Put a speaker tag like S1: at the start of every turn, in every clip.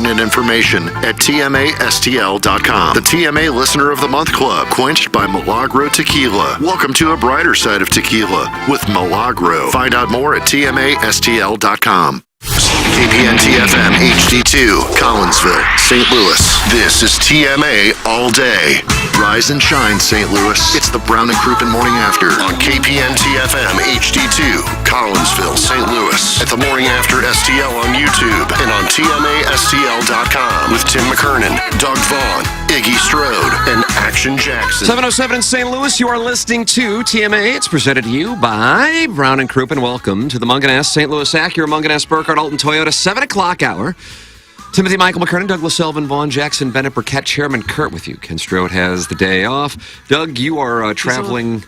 S1: pertinent information at tmastl.com. The TMA Listener of the Month Club, quenched by Milagro Tequila. Welcome to a brighter side of tequila with Milagro. Find out more at tmastl.com. KPN-TFM HD2, Collinsville, St. Louis. This is TMA All Day. Rise and shine, St. Louis. It's the Brown and Crouppen Morning After on KPN-TFM HD2, Collinsville, St. Louis. At the Morning After STL on YouTube and on TMASTL.com with Tim McKernan, Doug Vaughn, Iggy Strode, and Action Jackson.
S2: 7:07 in St. Louis. You are listening to TMA. It's presented to you by Brown and Crouppen. Welcome to the Munganess St. Louis Acura, Munganess, Burkhardt, Alton Toyota, 7 o'clock hour. Timothy, Michael McKernan, Douglas Selvin, Vaughn Jackson, Bennett Burkett, Chairman Kurt with you. Ken Strode has the day off. Doug, you are traveling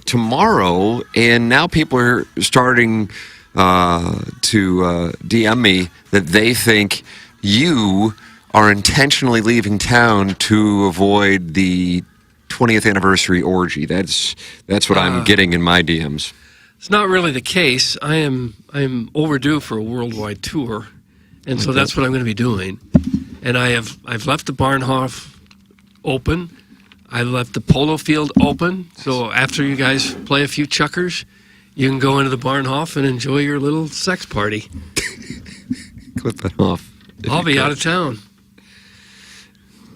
S2: tomorrow, and now people are starting to DM me that they think you are intentionally leaving town to avoid the 20th anniversary orgy. That's what I'm getting in my DMs.
S3: It's not really the case. I'm overdue for a worldwide tour, and so that's what I'm going to be doing. And I've left the Barnhof open. I left the polo field open. So after you guys play a few chuckers, you can go into the Barnhof and enjoy your little sex party.
S2: Clip that off.
S3: I'll be out of town.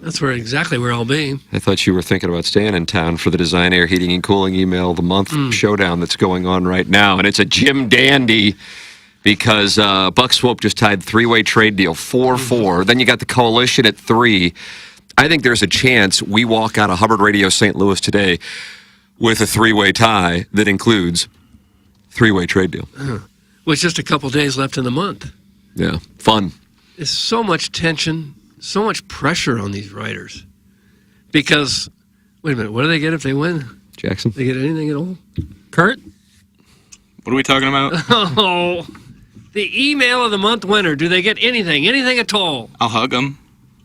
S3: That's exactly where I'll be.
S2: I thought you were thinking about staying in town for the Design, Air, Heating, and Cooling Email of the Month showdown that's going on right now. And it's a Jim Dandy because Buck Swope just tied three-way trade deal, 4-4. Then you got the Coalition at 3. I think there's a chance we walk out of Hubbard Radio St. Louis today with a three-way tie that includes three-way trade deal.
S3: With just a couple days left in the month.
S2: Yeah, fun.
S3: There's so much tension, so much pressure on these writers. Because, wait a minute, what do they get if they win?
S2: Jackson?
S3: They get anything at all?
S4: Kurt? What are we talking about?
S3: Oh, the email of the month winner. Do they get anything at all?
S4: I'll hug them.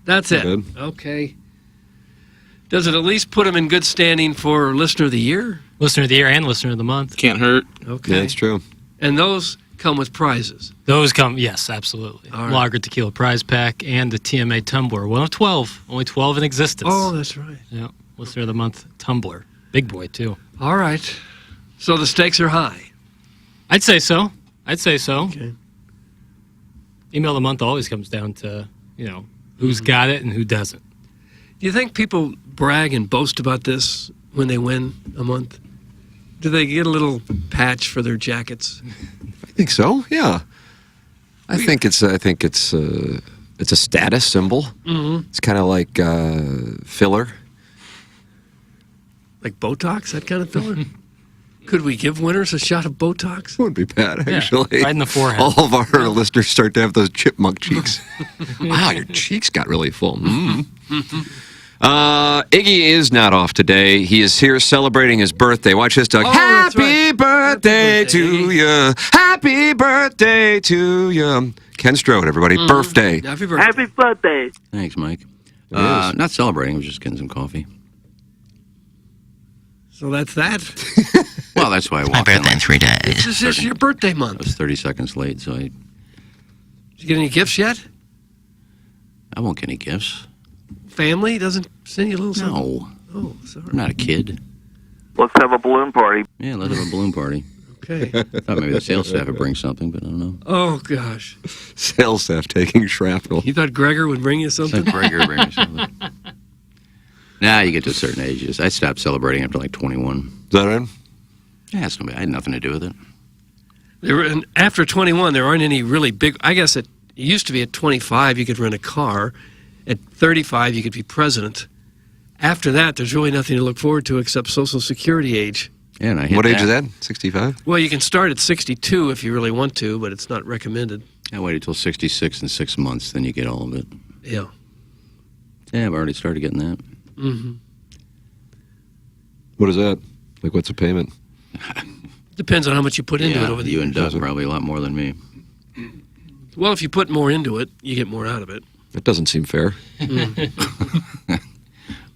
S3: That's it.
S2: Good.
S3: Okay. Does it at least put them in good standing for Listener of the Year?
S5: Listener of the Year and Listener of the Month.
S4: Can't hurt.
S3: Okay.
S2: Yeah, that's true.
S3: And those come with prizes.
S5: Those come, yes, absolutely.
S3: All right.
S5: Lager Tequila Prize Pack and the TMA Tumbler. One of 12. Only 12 in existence.
S3: Oh, that's right.
S5: Yeah. Listener of the Month Tumbler. Big boy, too.
S3: All right. So the stakes are high.
S5: I'd say so.
S3: Okay.
S5: Email of the Month always comes down to, who's got it and who doesn't.
S3: Do you think people brag and boast about this when they win a month? Do they get a little patch for their jackets?
S2: I think so. Yeah. I think it's a status symbol.
S3: Mm-hmm.
S2: It's kind of like filler.
S3: Like Botox, that kind of filler? Could we give winners a shot of Botox?
S2: Wouldn't be bad, actually.
S5: Right in the forehead.
S2: All of our listeners start to have those chipmunk cheeks. Wow, your cheeks got really full. Iggy is not off today. He is here celebrating his birthday. Watch this, Doug.
S3: Oh,
S2: Happy
S3: right.
S2: birthday to you. Happy birthday to you. Ken Strode, everybody. Birthday.
S3: Happy birthday.
S6: Happy birthday.
S7: Thanks, Mike.
S2: It is.
S7: Not celebrating, I was just getting some coffee.
S3: So that's that.
S7: Well, that's why I walked
S8: My birthday in 3 days.
S3: This is your birthday
S7: I
S3: month.
S7: was 30 seconds late, so
S3: Did you get any gifts yet?
S7: I won't get any gifts.
S3: Family doesn't send you a little something?
S7: No,
S3: Oh, sorry.
S7: I'm not a kid.
S6: Let's have a balloon party.
S7: Yeah, let's have a balloon party.
S3: Okay.
S7: I thought maybe the sales staff would bring something, but I don't know.
S3: Oh, gosh.
S2: Sales staff taking shrapnel.
S3: You thought Gregor would bring you something?
S7: Like Gregor would bring me something. Nah, you get to a certain age. I stopped celebrating after like 21.
S2: Is that right?
S7: Yeah, I had nothing to do with it.
S3: And after 21, there aren't any really big. I guess it used to be at 25 you could rent a car. At 35 you could be president. After that, there's really nothing to look forward to except Social Security age.
S7: Yeah, and I hit
S2: What age
S7: that.
S2: is that? 65?
S3: Well, you can start at 62 if you really want to, but it's not recommended.
S7: I waited till 66 in 6 months, then you get all of it.
S3: Yeah.
S7: Yeah, I've already started getting that.
S3: Mm-hmm.
S2: What is that? Like, what's a payment?
S3: Depends on how much you put into it over the
S7: you
S3: years.
S7: and Doug probably a lot more than me.
S3: Well, if you put more into it, you get more out of it.
S2: That doesn't seem fair.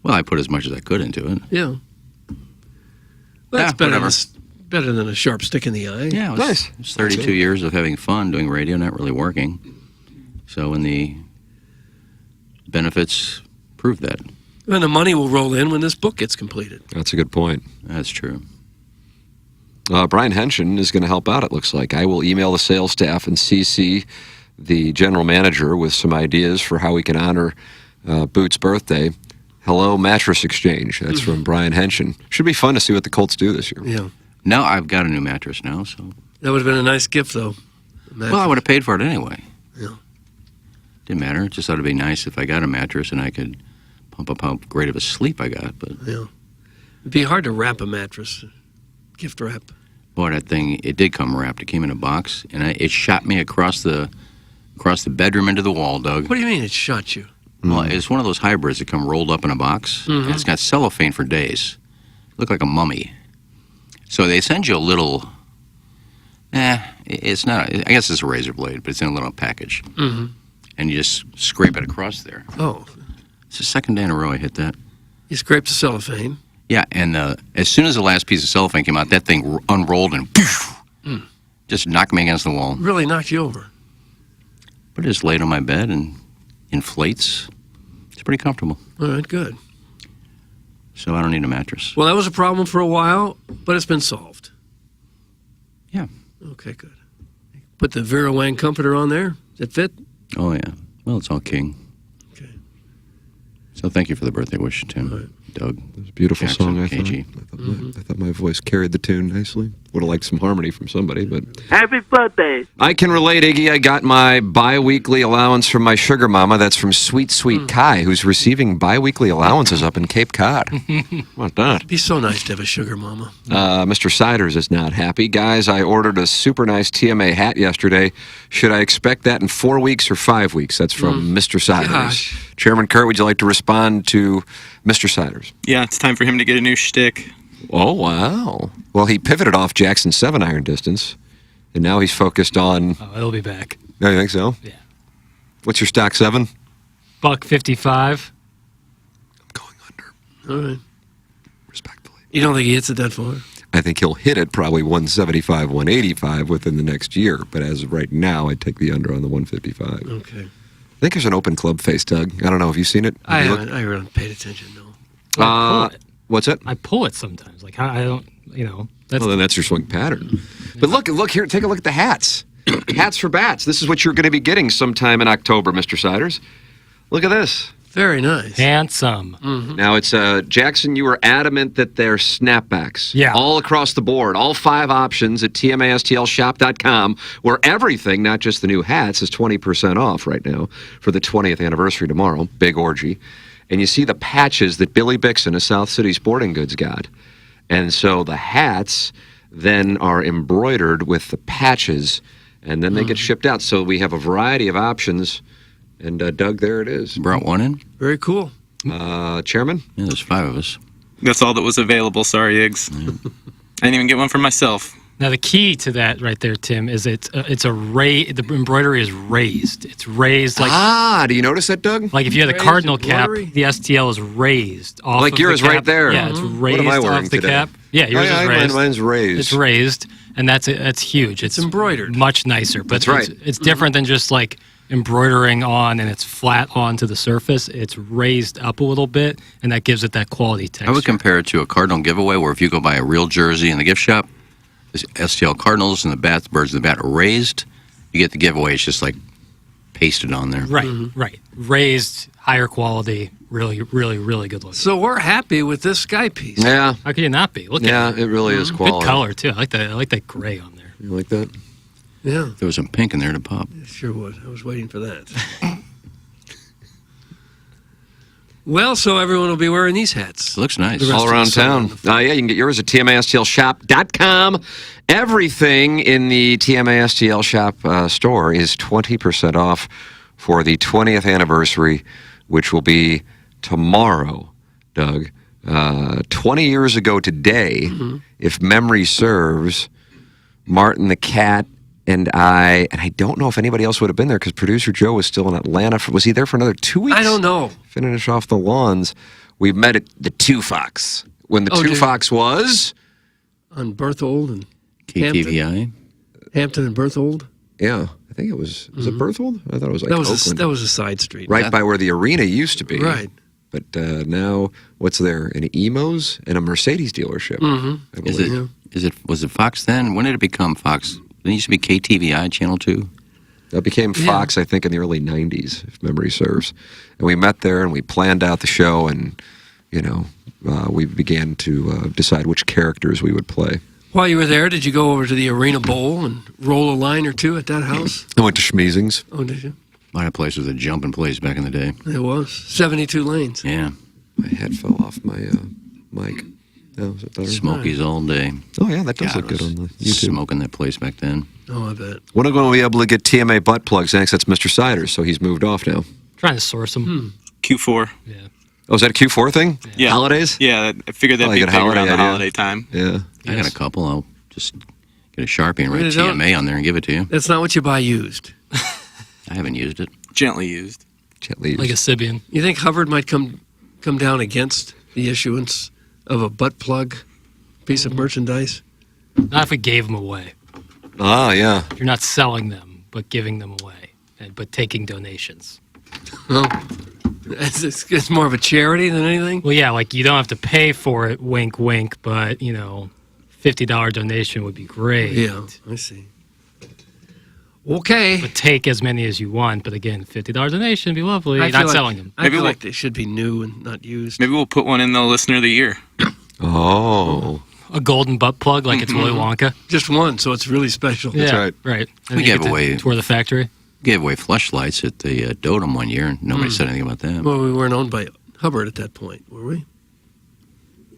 S7: Well, I put as much as I could into it.
S3: Yeah. Well, that's
S7: Yeah,
S3: better than a sharp stick in the eye.
S7: Yeah, it was,
S2: Nice.
S7: It was 32 years of having fun doing radio, not really working. So when the benefits prove that.
S3: And the money will roll in when this book gets completed.
S2: That's a good point.
S7: That's true.
S2: Brian Henshin is going to help out, it looks like. I will email the sales staff and CC the general manager with some ideas for how we can honor Boot's birthday. Hello, mattress exchange. That's from Brian Henshin. Should be fun to see what the Colts do this year.
S3: Yeah.
S7: Now I've got a new mattress now, so.
S3: That would have been a nice gift, though.
S7: Well, I would have paid for it anyway.
S3: Yeah.
S7: Didn't matter. It just thought it'd be nice if I got a mattress and I could pump up how great of a sleep I got. But
S3: Yeah. It'd be hard to wrap a mattress. Gift wrap.
S7: boy, that thing, it did come wrapped. It came in a box, and it shot me across the bedroom into the wall, Doug.
S3: What do you mean it shot you?
S7: Well, it's one of those hybrids that come rolled up in a box, and it's got cellophane for days. Look like a mummy. So they send you a little. It's not. I guess it's a razor blade, but it's in a little package, and you just scrape it across there.
S3: Oh,
S7: It's the second day in a row I hit that.
S3: you scraped the cellophane.
S7: Yeah, and as soon as the last piece of cellophane came out, that thing unrolled and poof, just knocked me against the wall.
S3: Really knocked you over.
S7: But I just laid on my bed and inflates. It's pretty comfortable.
S3: All right, good.
S7: So I don't need a mattress.
S3: Well, that was a problem for a while, but it's been solved.
S7: Yeah.
S3: Okay, good. Put the Vera Wang comforter on there. Does it fit?
S7: Oh, yeah. Well, it's all king.
S3: Okay.
S7: So thank you for the birthday wish, Tim.
S3: All right.
S7: Doug.
S2: It was a beautiful
S7: Jackson,
S2: song, I thought.
S7: KG.
S2: I thought my voice carried the tune nicely. Would have liked some harmony from somebody, but
S6: Happy birthday.
S2: I can relate, Iggy. I got my bi-weekly allowance from my sugar mama. That's from Sweet Sweet Kai, who's receiving bi-weekly allowances up in Cape Cod. What's that?
S3: It'd be so nice to have a sugar mama.
S2: Mr. Siders is not happy. Guys, I ordered a super nice TMA hat yesterday. Should I expect that in 4 weeks or 5 weeks? That's from Mr. Siders.
S3: Gosh.
S2: Chairman Kurt, would you like to respond to Mr. Siders?
S4: Yeah, it's time for him to get a new shtick.
S2: Oh, wow. Well, he pivoted off Jackson's 7-iron distance, and now he's focused on...
S5: Oh, it'll be back.
S2: No, you think so?
S5: Yeah.
S2: What's your stock 7?
S5: $1.55.
S2: I'm going under,
S3: All right.
S2: respectfully.
S3: You don't think he hits it that far?
S2: I think he'll hit it probably 175, 185 within the next year, but as of right now, I'd take the under on the 155.
S3: Okay.
S2: I think there's an open club face, Doug. I don't know. Have you seen it?
S3: I
S2: Have you looked?
S3: haven't. I haven't paid attention, no.
S5: I pull it.
S2: What's it?
S5: I pull it sometimes. Like I don't, That's
S2: Well, then that's your swing pattern. But look here. Take a look at the hats. Hats for bats. This is what you're going to be getting sometime in October, Mr. Siders. Look at this.
S3: Very nice.
S5: handsome.
S2: Now, it's Jackson, you were adamant that they're snapbacks.
S5: Yeah.
S2: All across the board. All 5 options at tmastlshop.com, where everything, not just the new hats, is 20% off right now for the 20th anniversary tomorrow. Big orgy. And you see the patches that Billy Bixon of South City Sporting Goods got. And so the hats then are embroidered with the patches, and then they get shipped out. So we have a variety of options. And Doug, there it is.
S7: Brought one in?
S3: Very cool.
S2: Chairman?
S7: Yeah, there's 5 of us.
S4: That's all that was available. Sorry, Iggs. I didn't even get one for myself.
S5: Now the key to that right there, Tim, is it's a the embroidery is raised. It's raised like
S2: Do you notice that, Doug?
S5: like if you had a
S3: Raised
S5: cardinal cap,
S3: embroidery?
S5: the STL is raised off.
S2: Like
S5: of
S2: yours
S5: the cap.
S2: right there.
S5: Yeah, it's raised
S2: What am I wearing
S5: off the
S2: today?
S5: cap. Yeah, yours is raised.
S2: Mine's raised.
S5: It's raised, and that's huge. It's
S3: embroidered.
S5: much nicer. But
S2: That's right.
S5: It's different than just like embroidering on and it's flat onto the surface. It's raised up a little bit, and that gives it that quality texture.
S7: I would compare it to a Cardinal giveaway, where if you go buy a real jersey in the gift shop, the STL Cardinals and the bats, birds of the bat are raised. You get the giveaway. It's just like pasted on there.
S5: Right, right. Raised, higher quality, really, really, really good looking.
S3: So we're happy with this sky piece.
S2: Yeah.
S5: How could you not be? Look
S2: Yeah,
S5: at it.
S2: it really is quality.
S5: Good color too. I like that gray on there.
S2: You like that?
S3: Yeah,
S7: There was some pink in there to pop.
S3: sure would. I was waiting for that. Well, so everyone will be wearing these hats.
S7: It looks nice.
S3: The rest
S2: All
S3: of
S2: around
S3: the summer
S2: town.
S3: on the
S2: Yeah, you can get yours at tmastlshop.com. Everything in the TMASTL shop store is 20% off for the 20th anniversary, which will be tomorrow, Doug. 20 years ago today, if memory serves, Martin the Cat and I don't know if anybody else would have been there because producer Joe was still in Atlanta. Was he there for another 2 weeks?
S3: I don't know.
S2: Finish off the lawns. We met at the Two Fox. When the
S3: Oh,
S2: Two
S3: did-
S2: Fox was,
S3: On Berthold and
S7: KTVI.
S3: Hampton and Berthold.
S2: yeah, I think it was it Berthold? I thought it was like
S3: That was
S2: Oakland.
S3: that was a side street.
S2: Right by where the arena used to be.
S3: Right.
S2: But now, what's there? An Emos and a Mercedes dealership. I believe.
S7: Was it Fox then? When did it become Fox? Didn't it used to be KTVI Channel 2?
S2: That became Fox, I think, in the early 90s, if memory serves. And we met there and we planned out the show and, we began to decide which characters we would play.
S3: While you were there, did you go over to the Arena Bowl and roll a line or two at that house?
S2: I went to Schmeezings.
S3: Oh, did you?
S7: My place was a jumping place back in the day.
S3: It was 72 lanes.
S7: Yeah.
S2: My head fell off my mic. Oh, is it better?
S7: Smokies all day.
S2: Oh, yeah, that does
S7: God,
S2: look good
S7: I
S2: on
S7: was
S2: the YouTube.
S7: Smoking that place back then.
S3: Oh, I bet.
S2: We're not going to be able to get TMA butt plugs next. That's Mr. Siders, so he's moved off now.
S5: Trying to source them.
S4: Q4.
S5: Yeah.
S2: Oh, is that a Q4 thing?
S4: Yeah.
S2: Holidays?
S4: Yeah, I figured that'd
S2: Oh,
S4: be
S2: you
S4: big
S2: got a
S4: around
S2: holiday
S4: the
S2: idea.
S4: holiday time.
S2: Yeah.
S7: I got a couple. I'll just get a Sharpie and write
S3: Write it down.
S7: TMA on there and give it to you.
S3: That's not what you buy used.
S7: I haven't used it.
S4: Gently used.
S2: Gently.
S5: Like a Sibian.
S3: You think Hubbard might come down against the issuance of a butt plug piece of merchandise?
S5: Not if we gave them away.
S2: Ah, yeah.
S5: You're not selling them, but giving them away, but taking donations.
S3: Oh, it's more of a charity than anything.
S5: Well, yeah, like you don't have to pay for it, wink, wink, but, $50 donation would be great.
S3: Yeah, I see. Okay.
S5: But take as many as you want. But again, $50 donation would be lovely.
S3: I feel
S5: Not
S3: like-
S5: selling them.
S3: I
S4: Maybe
S3: feel
S4: we'll-
S3: like they should be new and not used.
S4: Maybe we'll put one in the Listener of the Year.
S2: Oh.
S5: A golden butt plug like it's Willy Wonka.
S3: Just one, so it's really special.
S5: Yeah,
S2: right.
S5: right. And
S7: We
S5: you
S7: gave
S5: get to
S7: away-
S5: tour the factory.
S7: Gave away fleshlights at the Dotem one year, and nobody said anything about that.
S3: Well, we weren't owned by Hubbard at that point, were we?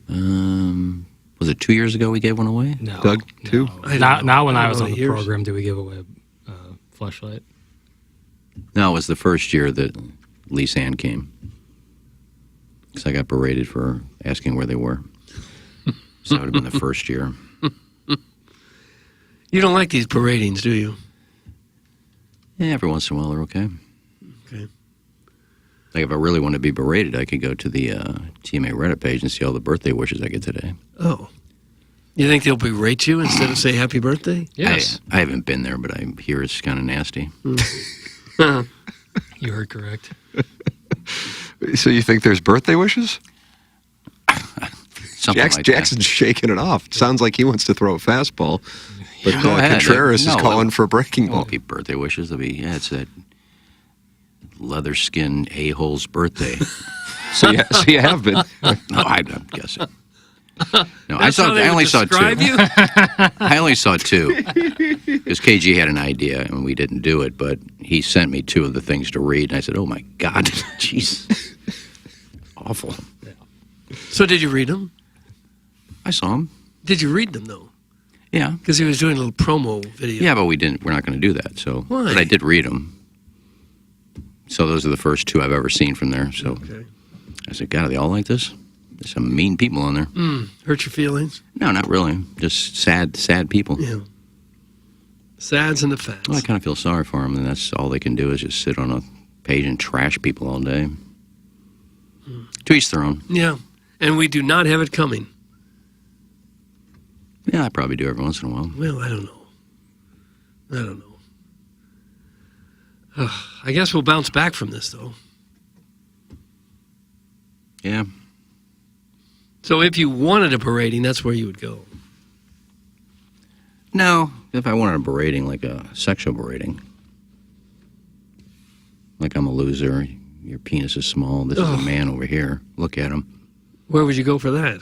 S7: Was it 2 years ago we gave one away?
S5: No.
S2: Doug, too?
S3: I don't
S5: Not,
S3: know.
S5: not when
S3: I
S5: I
S3: don't
S5: was
S3: know
S5: on the
S3: years.
S5: program do we give away a flashlight.
S7: No, it was the first year that Lisa Ann came. Because I got berated for asking where they were. So that would have been the first year.
S3: You don't like these paradings, do you?
S7: Yeah, every once in a while they're okay.
S3: Okay.
S7: Like if I really want to be berated, I could go to the TMA Reddit page and see all the birthday wishes I get today.
S3: Oh. You think they'll berate you instead of say happy birthday?
S5: Yes.
S7: I haven't been there, but I hear it's kind of nasty.
S5: You heard correct.
S2: So you think there's birthday wishes?
S7: Something like that.
S2: Jackson's shaking it off. Sounds like he wants to throw a fastball. But
S7: Go ahead.
S2: Contreras is
S7: No,
S2: calling for a breaking
S7: It
S2: ball.
S7: won't be birthday wishes. It'll be, it's that leather skin a-hole's birthday.
S2: So you have been.
S7: No, I'm guessing. No,
S3: That's how they
S7: I
S3: would
S7: only saw two.
S3: describe you?
S7: I only saw two. Because KG had an idea and we didn't do it, but he sent me two of the things to read. And I said, oh my God, jeez. Awful.
S3: So did you read them?
S7: I saw him.
S3: Did you read them, though?
S7: Yeah.
S3: Because he was doing a little promo video.
S7: Yeah, but we're not going to do that. So,
S3: Why?
S7: But I did read them. So those are the first two I've ever seen from there. So
S3: Okay.
S7: I said, God, are they all like this? There's some mean people on there.
S3: Hurt your feelings?
S7: No, not really. Just sad people.
S3: Yeah. Sads and the fats.
S7: Well, I kind of feel sorry for them, and that's all they can do is just sit on a page and trash people all day. To each their own.
S3: Yeah. And we do not have it coming.
S7: Yeah, I probably do every once in a while.
S3: Well, I don't know. I guess we'll bounce back from this, though.
S7: Yeah.
S3: So if you wanted a parading, that's where you would go.
S7: No, if I wanted a berating, like a sexual berating. Like I'm a loser, your penis is small, this is a man over here, look at him.
S3: Where would you go for that?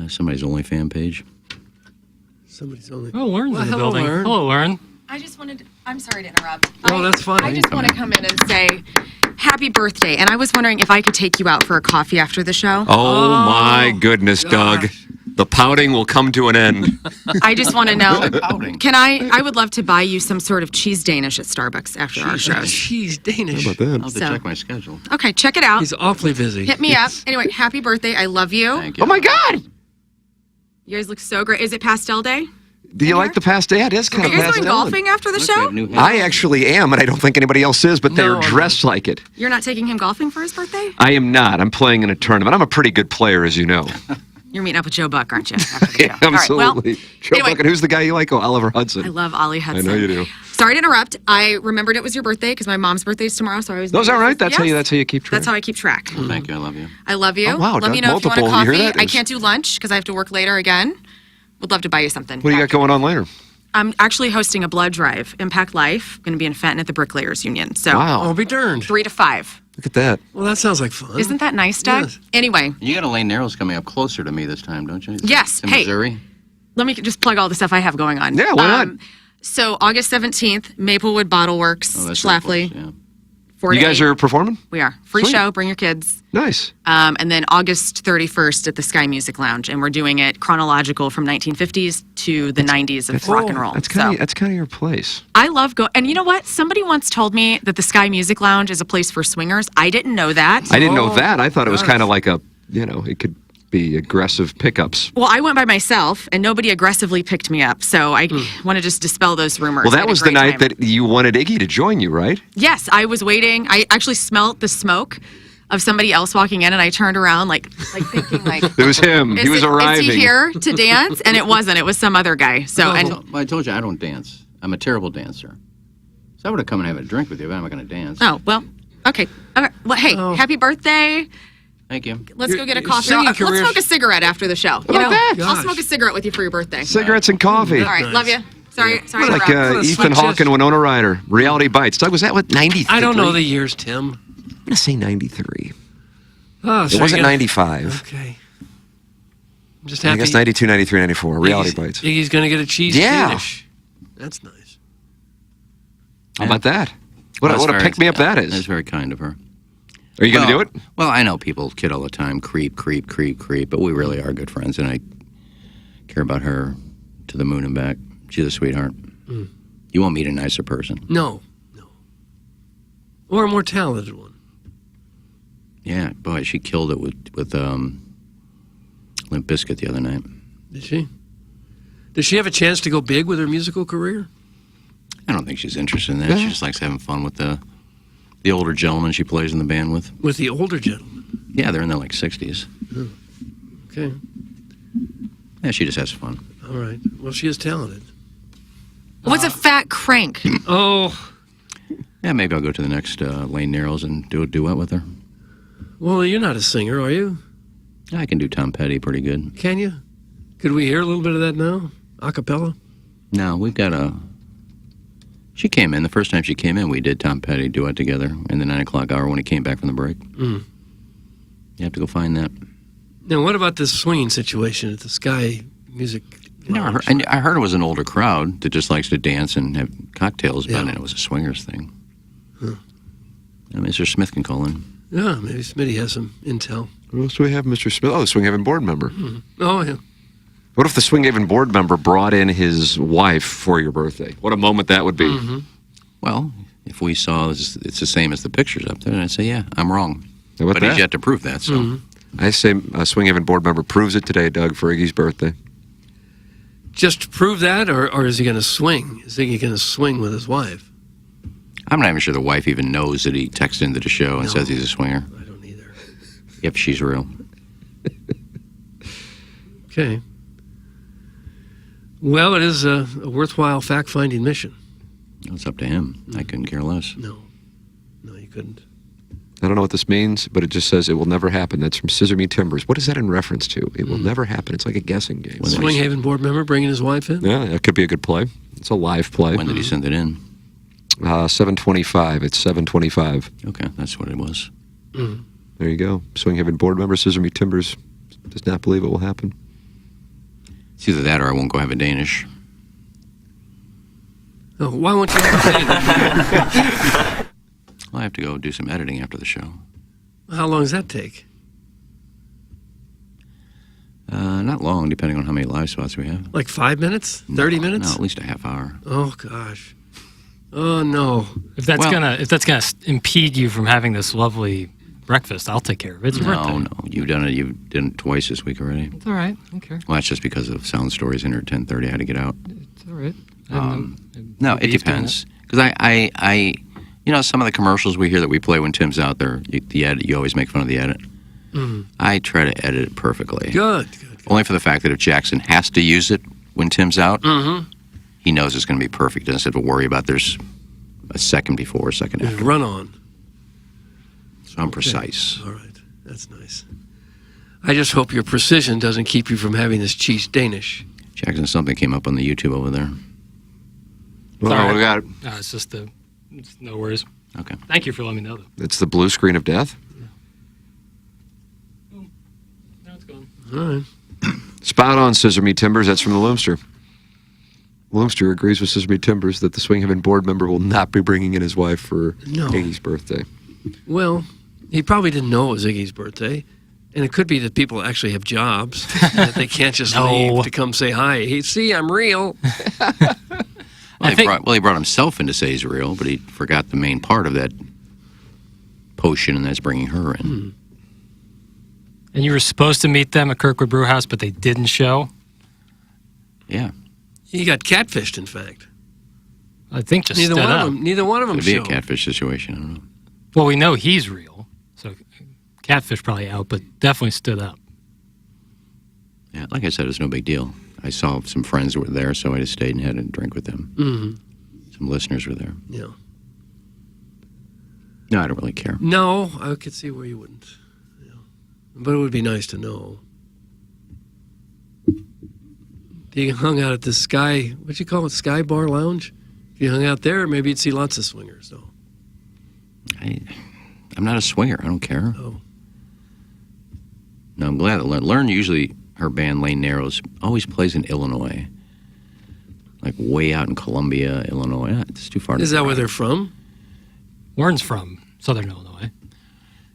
S7: Somebody's OnlyFans page.
S3: Somebody's only.
S5: Oh, Lauren's
S3: Well,
S5: in the
S3: hello,
S5: building.
S3: Lauren.
S5: Hello, Lauren.
S8: I just wanted, I'm sorry to interrupt.
S3: Oh, that's fine.
S8: I just want to come in and say happy birthday. And I was wondering if I could take you out for a coffee after the show.
S2: Oh, my goodness, Doug.
S3: gosh.
S2: The pouting will come to an end.
S8: I just want to know,
S7: Pouting.
S8: can I would love to buy you some sort of cheese Danish at Starbucks after our shows.
S3: She's Danish.
S2: How about that?
S7: I'll have to
S8: So-
S7: check my schedule.
S8: Okay, check it out.
S3: He's awfully busy.
S8: Hit me up. Anyway, happy birthday. I love you.
S7: Thank you.
S2: Oh, my God.
S8: You guys look so great. Is it pastel day?
S2: Do you like the past day? It is kind
S8: Are
S2: of
S8: you guys going
S2: pastel.
S8: golfing after the
S7: Look, we
S8: show?
S7: have new
S2: I actually am, and I don't think anybody else is, but
S3: No,
S2: they're
S3: I'm
S2: dressed like it.
S8: You're not taking him golfing for his birthday?
S2: I am not. I'm playing in a tournament. I'm a pretty good player, as you know.
S8: You're meeting up with Joe Buck, aren't you? After the show?
S2: Yeah,
S8: All right,
S2: absolutely.
S8: well,
S2: Joe
S8: anyway,
S2: Buck, and who's the guy you like? Oh, Oliver Hudson.
S8: I love Ollie Hudson.
S2: I know you do.
S8: Sorry to interrupt. I remembered it was your birthday because my mom's birthday is tomorrow, so I was.
S2: Oh, is that right? That's
S8: Yes.
S2: how you keep track.
S8: That's how I keep track.
S7: Thank you. I love you.
S8: I love you.
S2: Oh, wow,
S8: Let me
S2: Doug,
S8: know if you want a
S2: multiple. You
S8: coffee.
S2: hear that? It
S8: I
S2: was-
S8: can't do lunch because I have to work later again. Would love to buy you something.
S2: What do you got going on later?
S8: I'm actually hosting a blood drive, Impact Life. Going to be in Fenton at the Bricklayers Union. So
S2: Wow.
S3: I'll be darned.
S8: 3 to 5.
S2: Look at that.
S3: Well, that sounds like fun.
S8: Isn't that nice, Doug?
S3: Yes.
S8: Anyway,
S7: You got Elaine Narrows coming up closer to me this time, don't you?
S8: Yes.
S7: In
S8: Hey.
S7: Missouri.
S8: let me just plug all the stuff I have going on.
S2: Yeah, why not?
S8: So August 17th, Maplewood Bottle Works,
S7: Oh, that's very
S8: Schlafly.
S7: close, yeah.
S8: 4
S2: You
S8: to
S2: guys
S8: 8.
S2: are performing?
S8: We are. Free
S2: Sweet.
S8: show, bring your kids.
S2: Nice.
S8: And then August 31st at the Sky Music Lounge. And we're doing it chronological from 1950s to the 90s of rock and roll.
S2: That's
S8: So
S2: kind of your place.
S8: I love and you know what? Somebody once told me that the Sky Music Lounge is a place for swingers. I didn't know that.
S2: I didn't know that. I thought it was kind of like it could be aggressive pickups.
S8: Well, I went by myself, and nobody aggressively picked me up. So I want to just dispel those rumors.
S2: Well,
S8: I
S2: that
S8: had a
S2: was the
S8: great
S2: night
S8: time.
S2: that you wanted Iggy to join you, right?
S8: Yes, I was waiting. I actually smelled the smoke of somebody else walking in, and I turned around, like thinking, like,
S2: It was him. He was arriving.
S8: Is he here to dance? And it wasn't. It was some other guy. So, and
S7: Well, I told you I don't dance. I'm a terrible dancer. So I would have come and have a drink with you, but I'm not going to dance.
S8: oh well, okay. All right. Well, hey, happy birthday.
S7: Thank you.
S8: Let's go get a
S3: your
S8: coffee.
S3: singing
S8: Let's
S3: career's-
S8: smoke a cigarette after the show.
S2: What about that?
S8: I'll
S3: Gosh.
S8: smoke a cigarette with you for your birthday.
S2: Cigarettes and coffee.
S8: All right,
S3: Nice.
S8: love you. Sorry to
S2: Like
S8: interrupt.
S2: Ethan Hawke and Winona Ryder. Reality Bites. Doug, was that what, 93?
S3: I don't know the years, Tim.
S2: I'm going to say 93.
S3: Oh,
S2: It wasn't 95.
S3: Okay. I'm just
S2: I
S3: happy.
S2: guess 92, 93, 94. Reality Bites.
S3: Iggy's going to get a cheese
S2: Yeah.
S3: finish. That's nice.
S2: How about that? What
S7: That's
S2: a
S7: very-
S2: pick-me-up that
S7: That's
S2: is.
S7: very kind of her.
S2: Are you going to do it?
S7: Well, I know people kid all the time, creep, but we really are good friends, and I care about her to the moon and back. She's a sweetheart. You won't meet a nicer person.
S3: No. Or a more talented one.
S7: Yeah, boy, she killed it with Limp Bizkit the other night.
S3: Did she? Does she have a chance to go big with her musical career?
S7: I don't think she's interested in that. She just likes having fun with the older gentleman she plays in the band with.
S3: With the older gentleman.
S7: Yeah, they're in their like 60s.
S3: Okay.
S7: Yeah, she just has fun.
S3: All right. Well, she is talented.
S8: What's a fat crank?
S3: Oh,
S7: Yeah, maybe I'll go to the next Lane Narrows and do a duet with her.
S3: well, you're not a singer, are you?
S7: I can do Tom Petty pretty good.
S3: Can you? Could we hear a little bit of that now? A cappella?
S7: No, we've got a... She came in. The first time she came in, we did Tom Petty duet together in the 9 o'clock hour when he came back from the break.
S3: Mm.
S7: You have to go find that.
S3: Now, what about this swinging situation at the Sky Music Lounge?
S7: I heard it was an older crowd that just likes to dance and have cocktails, but
S3: Yeah.
S7: I didn't know it was a swingers thing. Mr. Smith can call in.
S3: Yeah, maybe Smitty has some intel.
S2: What else do we have, Mr. Smith? Oh, the Swing Haven board member.
S3: Oh, yeah.
S2: What if the Swing Haven board member brought in his wife for your birthday? What a moment that would be.
S7: Well, if we saw it's the same as the pictures up there, then I'd say, yeah, I'm wrong.
S2: How about
S7: But
S2: that?
S7: he's yet to prove that, so...
S2: I say a Swing Haven board member proves it today, Doug, for Iggy's birthday.
S3: Just to prove that, or is he going to swing? Is Iggy going to swing with his wife?
S7: I'm not even sure the wife even knows that he texted into the show and
S3: No.
S7: says he's a swinger,
S3: I don't either.
S7: if she's real.
S3: Okay. Well, it is a worthwhile fact-finding mission.
S7: It's up to him. I couldn't care less.
S3: No, you couldn't.
S2: I don't know what this means, but it just says it will never happen. That's from Scissor Me Timbers. What is that in reference to? It will never happen. It's like a guessing game.
S7: When
S3: Swing Haven board member bringing his wife in?
S2: Yeah, that could be a good play. It's a live play.
S7: When did he send it in?
S2: 7:25. It's 7:25.
S7: Okay, that's what it was.
S2: There you go. Swing Haven board member Scissor Me Timbers does not believe it will happen.
S7: It's either that or I won't go have a Danish.
S3: Oh, why won't you have a
S7: Well, I have to go do some editing after the show.
S3: How long does that take?
S7: Not long, depending on how many live spots we have.
S3: Like 5 minutes? 30 minutes?
S7: No, at least a half hour.
S3: Oh, gosh. Oh, no.
S5: If that's
S7: Well-
S5: gonna impede you from having this lovely breakfast, I'll take care of it. It's your birthday.
S7: No, you've done it. You've done it twice this week already.
S5: It's all right. I don't care.
S7: Well, that's just because of Sound Stories in here at 10:30. I had to get out.
S5: It's all right.
S7: No, it depends. Because I, some of the commercials we hear that we play when Tim's out there, the edit, you always make fun of the edit. I try to edit it perfectly.
S3: Good.
S7: Only for the fact that if Jackson has to use it when Tim's out, he knows it's going to be perfect. He doesn't have to worry about there's a second before, a second after.
S3: Run on.
S7: So I'm precise.
S3: All right. That's nice. I just hope your precision doesn't keep you from having this cheese Danish.
S7: Jackson, something came up on the YouTube over there.
S2: Well,
S5: Sorry.
S2: we got
S5: No, it's just no worries.
S7: Okay.
S5: Thank you for letting me know, though.
S2: it's the blue screen of death.
S5: Now it's gone.
S3: All right.
S2: Spot on, Scissor Me Timbers. That's from the Loomster. Loomster agrees with Scissor Me Timbers that the Swing Haven board member will not be bringing in his wife for Iggy's birthday.
S3: Well, he probably didn't know it was Iggy's birthday. And it could be that people actually have jobs, that they can't just leave to come say hi. Hey, see, I'm real.
S7: Well, he brought himself in to say he's real, but he forgot the main part of that potion, and that's bringing her in.
S5: And you were supposed to meet them at Kirkwood Brewhouse, but they didn't show?
S7: Yeah.
S3: He got catfished, in fact.
S5: I think just
S3: Neither
S5: stood
S3: one
S5: up.
S3: of them. Neither one of them
S7: Could be a
S3: showed.
S7: catfish situation. I don't know.
S5: Well, we know he's real, so catfish probably out, but definitely stood up.
S7: Yeah, like I said, it's no big deal. I saw some friends who were there, so I just stayed and had a drink with them.
S3: Mm-hmm.
S7: Some listeners were there.
S3: Yeah.
S7: No, I don't really care.
S3: No, I could see where you wouldn't. Yeah. But it would be nice to know. You hung out at the Sky, what'd you call it, Sky Bar Lounge? If you hung out there, maybe you'd see lots of swingers, though.
S7: I'm not a swinger. I don't care.
S3: Oh.
S7: No, I'm glad that Learn usually, her band Lane Narrows, always plays in Illinois. Like way out in Columbia, Illinois. It's too far to
S3: Is that
S7: drive.
S3: where they're from?
S5: Warren's from Southern Illinois.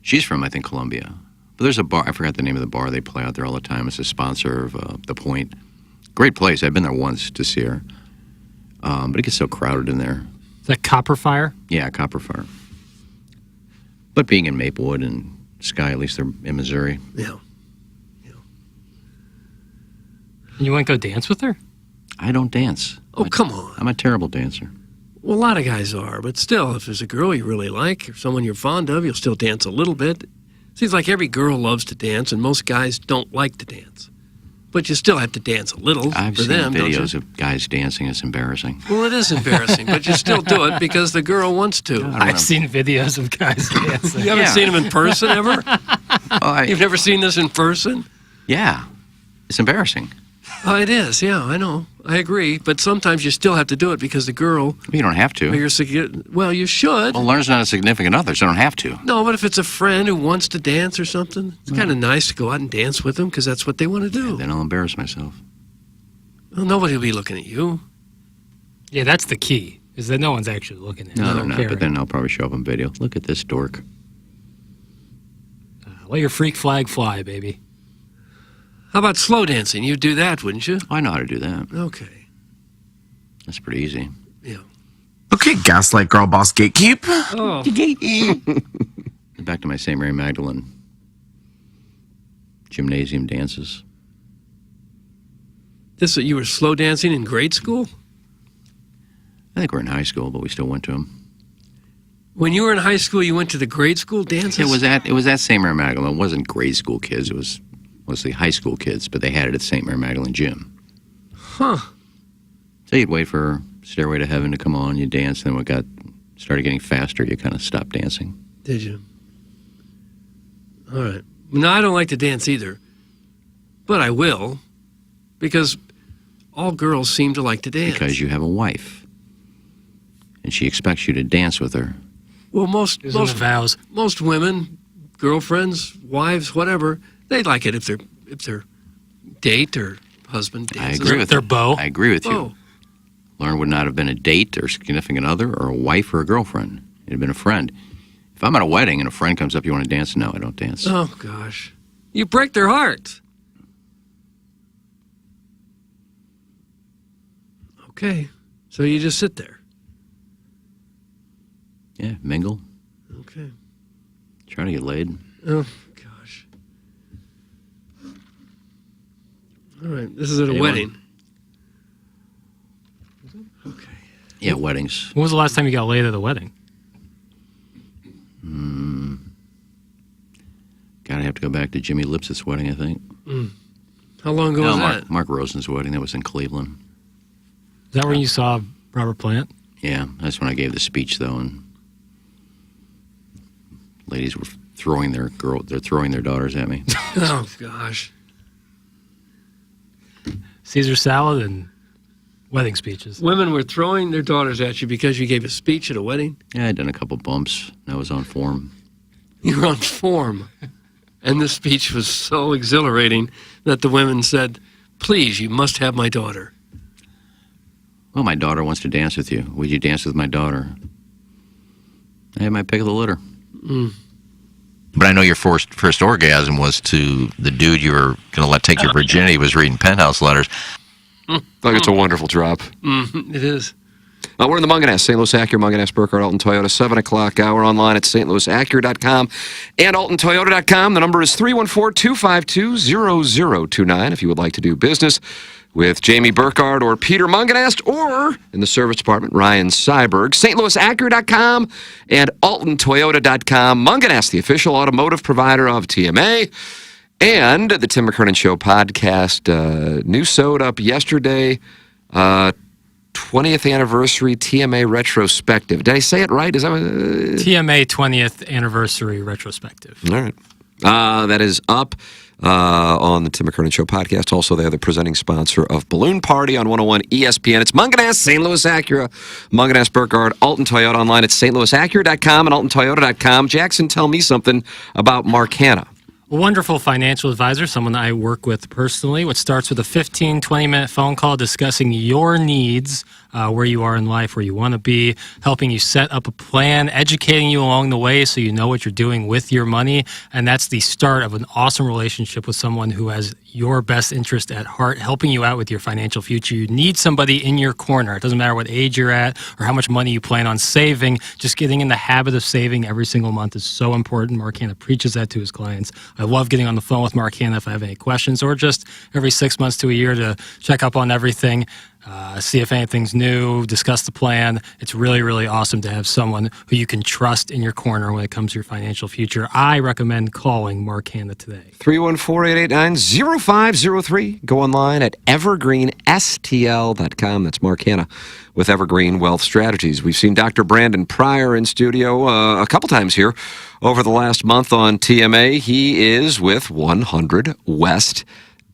S7: She's from, I think, Columbia. But there's a bar, I forgot the name of the bar they play out there all the time. It's a sponsor of The Point. Great place. I've been there once to see her. But it gets so crowded in there.
S5: Is that Copper Fire?
S7: Yeah, Copperfire. But being in Maplewood and Sky, at least they're in Missouri.
S3: Yeah.
S5: And you wouldn't go dance with her?
S7: I don't dance.
S3: Oh, come on.
S7: I'm a terrible dancer.
S3: Well, a lot of guys are, but still, if there's a girl you really like or someone you're fond of, you'll still dance a little bit. Seems like every girl loves to dance, and most guys don't like to dance. But you still have to dance a little
S7: I've
S3: for
S7: seen
S3: them, don't you?
S7: videos of guys dancing. It's embarrassing.
S3: Well, it is embarrassing, but you still do it because the girl wants to.
S5: I've seen videos of guys dancing.
S3: You haven't seen them in person ever? You've never seen this in person?
S7: Yeah. It's embarrassing.
S3: Oh, it is. Yeah, I know. I agree. But sometimes you still have to do it because the girl.
S7: You don't have to.
S3: Or well, you should.
S7: Well, Learn's not a significant other, so I don't have to.
S3: No, but if it's a friend who wants to dance or something, it's kind of nice to go out and dance with them because that's what they want to do.
S7: Then I'll embarrass myself.
S3: Well, nobody will be looking at you.
S5: Yeah, that's the key, is that no one's actually looking at you.
S7: No, they're not. But then I'll probably show up on video. Look at this dork.
S5: Let your freak flag fly, baby.
S3: How about slow dancing? You'd do that, wouldn't you?
S7: Oh, I know how to do that.
S3: Okay.
S7: That's pretty easy.
S3: Yeah.
S9: Okay, gaslight girl boss gatekeep.
S3: Oh.
S7: Back to my St. Mary Magdalene gymnasium dances.
S3: You were slow dancing in grade school?
S7: I think we're in high school, but we still went to them.
S3: When you were in high school, you went to the grade school dances?
S7: It was at St. Mary Magdalene. It wasn't grade school kids. It was mostly high school kids, but they had it at St. Mary Magdalene gym.
S3: Huh.
S7: So you'd wait for Stairway to Heaven to come on, you dance, then when it started getting faster, you kind of stopped dancing.
S3: Did you? All right. No, I don't like to dance either. But I will, because all girls seem to like to dance.
S7: Because you have a wife. And she expects you to dance with her.
S3: Well, most
S5: vows.
S3: Most women, girlfriends, wives, whatever, they like it if their date or husband dances.
S7: I agree with
S5: their
S7: you.
S5: beau.
S7: I agree with you.
S3: Oh.
S7: Lauren would not have been a date or significant other or a wife or a girlfriend. It'd have been a friend. If I'm at a wedding and a friend comes up, you want to dance? No, I don't dance.
S3: Oh, gosh. You break their heart. Okay. So you just sit there.
S7: Yeah, mingle.
S3: Okay.
S7: Try to get laid.
S3: Oh, gosh. All right. This is at a
S7: Anyone?
S3: wedding. Okay.
S7: Yeah, weddings.
S5: When was the last time you got laid at a wedding?
S7: Gotta have to go back to Jimmy Lips's wedding, I think.
S3: How long ago was
S7: No,
S3: that?
S7: Mark Rosen's wedding. That was in Cleveland.
S5: Is that where you saw Robert Plant?
S7: Yeah, that's when I gave the speech, though, and ladies were throwing their daughters at me.
S3: Oh, gosh.
S5: Caesar salad and wedding speeches.
S3: Women were throwing their daughters at you because you gave a speech at a wedding?
S7: Yeah, I'd done a couple bumps. I was on form.
S3: You were on form. And the speech was so exhilarating that the women said, please, you must have my daughter.
S7: Well, my daughter wants to dance with you. Would you dance with my daughter? I had my pick of the litter.
S10: But I know your first orgasm was to the dude you were going to let take your virginity was reading penthouse letters.
S2: I think it's a wonderful drop.
S3: It is.
S2: We're in the Munganess, St. Louis Acura, Munganess, Burkhardt, Alton Toyota, 7 o'clock hour online at stlouisacura.com and altontoyota.com. The number is 314-252-0029 if you would like to do business with Jamie Burkhardt or Peter Munganess, or in the service department, Ryan Seiberg. stlouisacura.com and altontoyota.com. Munganess, the official automotive provider of TMA. And the Tim McKernan Show podcast, new sewed up yesterday, 20th anniversary TMA retrospective. Did I say it right? Is that
S5: TMA 20th anniversary retrospective.
S2: All right. That is up on the Tim McKernan Show podcast. Also, they're the presenting sponsor of Balloon Party on 101 ESPN. It's Munganess, St. Louis Acura, Munganess, Burkhardt, Alton Toyota online at stlouisacura.com and altontoyota.com. Jackson, tell me something about Mark Hanna.
S5: A wonderful financial advisor, someone I work with personally, which starts with a 15, 20-minute phone call discussing your needs, where you are in life, where you want to be, helping you set up a plan, educating you along the way so you know what you're doing with your money. And that's the start of an awesome relationship with someone who has your best interest at heart, helping you out with your financial future. You need somebody in your corner. It doesn't matter what age you're at or how much money you plan on saving. Just getting in the habit of saving every single month is so important. Mark Hanna preaches that to his clients. I love getting on the phone with Mark Hanna if I have any questions, or just every 6 months to a year to check up on everything, see if anything's new, discuss the plan. It's really, really awesome to have someone who you can trust in your corner when it comes to your financial future. I recommend calling Mark Hanna today.
S2: 314-889-0503. Go online at evergreenstl.com. That's Mark Hanna with Evergreen Wealth Strategies. We've seen Dr. Brandon Pryor in studio a couple times here over the last month on TMA. He is with 100 West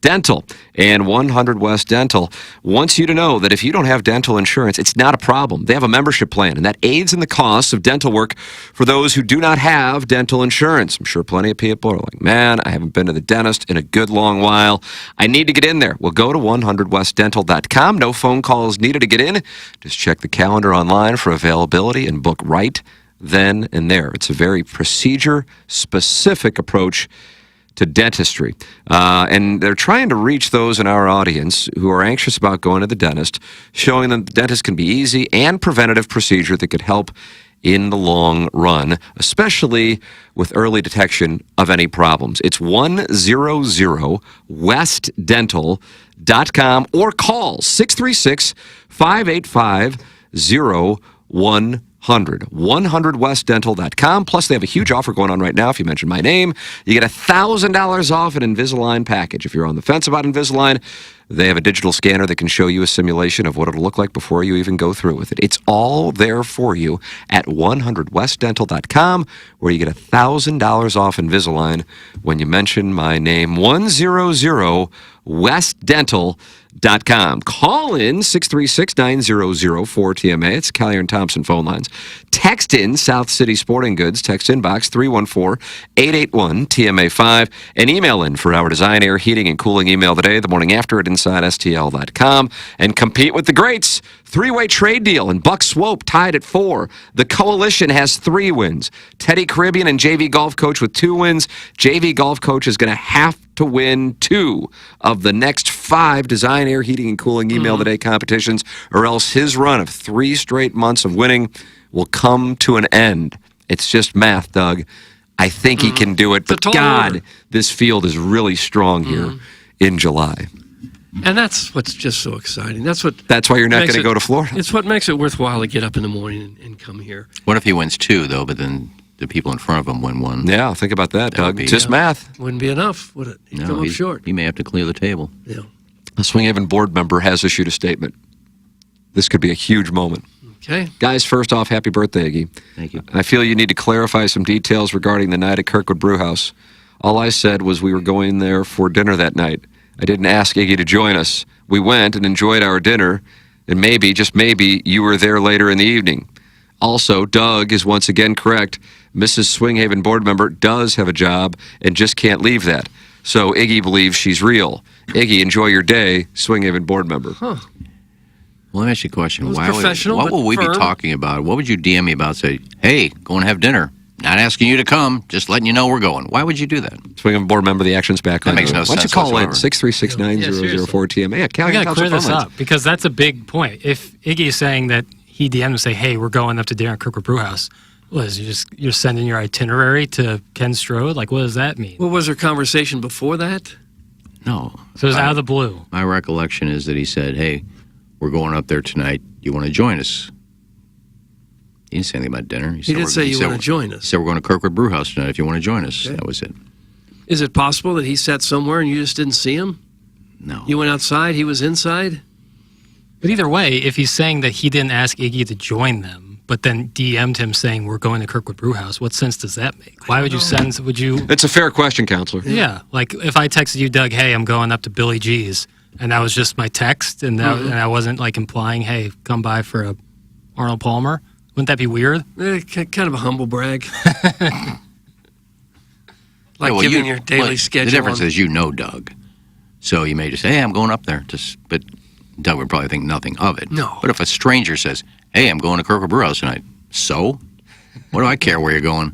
S2: Dental. And 100 West Dental wants you to know that if you don't have dental insurance, it's not a problem. They have a membership plan, and that aids in the costs of dental work for those who do not have dental insurance. I'm sure plenty of people are like, man, I haven't been to the dentist in a good long while. I need to get in there. Well, go to 100westdental.com. No phone calls needed to get in. Just check the calendar online for availability and book right then and there. It's a very procedure-specific approach to dentistry. And they're trying to reach those in our audience who are anxious about going to the dentist, showing them the dentist can be easy and preventative procedure that could help in the long run, especially with early detection of any problems. It's 100westdental.com or call 636-585-0100. 100westdental.com. Plus, they have a huge offer going on right now. If you mention my name, you get $1,000 off an Invisalign package. If you're on the fence about Invisalign, they have a digital scanner that can show you a simulation of what it'll look like before you even go through with it. It's all there for you at 100westdental.com, where you get $1,000 off Invisalign when you mention my name. 100westdental.com. Call in 636-9004-TMA. It's Collier and Thompson phone lines. Text in South City Sporting Goods. Text inbox 314-881-TMA5. And email in for our design, air, heating, and cooling email today, the morning after at InsideSTL.com. And compete with the greats. Three-way trade deal, and Buck Swope tied at 4. The Coalition has 3 wins. Teddy Caribbean and JV Golf Coach with 2 wins. JV Golf Coach is going to have to win 2 of the next 5 design, air, heating, and cooling email today competitions, or else his run of 3 straight months of winning will come to an end. It's just math, Doug. I think he can do it, but God, this field is really strong here in July.
S3: And that's what's just so exciting. That's
S2: why you're not going to go to Florida.
S3: It's what makes it worthwhile to get up in the morning and come here.
S7: What if he wins 2, though, but then the people in front of him win one.
S2: Yeah, think about that, Doug.
S7: would be-
S2: Just math.
S3: Wouldn't be enough, would it? He'd come up short.
S7: He may have to clear the table.
S3: Yeah.
S2: A Swing Haven board member has issued a statement. This could be a huge moment.
S3: Okay.
S2: Guys, first off, happy birthday, Iggy.
S7: Thank you.
S2: I feel you need to clarify some details regarding the night at Kirkwood Brewhouse. All I said was we were going there for dinner that night. I didn't ask Iggy to join us. We went and enjoyed our dinner, and maybe, just maybe, you were there later in the evening. Also, Doug is once again correct. Mrs. Swing Haven board member does have a job and just can't leave that. So Iggy believes she's real. Iggy, enjoy your day, Swing Haven board member.
S3: Huh.
S7: Well, let me ask you a question.
S3: was
S7: What
S3: professional,
S7: will
S3: but
S7: we be
S3: firm.
S7: talking about? What would you DM me about? Say, hey, go and have dinner. Not asking you to come, just letting you know we're going. Why would you do that?
S2: Swing Haven board member, the action's back on.
S7: That makes no
S2: Why don't you
S7: sense
S2: call in
S7: whatsoever.
S2: 636-9004-TMA? Yeah,
S5: We
S2: County
S5: got to
S2: Council
S5: clear this
S2: phone lines.
S5: up because that's a big point. If Iggy is saying that he DM'd and say, "Hey, we're going up to dinner at Kirkwood Brewhouse," you're sending your itinerary to Ken Strode? Like, what does that mean?
S3: What was their conversation before that?
S7: No.
S5: So it was out of the blue.
S7: My recollection is that he said, hey, we're going up there tonight. You want to join us? He didn't say anything about dinner.
S3: He did say you want to join us.
S7: He said, we're going to Kirkwood Brewhouse tonight if you want to join us.
S3: Okay.
S7: That was it.
S3: Is it possible that he sat somewhere and you just didn't see him?
S7: No.
S3: You went outside, he was inside?
S5: But either way, if he's saying that he didn't ask Iggy to join them, but then DM'd him saying we're going to Kirkwood Brewhouse, what sense does that make? Why would you send? Would you?
S2: It's a fair question, Counselor.
S5: Yeah, like if I texted you, Doug, hey, I'm going up to Billy G's, and that was just my text, and and I wasn't like implying, hey, come by for a Arnold Palmer. Wouldn't that be weird?
S3: Kind of a humble brag. Like
S7: Yeah, well,
S3: giving your daily
S7: well,
S3: schedule.
S7: The difference
S3: on-
S7: is you know Doug. So you may just say, hey, I'm going up there. But Doug would probably think nothing of it.
S3: No.
S7: But if a stranger says, hey, I'm going to Kirkwood Brewhouse tonight, so? What do I care where you're going?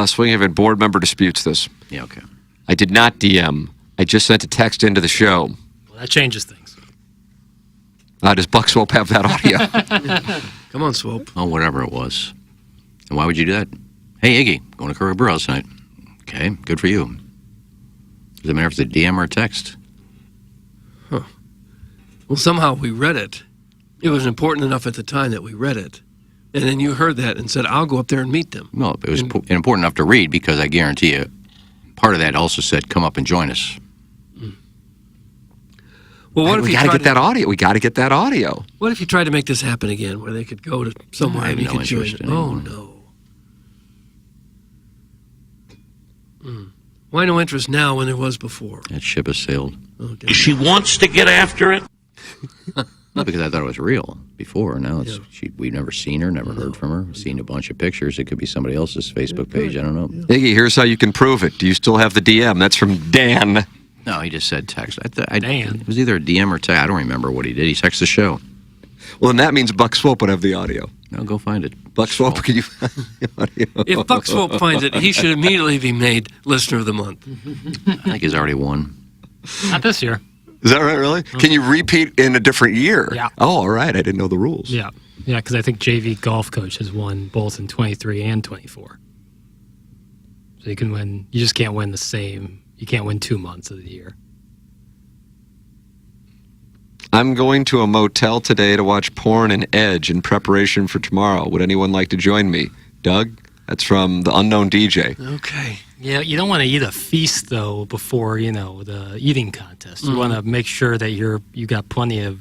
S2: Swing Haven board member disputes this.
S7: Yeah, okay.
S2: I did not DM. I just sent a text into the show.
S5: Well, that changes things.
S2: Does Buck Swope have that audio?
S3: Come on, Swope.
S7: Oh, whatever it was. And why would you do that? Hey, Iggy, going to Kirkwood Brewhouse tonight. Okay, good for you. Does it matter if it's a DM or a text?
S3: Well, somehow we read it. It was important enough at the time that we read it. And then you heard that and said, I'll go up there and meet them.
S7: No, it was important enough to read because I guarantee you, part of that also said, come up and join us.
S3: Well, what if
S2: we
S3: you
S2: got to
S3: tried
S2: get that audio. We got to get that audio.
S3: What if you tried to make this happen again, where they could go to somewhere
S7: I have
S3: and you
S7: no
S3: could join
S7: interest
S3: it?
S7: anymore.
S3: Oh, no. Why no interest now when there was before?
S7: That ship has sailed.
S3: Okay.
S11: She wants to get after it.
S7: No, because I thought it was real before. Now it's we've never seen her, never heard from her. We've seen a bunch of pictures. It could be somebody else's Facebook page. I don't know.
S2: Iggy, here's how you can prove it. Do you still have the DM? That's from Dan.
S7: No, he just said text.
S5: Dan.
S7: It was either a DM or text. I don't remember what he did. He texted the show.
S2: Well, then that means Buck Swope would have the audio.
S7: No, go find it.
S2: Buck Swope, can you find the audio?
S3: If Buck Swope finds it, he should immediately be made Listener of the Month.
S7: I think he's already won.
S5: Not this year.
S2: Is that right, really? Can you repeat in a different year?
S5: Yeah.
S2: Oh, all right. I didn't know the rules.
S5: Yeah, because I think JV Golf Coach has won both in 23 and 24. So you can win. You just can't win the same. You can't win 2 months of the year.
S2: I'm going to a motel today to watch porn and Edge in preparation for tomorrow. Would anyone like to join me? Doug? That's from the unknown DJ.
S3: Okay.
S5: Yeah, you don't want to eat a feast though before the eating contest. You want to make sure that you got plenty of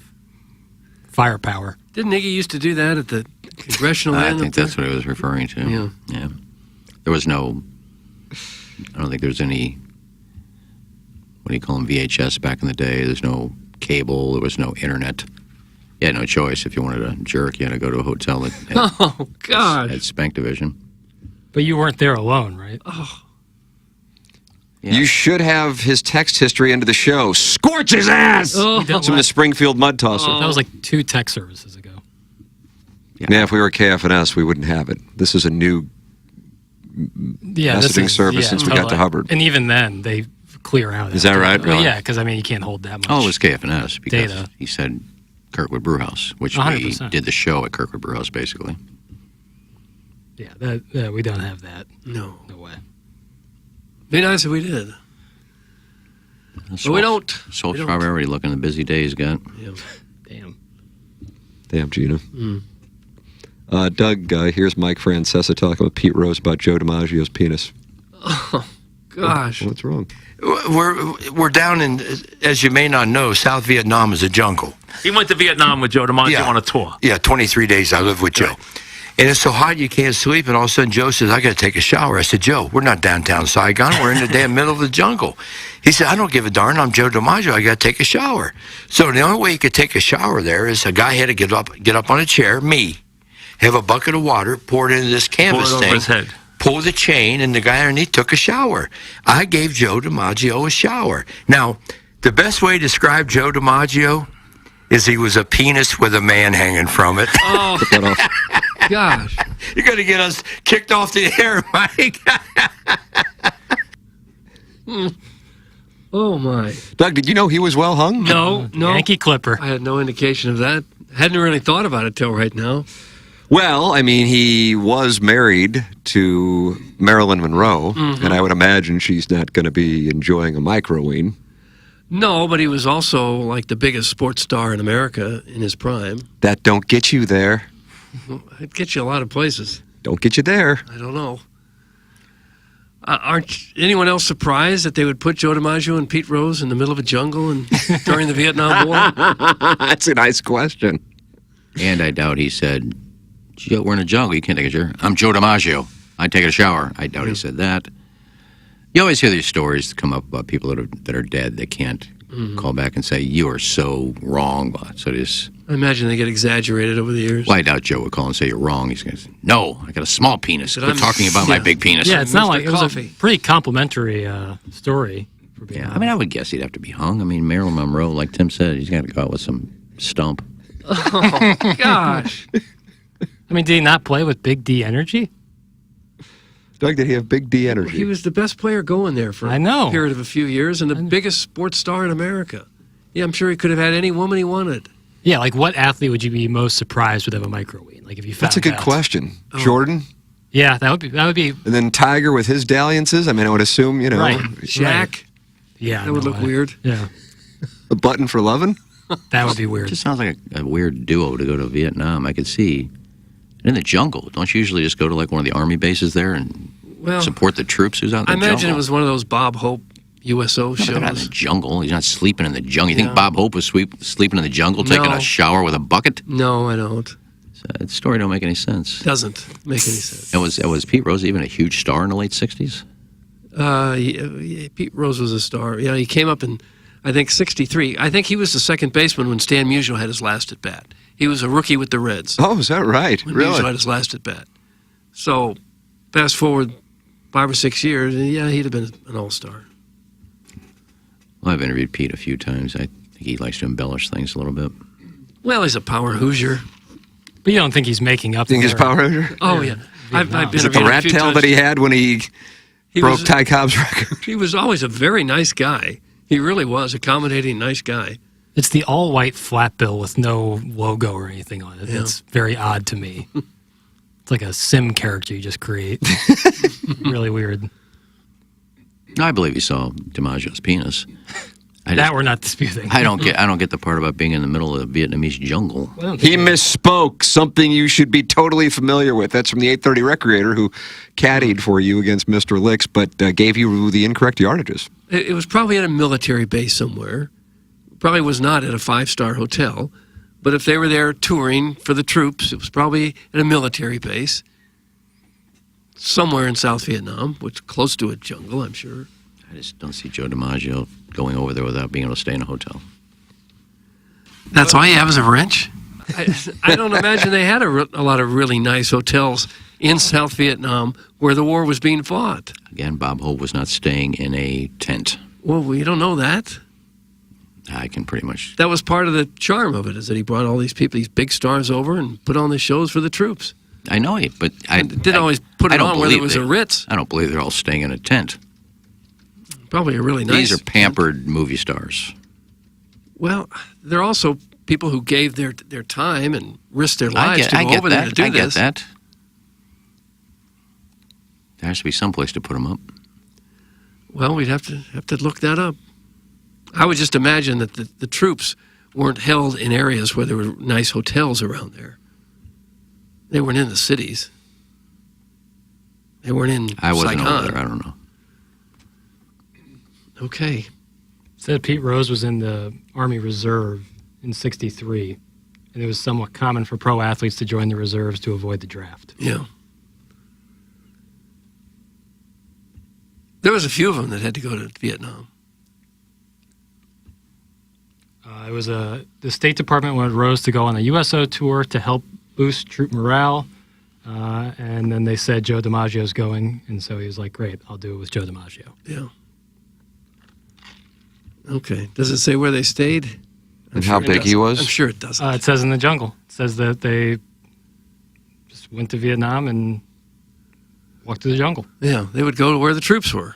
S5: firepower.
S3: Didn't Iggy used to do that at the congressional
S7: I
S3: end?
S7: think that's what he was referring to. Yeah. There was no. I don't think there was any. What do you call them? VHS back in the day. There's no cable. There was no internet. You had no choice. If you wanted a jerk, you had to go to a hotel that had,
S3: Oh, gosh.
S7: had Spank Division.
S5: But you weren't there alone, right?
S3: Oh.
S7: Yeah.
S2: You should have his text history into the show. Scorch his ass!
S3: Oh.
S2: That's from the Springfield Mud Tosser.
S5: That was like 2 tech services ago.
S2: Yeah, if we were KFNS, we wouldn't have it. This is a new messaging service since we got to Hubbard.
S5: And even then, they clear out.
S2: Is that right?
S5: Well,
S2: Really?
S5: yeah, because you can't hold that much.
S7: Oh, it was KFNS because
S5: Data.
S7: he said Kirkwood Brewhouse, which
S5: 100%.
S7: we did the show at Kirkwood Brewhouse, basically.
S5: Yeah, that we don't have that.
S3: No.
S5: No way.
S3: Be nice if we did. But we don't.
S7: So
S3: We don't.
S7: probably already looking at the busy day he's got.
S3: Yeah.
S5: Damn.
S2: Damn, Gina. Doug, here's Mike Francesa talking with Pete Rose about Joe DiMaggio's penis.
S3: Oh, gosh.
S2: What's wrong?
S12: We're down in, as you may not know, South Vietnam is a jungle.
S11: He went to Vietnam with Joe DiMaggio on a tour.
S12: Yeah, 23 days I lived with Joe. And it's so hot you can't sleep, and all of a sudden Joe says, I got to take a shower. I said, Joe, we're not downtown Saigon. We're in the damn middle of the jungle. He said, I don't give a darn. I'm Joe DiMaggio. I got to take a shower. So the only way you could take a shower there is a guy had to get up on a chair, me, have a bucket of water, pour it into this canvas
S11: Pour it
S12: thing,
S11: over his head.
S12: pull the chain, and the guy underneath took a shower. I gave Joe DiMaggio a shower. Now, the best way to describe Joe DiMaggio is he was a penis with a man hanging from it.
S3: Oh, gosh.
S12: You're going to get us kicked off the air, Mike.
S3: Oh, my.
S2: Doug, did you know he was well hung?
S3: No.
S5: Yankee Clipper.
S3: I had no indication of that. Hadn't really thought about it till right now.
S2: Well, I mean, he was married to Marilyn Monroe, and I would imagine she's not going to be enjoying a microween.
S3: No, but he was also like the biggest sports star in America in his prime.
S2: That don't get you there.
S3: It gets you a lot of places.
S2: Don't get you there.
S3: I don't know. Aren't anyone else surprised that they would put Joe DiMaggio and Pete Rose in the middle of a jungle and during the Vietnam War?
S2: That's a nice question.
S7: And I doubt he said, Joe, we're in a jungle. You can't take a shower. I'm Joe DiMaggio. I take a shower. I doubt he said that. You always hear these stories that come up about people that are dead that can't call back and say, you are so wrong. So this.
S3: I imagine they get exaggerated over the years.
S7: Well, I doubt Joe would call and say you're wrong. He's going to say, no, I got a small penis. Quit talking about my big penis.
S5: Yeah, it's not like it was
S3: Coffee.
S5: a pretty complimentary story.
S7: Yeah, I mean, I would guess he'd have to be hung. I mean, Marilyn Monroe, like Tim said, he's got to go out with some stump.
S3: Oh, gosh.
S5: I mean, did he not play with Big D energy?
S2: Doug, did he have Big D energy?
S3: He was the best player going there for a period of a few years and the biggest sports star in America. Yeah, I'm sure he could have had any woman he wanted.
S5: Yeah, like what athlete would you be most surprised would have a microween? Like if you found
S2: That's a good
S5: out?
S2: question. Jordan?
S5: Yeah, that would be.
S2: And then Tiger with his dalliances? I mean, I would assume,
S5: Right.
S3: Shaq?
S5: Right. Yeah.
S3: That would look weird.
S5: Yeah.
S2: A button for lovin'?
S5: That would be weird.
S7: It just sounds like a weird duo to go to Vietnam. I could see. In the jungle, don't you usually just go to like one of the army bases there and support the troops who's out in the jungle?
S3: I imagine it was one of those Bob Hope USO shows.
S7: They're not in the jungle. He's not sleeping in the jungle. You think Bob Hope was sleeping in the jungle, taking a shower with a bucket?
S3: No, I don't.
S7: So that story don't make any sense.
S3: Doesn't make any sense.
S7: And was Pete Rose even a huge star in the late 60s?
S3: Yeah, Pete Rose was a star. Yeah, he came up in, I think, 63. I think he was the second baseman when Stan Musial had his last at bat. He was a rookie with the Reds.
S2: Oh, is that right?
S3: When
S2: Really?
S3: Musial had his last at bat. So, fast forward 5 or 6 years, and yeah, he'd have been an all-star.
S7: Well, I've interviewed Pete a few times. I think he likes to embellish things a little bit.
S3: Well, he's a power Hoosier.
S5: But you don't think he's making up?
S2: Think he's Power Hoosier?
S3: Oh, yeah. I've
S2: Is it the rat tail that he had when he broke Ty Cobb's record?
S3: He was always a very nice guy. He really was. Accommodating, nice guy.
S5: It's the all-white flat bill with no logo or anything on it.
S3: Yeah.
S5: It's very odd to me. It's like a sim character you just create. Really weird.
S7: I believe he saw DiMaggio's penis.
S5: That we're not disputing.
S7: I don't get the part about being in the middle of the Vietnamese jungle.
S2: He misspoke. Something you should be totally familiar with. That's from the 830 Recreator, who caddied for you against Mr. Licks, but gave you the incorrect yardages.
S3: It was probably at a military base somewhere. Probably was not at a 5-star hotel. But if they were there touring for the troops, it was probably at a military base. Somewhere in South Vietnam, which close to a jungle, I'm sure.
S7: I just don't see Joe DiMaggio going over there without being able to stay in a hotel.
S3: That's all you have is a wrench? I don't imagine they had a lot of really nice hotels in South Vietnam where the war was being fought.
S7: Again, Bob Hope was not staying in a tent.
S3: Well, we don't know that.
S7: I can pretty much...
S3: That was part of the charm of it, is that he brought all these people, these big stars over and put on the shows for the troops.
S7: I know it, but I
S3: didn't always put it on where there was a Ritz.
S7: I don't believe they're all staying in a tent.
S3: Probably a really nice...
S7: These are pampered movie stars.
S3: Well, they're also people who gave their time and risked their lives to go over there to do this.
S7: I get that. There has to be some place to put them up.
S3: Well, we'd have to look that up. I would just imagine that the troops weren't held in areas where there were nice hotels around there. They weren't in the cities. They weren't in
S7: I wasn't
S3: Saigon.
S7: over there. I don't know.
S3: Okay.
S5: Said Pete Rose was in the Army Reserve in '63, and it was somewhat common for pro athletes to join the reserves to avoid the draft.
S3: Yeah. There was a few of them that had to go to Vietnam.
S5: It was the State Department wanted Rose to go on a USO tour to help boost troop morale, and then they said Joe DiMaggio's going, and so he was like, great, I'll do it with Joe DiMaggio.
S3: Yeah. Okay. Does it say where they stayed?
S2: And how big he was?
S3: I'm sure it doesn't.
S5: It says in the jungle. It says that they just went to Vietnam and walked through the jungle.
S3: Yeah, they would go to where the troops were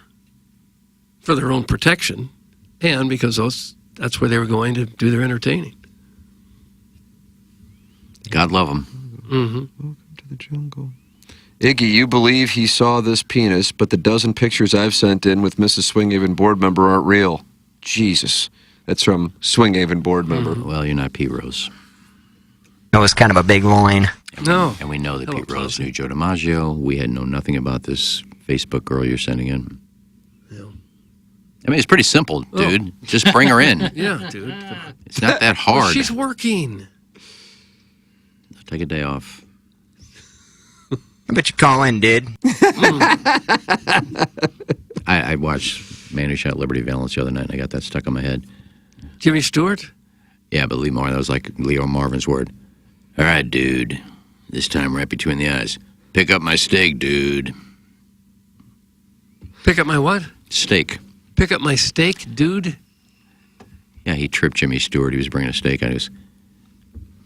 S3: for their own protection and because that's where they were going to do their entertaining.
S7: God love him.
S3: Mm-hmm.
S2: Welcome to the jungle. Iggy, you believe he saw this penis, but the dozen pictures I've sent in with Mrs. Swinghaven board member aren't real. Jesus. That's from Swinghaven board member.
S7: Well, you're not Pete Rose.
S13: It was kind of a big line.
S7: And we know that Pete Rose knew Joe DiMaggio. We had known nothing about this Facebook girl you're sending in.
S3: Yeah.
S7: I mean, it's pretty simple, dude. Just bring her in.
S3: Yeah, dude.
S7: It's not that hard.
S3: Well, she's working.
S7: Take a day off.
S13: I bet you call in, dude.
S7: I watched Man Who Shot Liberty Valance the other night, and I got that stuck on my head.
S3: Jimmy Stewart?
S7: Yeah, but Lee Marvin, that was like Leo Marvin's word. All right, dude. This time right between the eyes. Pick up my steak, dude.
S3: Pick up my what?
S7: Steak.
S3: Pick up my steak, dude?
S7: Yeah, he tripped Jimmy Stewart. He was bringing a steak out. He goes,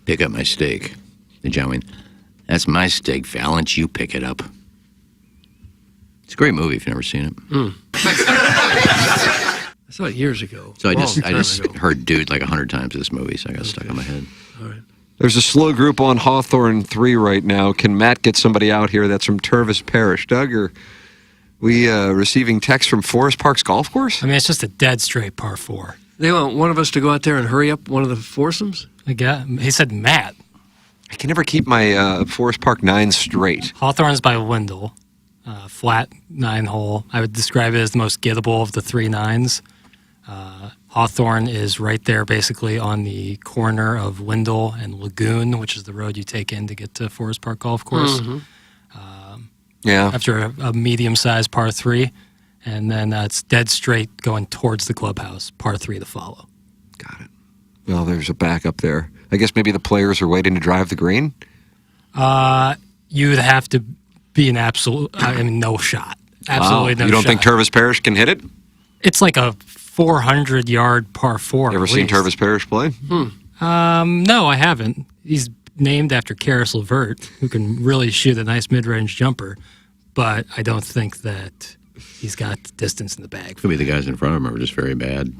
S7: pick up my steak. And John went, that's my steak, Valance. You pick it up. It's a great movie if you've never seen it.
S3: I saw it years ago.
S7: So I just
S3: ago.
S7: heard dude like 100 times this movie, so I got stuck on my head.
S3: All right.
S2: There's a slow group on Hawthorne 3 right now. Can Matt get somebody out here that's from Tervis Parish? Doug, are we receiving text from Forest Park's golf course?
S5: I mean, it's just a dead straight par 4.
S3: They want one of us to go out there and hurry up one of the foursomes?
S5: He said Matt.
S2: I can never keep my Forest Park 9 straight.
S5: Hawthorne's by Wendell. Flat 9-hole. I would describe it as the most gettable of the 3 9s. Hawthorne is right there basically on the corner of Wendell and Lagoon, which is the road you take in to get to Forest Park Golf Course.
S3: Mm-hmm.
S2: Yeah.
S5: After a medium-sized par 3. And then it's dead straight going towards the clubhouse, par 3 to follow.
S2: Got it. Well, there's a backup there. I guess maybe the players are waiting to drive the green?
S5: You would have to be an absolute, no shot. Absolutely no shot.
S2: You don't think Tervis Parish can hit it?
S5: It's like a 400-yard par 4.
S2: You ever seen Tervis Parish play?
S5: No, I haven't. He's named after Karis LeVert, who can really shoot a nice mid-range jumper, but I don't think that he's got distance in the bag.
S7: Could be the guys in front of him are just very bad.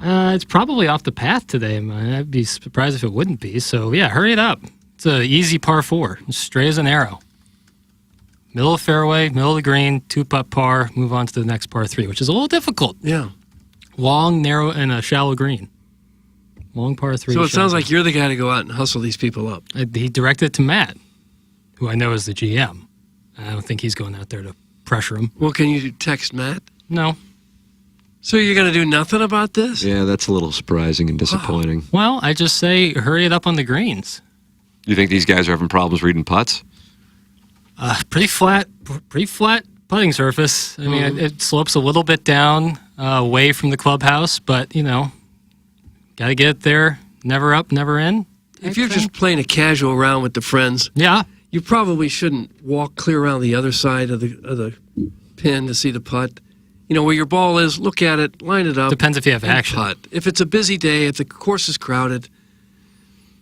S5: It's probably off the path today, man. I'd be surprised if it wouldn't be. So, yeah, hurry it up. It's an easy par 4, straight as an arrow. Middle of fairway, middle of the green, 2-putt par, move on to the next par 3, which is a little difficult.
S3: Yeah.
S5: Long, narrow, and a shallow green. Long par 3.
S3: So it sounds like you're the guy to go out and hustle these people up.
S5: He directed it to Matt, who I know is the GM. I don't think he's going out there to pressure him.
S3: Well, can you text Matt?
S5: No.
S3: So you're going to do nothing about this?
S2: Yeah, that's a little surprising and disappointing.
S5: Well, I just say hurry it up on the greens.
S2: You think these guys are having problems reading putts?
S5: Pretty flat putting surface. I mean, it slopes a little bit down away from the clubhouse, but, got to get it there. Never up, never in.
S3: If you're just playing a casual round with the friends,
S5: yeah,
S3: you probably shouldn't walk clear around the other side of the pin to see the putt. Where your ball is, look at it, line it up.
S5: Depends if you have
S3: and
S5: action.
S3: Putt. If it's a busy day, if the course is crowded,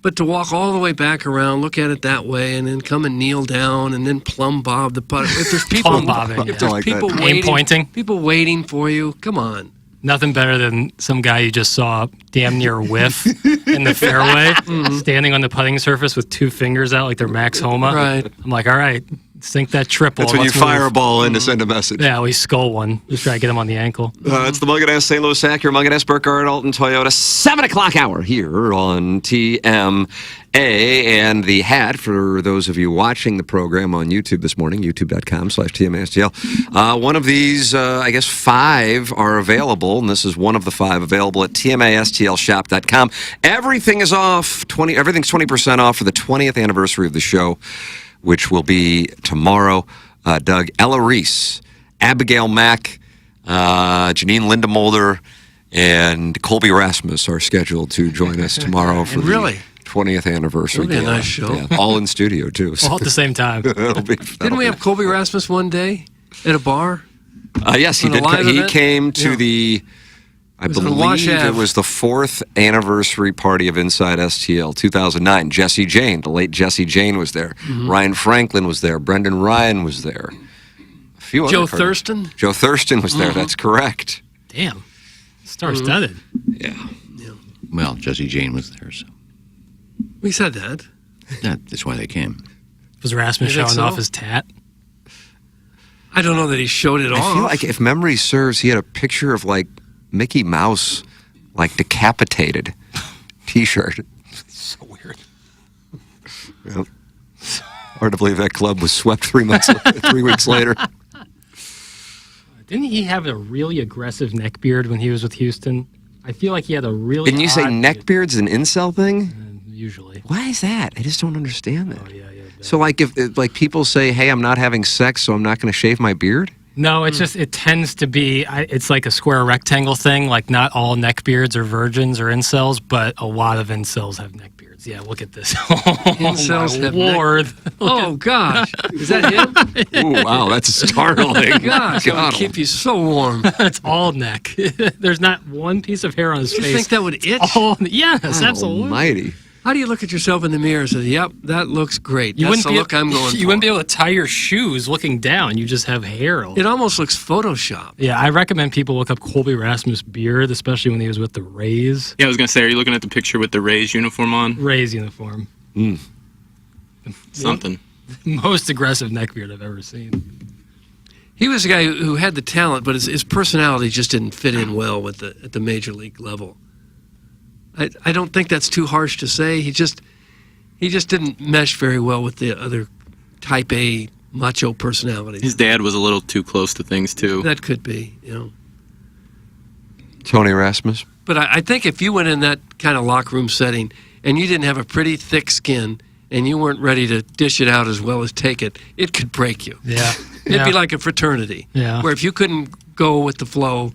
S3: but to walk all the way back around, look at it that way, and then come and kneel down and then plumb bob the putt. If there's people,
S5: Plumb bobbing,
S3: if there's
S2: like
S3: people
S2: that.
S3: waiting,
S5: Aim pointing.
S3: people waiting for you, come on.
S5: Nothing better than some guy you just saw damn near whiff in the fairway, standing on the putting surface with 2 fingers out like they're Max Homa.
S3: Right.
S5: I'm like, all right, Sink that triple.
S2: That's when you
S5: Let's
S2: fire
S5: move.
S2: a ball in to send a message.
S5: Yeah, we skull one. Just try to get him on the ankle.
S2: It's the Munganess St. Louis Acura, Munganess Burkhardt, Alton Toyota, 7 o'clock hour here on TMA. And the hat, for those of you watching the program on YouTube this morning, youtube.com/TMASTL. One of these, I guess 5 are available, and this is one of the 5 available at TMASTLshop.com. Everything is off, everything's 20% off for the 20th anniversary of the show, which will be tomorrow. Doug, Ella Reese, Abigail Mack, Janine Lindemolder, and Colby Rasmus are scheduled to join us tomorrow for the 20th anniversary.
S3: It'll be a nice show.
S2: Yeah, all in studio, too.
S5: All at the same time.
S3: Didn't we have Colby Rasmus one day at a bar?
S2: Yes, he did. He came to the, I believe it was the 4th anniversary party of Inside STL, 2009. Jesse Jane, the late Jesse Jane was there. Ryan Franklin was there. Brendan Ryan was there. A few
S3: Joe
S2: other
S3: Thurston?
S2: Joe Thurston was there. That's correct.
S5: Damn. Star-studded.
S2: Yeah.
S7: Well, Jesse Jane was there, so.
S3: We said that.
S7: That's why they came.
S5: Was Rasmus
S3: You think
S5: showing
S3: so?
S5: off his tat?
S3: I don't know that he showed it off.
S2: I feel like if memory serves, he had a picture of like Mickey Mouse, like decapitated T-shirt. So weird. Yep. Hard to believe that club was swept 3 weeks later.
S5: Didn't he have a really aggressive neck beard when he was with Houston? I feel like he had a really
S2: Didn't you say neck beard's an incel thing?
S5: Usually.
S2: Why is that? I just don't understand that. So like if like people say, hey, I'm not having sex, so I'm not going to shave my beard?
S5: No, it's just, it tends to be, it's like a square rectangle thing. Like not all neckbeards are virgins or incels, but a lot of incels have neckbeards. Yeah, look at this.
S3: Incels have
S5: Lord.
S3: Oh, gosh. Is that him?
S2: Ooh, wow, that's startling.
S3: Gosh, it would keep you so warm.
S5: It's all neck. There's not one piece of hair on his
S3: You
S5: face.
S3: think that would itch?
S5: Yes, absolutely.
S2: Almighty.
S3: How do you look at yourself in the mirror and say, yep, that looks great. That's the look I'm going for.
S5: You wouldn't be able to tie your shoes looking down. You just have hair.
S3: It almost looks Photoshop.
S5: Yeah, I recommend people look up Colby Rasmus' beard, especially when he was with the Rays.
S4: Yeah, I was going to say, are you looking at the picture with the Rays uniform on?
S5: Rays uniform.
S4: Something.
S5: Most aggressive neckbeard I've ever seen.
S3: He was a guy who had the talent, but his personality just didn't fit in well with at the major league level. I don't think that's too harsh to say. He just didn't mesh very well with the other type A macho personalities.
S4: His dad was a little too close to things, too.
S3: That could be, you know.
S2: Tony Rasmus.
S3: But I think if you went in that kind of locker room setting and you didn't have a pretty thick skin and you weren't ready to dish it out as well as take it, it could break you.
S5: Yeah.
S3: It'd be like a fraternity.
S5: Yeah.
S3: Where if you couldn't go with the flow,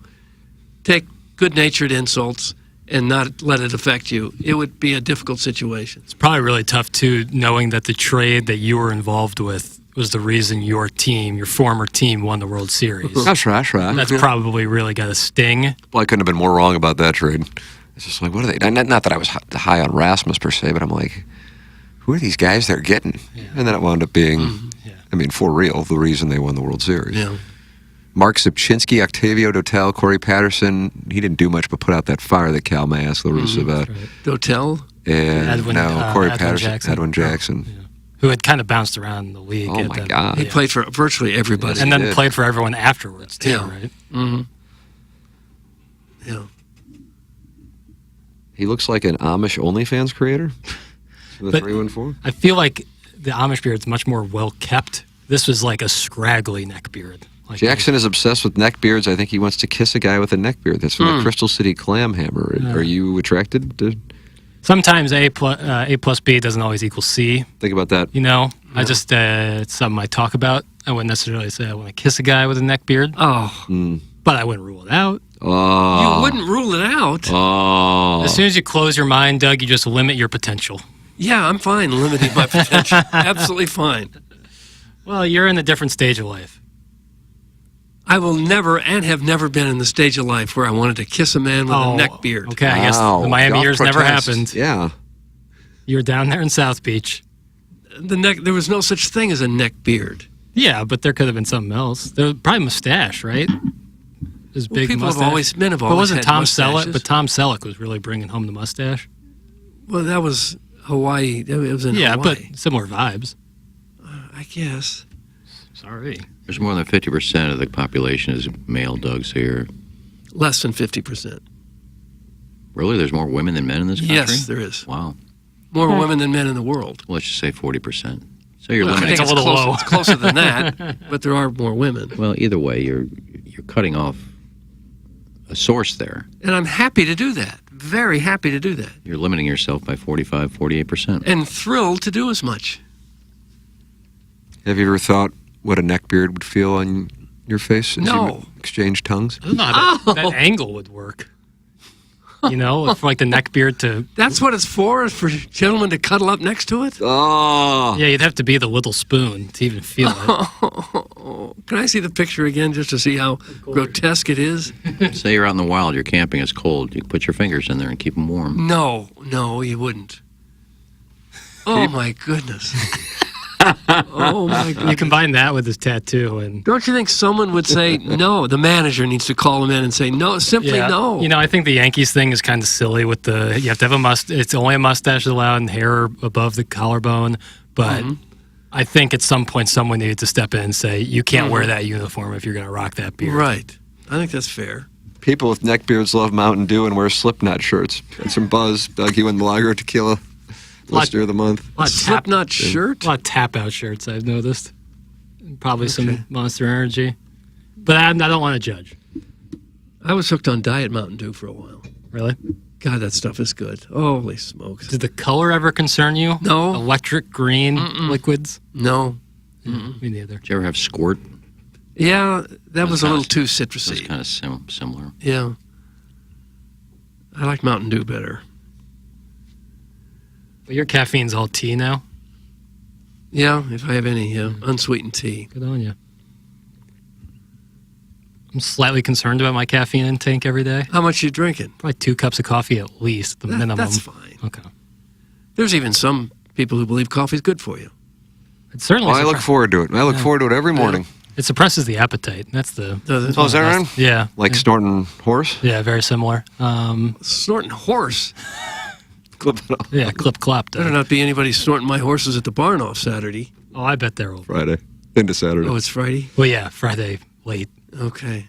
S3: take good-natured insults, and not let it affect you, it would be a difficult situation.
S5: It's probably really tough, too, knowing that the trade that you were involved with was the reason your team, your former team, won the World Series.
S2: That's right.
S5: That's probably really got a sting.
S2: Well, I couldn't have been more wrong about that trade. It's just like, what are they? Not that I was high on Rasmus per se, but I'm like, who are these guys they're getting? Yeah. And then it wound up being, I mean, for real, the reason they won the World Series.
S3: Yeah.
S2: Mark Zipchinski, Octavio Dotel, Corey Patterson. He didn't do much but put out that fire that Cal may ask LaRusse about.
S5: Right.
S3: Dotel?
S2: And Corey
S5: Edwin
S2: Patterson, Edwin Jackson.
S5: Yeah. Who had kind of bounced around the league.
S2: Oh, my God.
S3: He played for virtually everybody.
S5: Yes, and then played for everyone afterwards, too, right?
S3: Mm-hmm. Yeah.
S2: He looks like an Amish OnlyFans creator. The 314.
S5: I feel like the Amish beard's much more well-kept. This was like a scraggly neck beard. Like
S2: Jackson is obsessed with neck beards. I think he wants to kiss a guy with a neck beard. That's from the Crystal City Clam Hammer. Are you attracted to?
S5: Sometimes A plus B doesn't always equal C.
S2: Think about that.
S5: You know, I just, it's something I talk about. I wouldn't necessarily say I want to kiss a guy with a neck beard.
S3: Oh.
S5: But I wouldn't rule it out.
S2: Oh.
S3: You wouldn't rule it out.
S2: Oh.
S5: As soon as you close your mind, Doug, you just limit your potential.
S3: Yeah, I'm fine limiting my potential. Absolutely fine.
S5: Well, you're in a different stage of life.
S3: I will never and have never been in the stage of life where I wanted to kiss a man with a neck beard.
S5: Okay, I guess the Miami years never happened.
S2: Yeah.
S5: You were down there in South Beach.
S3: There was no such thing as a neck beard.
S5: Yeah, but there could have been something else. There was probably mustache, right? His big
S3: people
S5: mustache.
S3: have always
S5: But wasn't
S3: had
S5: Tom
S3: mustaches.
S5: Selleck? But Tom Selleck was really bringing home the mustache.
S3: Well, that was Hawaii. It was in Hawaii.
S5: but similar vibes.
S3: I guess.
S5: Sorry.
S7: There's more than 50% of the population is male, Doug, so you're...
S3: Less than 50%.
S7: Really? There's more women than men in this country?
S3: Yes, there is.
S7: Wow.
S3: More women than men in the world.
S7: Well, let's just say 40%. So you're
S3: Well, I
S7: limiting...
S3: think it's low. It's closer than that, but there are more women.
S7: Well, either way, you're cutting off a source there.
S3: And I'm happy to do that. Very happy to do that.
S7: You're limiting yourself by 45, 48%.
S3: And thrilled to do as much.
S2: Have you ever thought what a neckbeard would feel on your face as you exchange tongues?
S5: I don't know how that angle would work. You know, for like the neck beard to...
S3: That's what it's for gentlemen to cuddle up next to it?
S2: Oh.
S5: Yeah, you'd have to be the little spoon to even feel it.
S3: Can I see the picture again just to see how grotesque it is?
S7: Say you're out in the wild, you're camping, it's cold. You put your fingers in there and keep them warm.
S3: No, you wouldn't. Oh, my goodness. Oh, my goodness.
S5: You combine that with his tattoo and...
S3: Don't you think someone would say, no, the manager needs to call him in and say, no, simply no.
S5: You know, I think the Yankees thing is kind of silly with you have to have a mustache. It's only a mustache allowed and hair above the collarbone. But I think at some point someone needed to step in and say, you can't wear that uniform if you're going to rock that beard.
S3: Right. I think that's fair.
S2: People with neckbeards love Mountain Dew and wear Slipknot shirts. Got some buzz. Doug, you and Milagro Tequila. Listener of the month.
S5: A
S3: Slipknot shirt?
S5: A lot of tap-out shirts, I've noticed. Probably some Monster Energy. But I don't want to judge.
S3: I was hooked on Diet Mountain Dew for a while.
S5: Really?
S3: God, that stuff is good. Holy smokes.
S5: Did the color ever concern you?
S3: No.
S5: Electric green liquids?
S3: No.
S5: Me neither.
S7: Did you ever have Squirt?
S3: Yeah, that was a little too citrusy.
S7: It was kind of similar.
S3: Yeah. I like Mountain Dew better.
S5: But your caffeine's all tea now?
S3: Yeah, if I have any, unsweetened tea.
S5: Good on you. I'm slightly concerned about my caffeine intake every day.
S3: How much you drinking?
S5: Probably 2 cups of coffee at least, the minimum.
S3: That's fine.
S5: Okay.
S3: There's even some people who believe coffee's good for you.
S5: It certainly.
S2: I look forward to it. I look forward to it every morning.
S5: It suppresses the appetite. That's the.
S2: Oh, is that right?
S5: Yeah.
S2: Like snorting horse?
S5: Yeah, very similar.
S3: Snorting horse?
S2: Clip it off.
S5: Yeah, clip-clop.
S3: Better not be anybody snorting my horses at the barn off Saturday.
S5: Oh, I bet they're over.
S2: Friday. Into Saturday.
S3: Oh, it's Friday?
S5: Well, yeah, Friday late.
S3: Okay.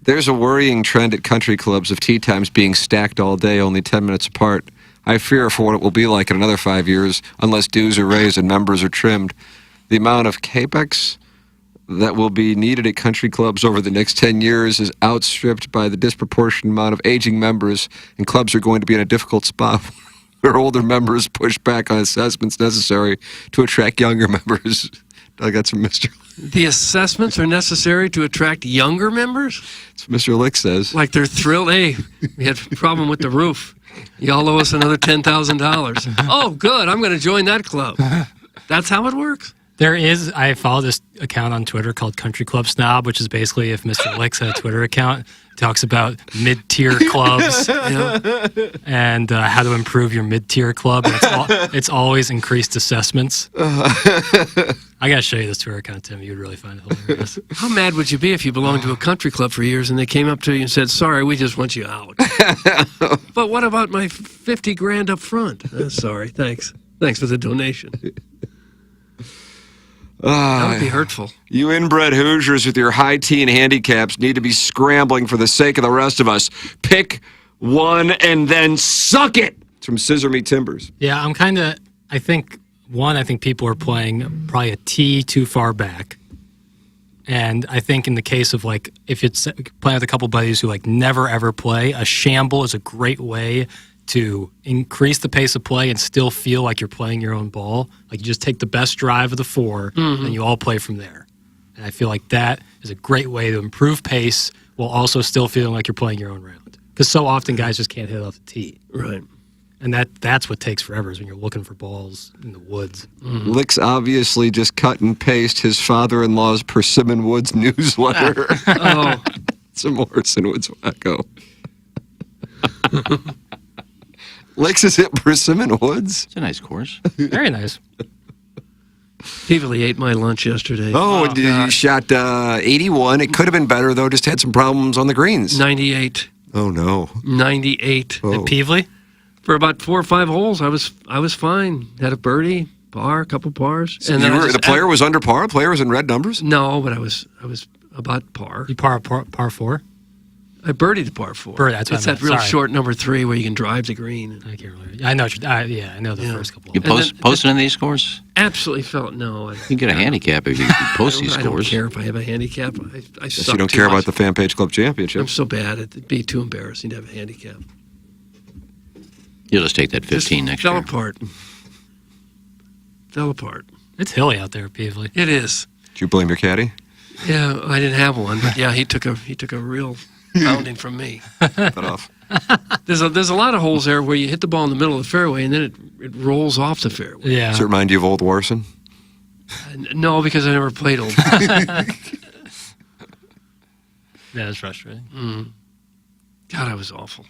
S2: There's a worrying trend at country clubs of tee times being stacked all day, only 10 minutes apart. I fear for what it will be like in another 5 years, unless dues are raised and members are trimmed. The amount of capex that will be needed at country clubs over the next 10 years is outstripped by the disproportionate amount of aging members, and clubs are going to be in a difficult spot where older members push back on assessments necessary to attract younger members. I got some Mr.
S3: The assessments are necessary to attract younger members?
S2: That's what Mr. Lick says.
S3: Like they're thrilled. Hey, we had a problem with the roof. Y'all owe us another $10,000. Oh, good. I'm going to join that club. That's how it works?
S5: I follow this account on Twitter called Country Club Snob, which is basically if Mr. Licks had a Twitter account, it talks about mid-tier clubs and how to improve your mid-tier club. And it's always increased assessments. I got to show you this Twitter account, Tim. You'd really find it hilarious.
S3: How mad would you be if you belonged to a country club for years and they came up to you and said, sorry, we just want you out? But what about my 50 grand up front? Sorry, thanks. Thanks for the donation. That would be hurtful.
S2: You inbred Hoosiers with your high teen handicaps need to be scrambling for the sake of the rest of us. Pick one and then suck it. It's from Scissor Me Timbers.
S5: Yeah, I think people are playing probably a tee too far back. And I think in the case of like, if it's playing with a couple buddies who like never ever play, a shamble is a great way to increase the pace of play and still feel like you're playing your own ball. Like you just take the best drive of the 4 and you all play from there. And I feel like that is a great way to improve pace while also still feeling like you're playing your own round. Because so often guys just can't hit off the tee.
S3: Right.
S5: And that's what takes forever is when you're looking for balls in the woods.
S2: Lick's obviously just cut and paste his father-in-law's Persimmon Woods newsletter.
S3: Oh.
S2: Some Morrison Woods wacko. Lick's is at Persimmon Woods.
S7: It's a nice course.
S5: Very nice.
S3: Peevely ate my lunch yesterday.
S2: Oh, you shot 81. It could have been better, though. Just had some problems on the greens.
S3: 98.
S2: Oh, no.
S3: 98.
S2: Oh.
S5: At Peevely?
S3: For about 4 or 5 holes, I was fine. Had a birdie, a couple pars.
S2: So
S3: And then
S2: the player was under par? The player was in red numbers?
S3: No, but I was about par.
S5: You par 4?
S3: I birdied the par 4.
S5: That's what
S3: it's
S5: I
S3: that
S5: meant.
S3: real
S5: Sorry.
S3: short number 3 where you can drive the green.
S5: I can't remember. I know. I know the first couple.
S7: You posting in these scores?
S3: Absolutely felt no.
S7: You can get a handicap if you post these
S3: I don't
S7: scores.
S3: care if I have a handicap. I
S2: Guess
S3: suck
S2: you don't
S3: too
S2: care
S3: much.
S2: about the Fan Page Club Championship.
S3: I'm so bad. It'd be too embarrassing to have a handicap.
S7: You'll just take that 15 next year.
S3: Fell apart.
S5: It's hilly out there, Peevely.
S3: It is.
S2: Did you blame your caddy?
S3: Yeah, I didn't have one, but yeah, he took a real pounding from me.
S2: Cut off.
S3: There's a lot of holes there where you hit the ball in the middle of the fairway and then it rolls off the fairway.
S5: Yeah.
S2: Does it remind you of Old Warson?
S3: No, because I never played old.
S5: Yeah, it's frustrating.
S3: God, I was awful.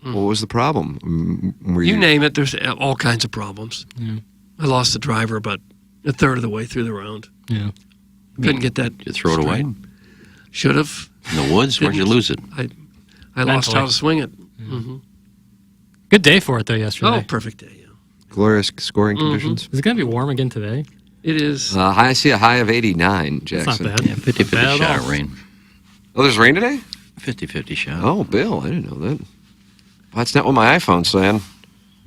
S2: What was the problem? Were
S3: You name it, there's all kinds of problems.
S5: Yeah.
S3: I lost the driver about a third of the way through the round.
S5: Yeah.
S3: Couldn't get that.
S7: You throw it away?
S3: Should have.
S7: In the woods? Where'd you lose it?
S3: I lost how to swing it.
S5: Good day for it, though, yesterday.
S3: Oh, perfect day, yeah.
S2: Glorious scoring conditions.
S5: Is it going to be warm again today?
S3: It is.
S2: I see a high of 89,
S5: That's
S2: Jackson.
S5: not bad.
S7: Yeah, 50-50
S5: Bad at
S7: shot
S5: all.
S7: of rain.
S2: Oh, there's rain today?
S7: 50-50 shot.
S2: Oh, Bill, I didn't know that. That's not what my iPhone's saying.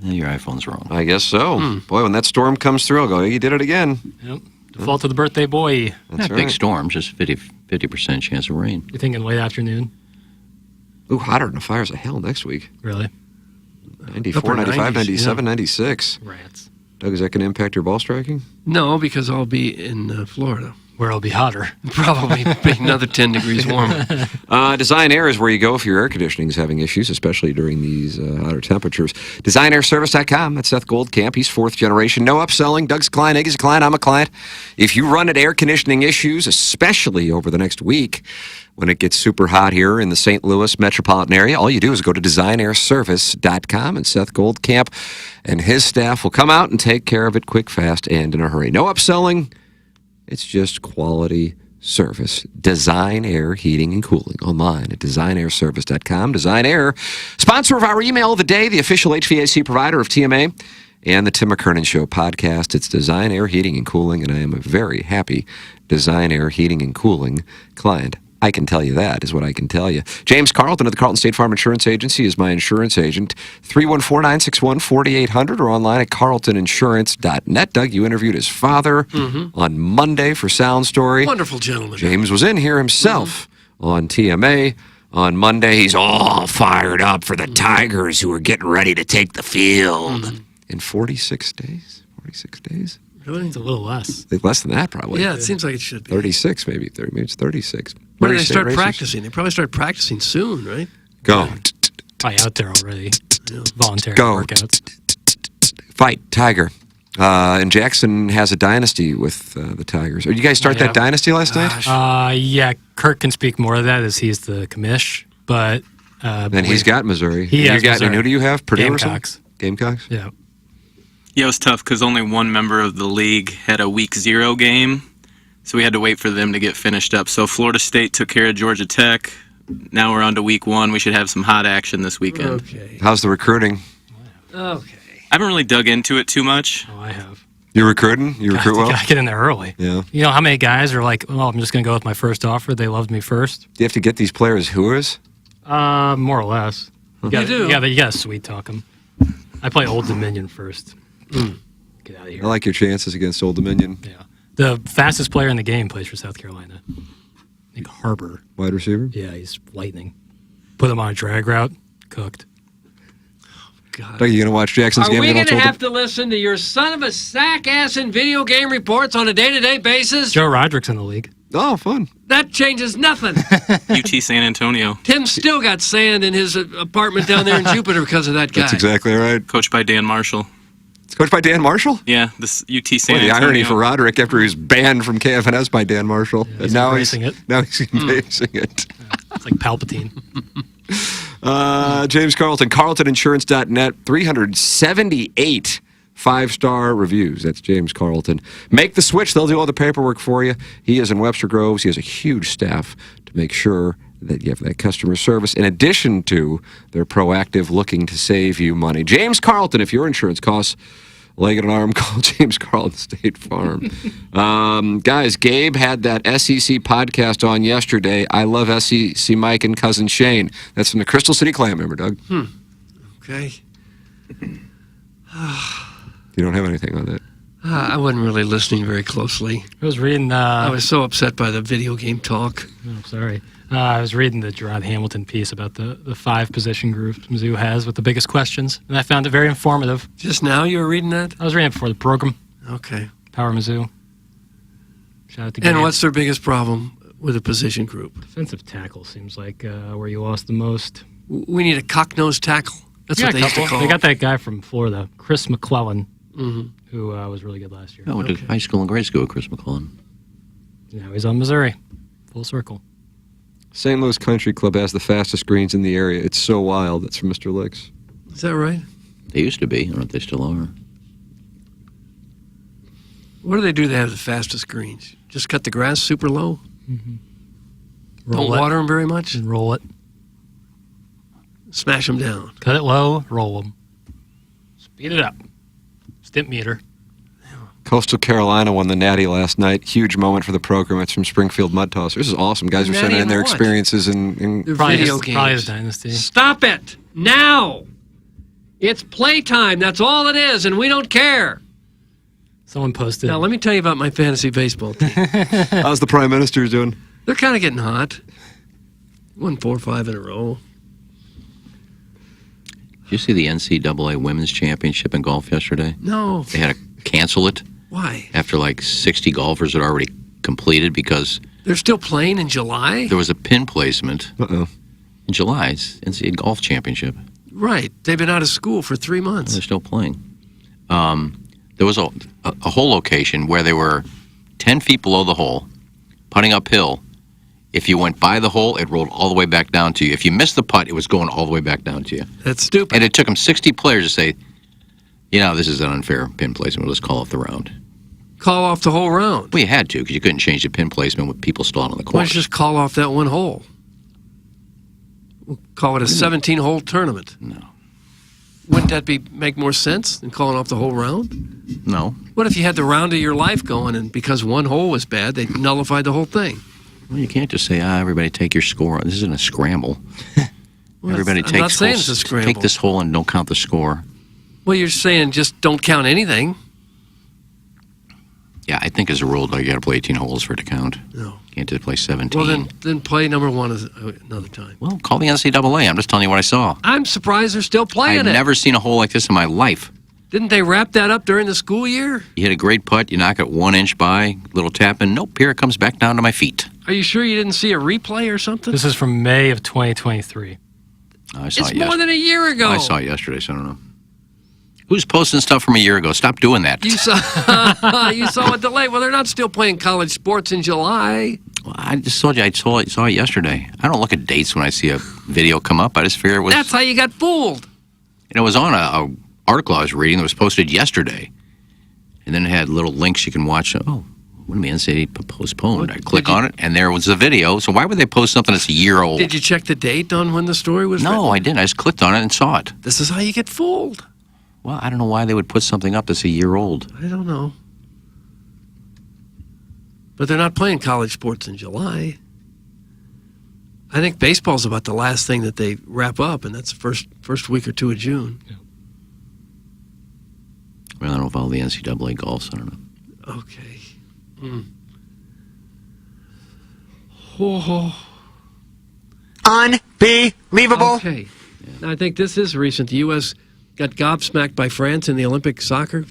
S7: Yeah, your iPhone's wrong.
S2: I guess so. Boy, when that storm comes through, I'll go, you did it again.
S5: Yep. Default to the birthday boy.
S7: Not
S2: right.
S7: big storm, just 50% chance of rain.
S5: You're thinking late afternoon?
S2: Ooh, hotter than the fires of hell next week.
S5: Really?
S2: 94,
S3: Upper
S2: 95,
S3: 90s,
S2: 97,
S3: yeah.
S2: 96.
S5: Rats.
S2: Doug, is that going to impact your ball striking?
S3: No, because I'll be in Florida.
S5: Where it'll be hotter.
S3: Probably be another 10 degrees warmer.
S2: Design Air is where you go if your air conditioning is having issues, especially during these hotter temperatures. DesignAirService.com. That's Seth Goldcamp. He's fourth generation. No upselling. Doug's a client. Iggy's a client. I'm a client. If you run into air conditioning issues, especially over the next week when it gets super hot here in the St. Louis metropolitan area, all you do is go to DesignAirService.com, and Seth Goldcamp and his staff will come out and take care of it quick, fast, and in a hurry. No upselling. It's just quality service. Design Air Heating and Cooling online at designairservice.com. Design Air, sponsor of our email of the day, the official HVAC provider of TMA and the Tim McKernan Show podcast. It's Design Air Heating and Cooling, and I am a very happy Design Air Heating and Cooling client. I can tell you that is what I can tell you. James Carlton of the Carlton State Farm Insurance Agency is my insurance agent. 314-961-4800 or online at carltoninsurance.net. Doug, you interviewed his father on Monday for Sound Story.
S3: Wonderful gentleman.
S2: James was in here himself on TMA on Monday. He's all fired up for the Tigers who are getting ready to take the field. In 46 days? 46 days?
S3: Really?
S5: It's a little less.
S2: Less than that, probably.
S3: Yeah, it seems like it should be.
S2: 36, maybe. Maybe it's 36.
S3: When do they
S2: State
S3: start
S2: races.
S3: practicing? They probably start practicing soon, right?
S2: Go.
S5: Probably out there already. Voluntary
S2: Go.
S5: workouts.
S2: Fight, Tiger. And Jackson has a dynasty with the Tigers. Did you guys start that dynasty last night?
S5: Yeah, Kirk can speak more of that as he's the commish, but...
S2: Then he's got Missouri.
S5: He has
S2: got,
S5: Missouri.
S2: and who do you have? Purdue or
S5: Gamecocks.
S2: something? Gamecocks?
S5: Yeah.
S4: Yeah, it was tough because only one member of the league had a week 0 game, so we had to wait for them to get finished up. So Florida State took care of Georgia Tech. Now we're on to week 1. We should have some hot action this weekend.
S3: Okay.
S2: How's the recruiting?
S3: Okay.
S4: I haven't really dug into it too much.
S5: Oh, I have.
S2: You recruiting? You recruit well?
S5: Gotta get in there early.
S2: Yeah.
S5: You know how many guys are like, oh, I'm just going to go with my first offer. They loved me first.
S2: Do you have to get these players who's?
S5: More or less. You
S3: do.
S5: You gotta sweet talk them. I play Old Dominion first. Get out of here.
S2: I like your chances against Old Dominion.
S5: Yeah. The fastest player in the game plays for South Carolina. I think Harbor.
S2: Wide receiver?
S5: Yeah, he's lightning. Put him on a drag route, cooked.
S3: God.
S2: Are you going to watch Jackson's
S3: Are
S2: game?
S3: we
S2: against
S3: going to
S2: Old
S3: have to listen to your son of a sack ass in video game reports on a day-to-day basis?
S5: Joe Roderick's in the league.
S2: Oh, fun.
S3: That changes nothing.
S4: UT San Antonio,
S3: Tim still got sand in his apartment down there in Jupiter because of that guy.
S2: That's exactly right.
S4: coached by Dan Marshall.
S2: It's coached by Dan Marshall?
S4: Yeah, this UT San
S2: Boy, the
S4: Antonio.
S2: irony for Roderick after he was banned from KFNS by Dan Marshall.
S5: Yeah,
S2: and
S5: he's
S2: now
S5: embracing it.
S2: Now he's embracing it.
S5: It's like Palpatine.
S2: James Carlton, carltoninsurance.net, 378 5-star reviews. That's James Carlton. Make the switch. They'll do all the paperwork for you. He is in Webster Groves. He has a huge staff to make sure that you have that customer service, in addition to their proactive looking to save you money. James Carlton, if your insurance costs leg and an arm, call James Carlton State Farm. Guys, Gabe had that SEC podcast on yesterday. I love SEC Mike and cousin Shane. That's from the Crystal City Clan member, Doug.
S3: Okay.
S2: You don't have anything on that?
S3: I wasn't really listening very closely.
S5: I was reading.
S3: I was so upset by the video game talk.
S5: Oh, sorry. I was reading the Gerard Hamilton piece about the 5 position group Mizzou has with the biggest questions, and I found it very informative.
S3: Just now you were reading that?
S5: I was reading it before the program.
S3: Okay.
S5: Power Mizzou. Shout out to
S3: And
S5: Gabe.
S3: what's their biggest problem with a position group?
S5: Defensive tackle seems like where you lost the most.
S3: We need a cock-nosed tackle. That's what they used to call
S5: They
S3: it.
S5: got that guy from Florida, Chris McClellan, who was really good last year.
S7: I went to high school and grade school with Chris McClellan.
S5: Now he's on Missouri. Full circle.
S2: St. Louis Country Club has the fastest greens in the area. It's so wild. That's from Mr. Licks.
S3: Is that right?
S7: They used to be. I don't know if they still are.
S3: What do they do to have the fastest greens? Just cut the grass super low? Don't water them very much?
S5: And roll it.
S3: Smash them down.
S5: Cut it low, roll them. Speed it up. Stimp meter.
S2: Coastal Carolina won the Natty last night. Huge moment for the program. It's from Springfield Mud Tossers. This is awesome. Guys are
S3: Natty
S2: sending in
S3: and
S2: their
S3: what?
S2: experiences in
S3: They're
S5: Probably
S3: video
S5: his,
S3: games.
S5: probably his dynasty.
S3: Stop it! Now! It's playtime. That's all it is, and we don't care.
S5: Someone posted.
S3: Now, let me tell you about my fantasy baseball team.
S2: How's the Prime Minister doing?
S3: They're kind of getting hot. Won 4 or 5 in a row.
S7: Did you see the NCAA Women's Championship in golf yesterday?
S3: No.
S7: They had to cancel it
S3: Why?
S7: after like 60 golfers had already completed because
S3: They're still playing in July?
S7: there was a pin placement
S2: Uh-oh.
S7: in July. It's NCAA Golf Championship.
S3: Right. They've been out of school for 3 months.
S7: They're still playing. There was a hole location where they were 10 feet below the hole, putting uphill. If you went by the hole, it rolled all the way back down to you. If you missed the putt, it was going all the way back down to you.
S3: That's stupid.
S7: And it took them 60 players to say, this is an unfair pin placement. Let's call off the round.
S3: Call off the whole round.
S7: Well, you had to because you couldn't change the pin placement with people still out on the
S3: Why
S7: course.
S3: don't you just call off that one hole? We'll call it a 17-hole tournament.
S7: No.
S3: Wouldn't that make more sense than calling off the whole round?
S7: No.
S3: What if you had the round of your life going, and because one hole was bad, they nullified the whole thing?
S7: Well, you can't just say, everybody take your score. This isn't a scramble.
S3: Well,
S7: Everybody
S3: I'm not saying
S7: holes,
S3: it's a scramble.
S7: take this hole and don't count the score.
S3: Well, you're saying just don't count anything.
S7: Yeah, I think as a rule, you got to play 18 holes for it to count.
S3: No.
S7: You can't just play 17.
S3: Well, then play number one another time.
S7: Well, call the NCAA. I'm just telling you what I saw.
S3: I'm surprised they're still playing
S7: I've
S3: it.
S7: never seen a hole like this in my life.
S3: Didn't they wrap that up during the school year?
S7: You hit a great putt, you knock it 1 inch by, little tap, and nope, here it comes back down to my feet.
S3: Are you sure you didn't see a replay or something?
S5: This is from May of 2023.
S7: I saw
S3: It's
S7: it
S3: more than a year ago.
S7: I saw it yesterday, so I don't know. Who's posting stuff from a year ago? Stop doing that.
S3: You saw a delay. Well, they're not still playing college sports in July.
S7: Well, I just told you I saw it yesterday. I don't look at dates when I see a video come up. I just figure it was.
S3: That's how you got fooled.
S7: And it was on a article I was reading that was posted yesterday, and then it had little links you can watch. Oh, what do you mean NCAA postponed? I click on it, and there was the video. So why would they post something that's a year old?
S3: Did you check the date on when the story was written?
S7: No, I didn't. I just clicked on it and saw it.
S3: This is how you get fooled.
S7: Well, I don't know why they would put something up that's a year old.
S3: I don't know. But they're not playing college sports in July. I think baseball's about the last thing that they wrap up, and that's the first week or two of June.
S5: Yeah.
S7: Well, I don't follow the NCAA golf, so I don't know.
S3: Okay. Oh.
S13: Unbelievable.
S3: Okay. Now, I think this is recent. The U.S. got gobsmacked by France in the Olympic soccer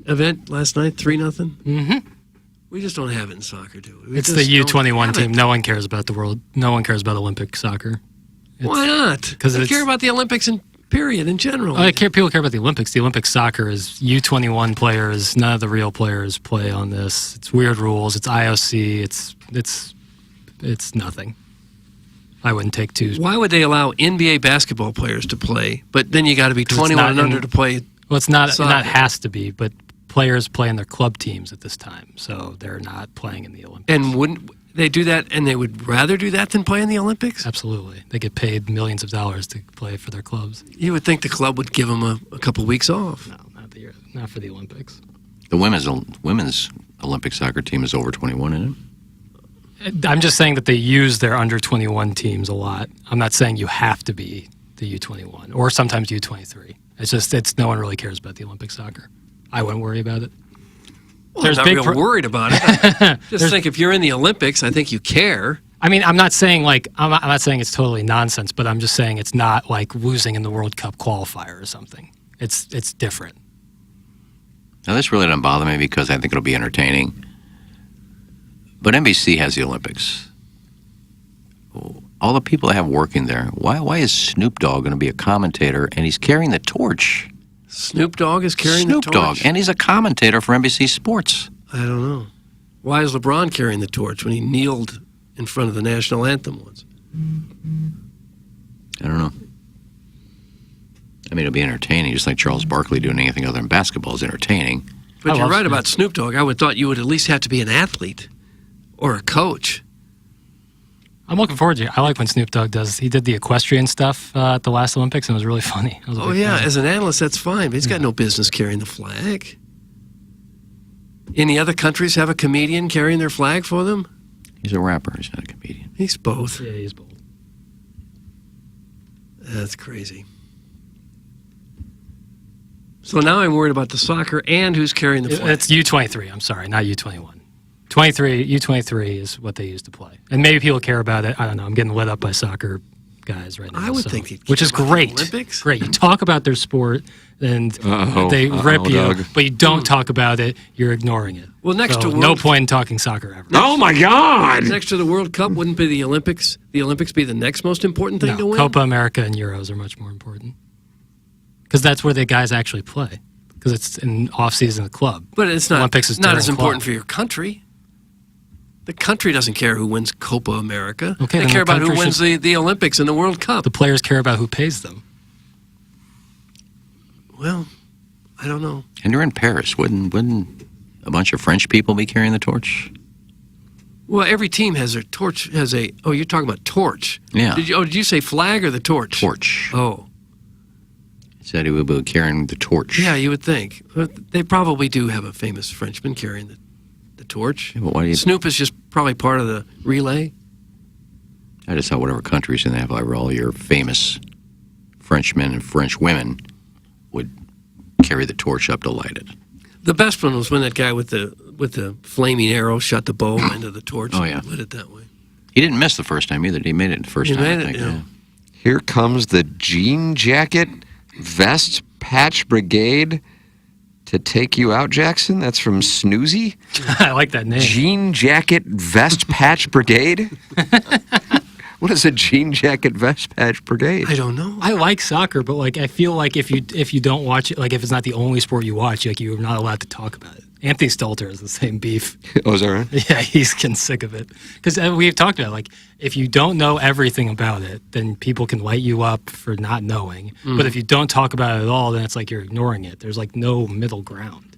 S3: event last night, 3-0.
S5: Mm-hmm.
S3: We just don't have it in soccer, do we?
S5: It's the U21 team. No one cares about the world. No one cares about Olympic soccer.
S3: Why not?
S5: Because
S3: they care about the Olympics in general.
S5: People care about the Olympics. The Olympic soccer is U21 players. None of the real players play on this. It's weird rules. It's IOC. It's nothing. I wouldn't take two.
S3: Why would they allow NBA basketball players to play, but then you got to be 21 and under to play?
S5: Well, it's not.
S3: soccer?
S5: Not has to be, but players play in their club teams at this time, so they're not playing in the Olympics.
S3: And wouldn't they do that? And they would rather do that than play in the Olympics?
S5: Absolutely, they get paid millions of dollars to play for their clubs.
S3: You would think the club would give them a couple weeks off.
S5: No, not not for the Olympics.
S7: The women's Olympic soccer team is over 21, isn't it?
S5: I'm just saying that they use their under 21 teams a lot. I'm not saying you have to be the U21 or sometimes U23. It's no one really cares about the Olympic soccer. I wouldn't worry about it.
S3: Well, I'm not real worried about it. Just think if you're in the Olympics, I think you care.
S5: I mean, I'm not saying I'm not saying it's totally nonsense, but I'm just saying it's not like losing in the World Cup qualifier or something. It's different.
S7: Now, this really doesn't bother me because I think it'll be entertaining. But NBC has the Olympics. All the people that have working there, why is Snoop Dogg going to be a commentator and he's carrying the torch?
S3: Snoop Dogg is carrying the torch?
S7: Snoop Dogg, and he's a commentator for NBC Sports.
S3: I don't know. Why is LeBron carrying the torch when he kneeled in front of the national anthem once?
S7: I don't know. I mean, it'll be entertaining, just like Charles Barkley doing anything other than basketball is entertaining.
S3: But you're right about Snoop Dogg. I would thought you would at least have to be an athlete or a coach.
S5: I'm looking forward to it. I like when Snoop Dogg he did the equestrian stuff at the last Olympics, and it was really funny.
S3: Oh, yeah, as an analyst, that's fine, but he's got no business carrying the flag. Any other countries have a comedian carrying their flag for them?
S7: He's a rapper, he's not a comedian.
S3: He's both.
S5: Yeah, he's both.
S3: That's crazy. So now I'm worried about the soccer and who's carrying the flag.
S5: It's U23, I'm sorry, not U21. U23 is what they use to play. And maybe people care about it. I don't know. I'm getting lit up by soccer guys right now.
S3: I would think
S5: which is great.
S3: Olympics?
S5: Great. You talk about their sport and they rip you,
S2: Doug.
S5: but you don't talk about it. You're ignoring it.
S3: Well, next to
S5: no point in talking soccer ever.
S2: Oh my God!
S3: Next to the World Cup, wouldn't be the Olympics? The Olympics be the next most important thing to win?
S5: Copa America and Euros are much more important because that's where the guys actually play. Because it's an off-season club.
S3: But it's not.
S5: Olympics is
S3: not as
S5: during
S3: important
S5: club.
S3: for your country. The country doesn't care who wins Copa America.
S5: Okay,
S3: they
S5: then
S3: care
S5: the
S3: about who
S5: country
S3: wins the Olympics and the World Cup.
S5: The players care about who pays them.
S3: Well, I don't know.
S7: And you're in Paris. Wouldn't a bunch of French people be carrying the torch?
S3: Well, every team has their torch. Oh, you're talking about torch.
S7: Yeah.
S3: Did you say flag or the torch?
S7: Torch.
S3: Oh.
S7: Said he would be carrying the torch.
S3: Yeah, you would think. But they probably do have a famous Frenchman carrying the torch.
S7: Yeah, but why do you...
S3: Snoop is just probably part of the relay.
S7: I just thought whatever countries in they have, like all your famous Frenchmen and French women would carry the torch up to light it.
S3: The best one was when that guy with the flaming arrow shot the bow into the torch.
S7: Oh, yeah.
S3: And lit it that way.
S7: He didn't miss the first time either. He made it the first
S3: He
S7: time,
S3: made
S7: I
S3: it,
S7: think.
S3: yeah.
S2: Here comes the jean jacket vest patch brigade to take you out, Jackson. That's from Snoozy.
S5: I like that name.
S2: Jean jacket vest patch brigade. What is a jean jacket vest patch brigade?
S3: I don't know.
S5: I like soccer, but like I feel like if you don't watch it, like if it's not the only sport you watch, like you're not allowed to talk about it. Anthony Stelter has the same beef.
S2: Oh, is that right?
S5: Yeah, he's getting sick of it because we've talked about it, like if you don't know everything about it, then people can light you up for not knowing. But if you don't talk about it at all, then it's like you're ignoring it. There's like no middle ground.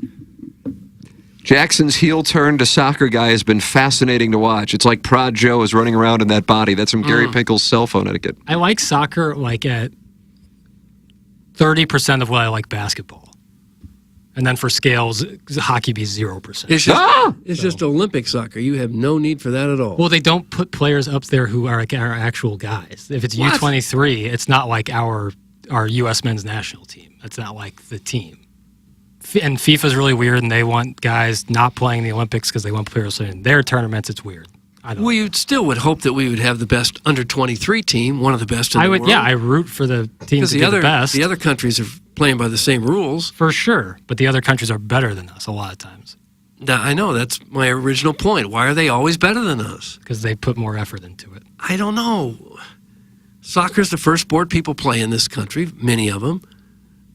S2: Jackson's heel turn to soccer guy has been fascinating to watch. It's like Prod Joe is running around in that body. That's from Gary Pinkel's cell phone etiquette.
S5: I like soccer like at 30% of what I like basketball. And then for scales, hockey be 0%.
S3: It's just Olympic soccer. You have no need for that at all.
S5: Well, they don't put players up there who are like our actual guys. If it's U23, it's not like our U.S. men's national team. It's not like the team. And FIFA's really weird, and they want guys not playing the Olympics because they want players in their tournaments. It's weird.
S3: We still would hope that we would have the best under-23 team, one of the best in the world.
S5: Yeah, I root for the team to be the best.
S3: The other countries are playing by the same rules.
S5: For sure, but the other countries are better than us a lot of times.
S3: I know, that's my original point. Why are they always better than us?
S5: Because they put more effort into it.
S3: I don't know. Soccer's the first sport people play in this country, many of them.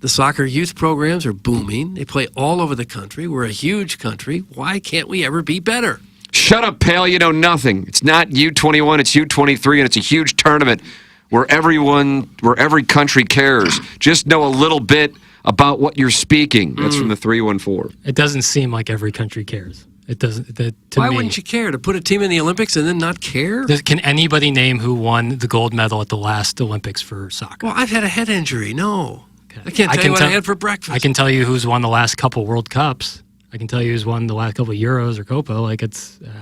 S3: The soccer youth programs are booming. They play all over the country. We're a huge country. Why can't we ever be better?
S2: Shut up, pal. You know nothing. It's not U21, it's U23, and it's a huge tournament where every country cares. Just know a little bit about what you're speaking. That's from the 314.
S5: It doesn't seem like every country cares. It doesn't.
S3: Why wouldn't you care? To put a team in the Olympics and then not care?
S5: Can anybody name who won the gold medal at the last Olympics for soccer?
S3: Well, I've had a head injury. No. I can't tell you what I had for breakfast.
S5: I can tell you who's won the last couple World Cups. I can tell you who's won the last couple Euros or Copa. Like, I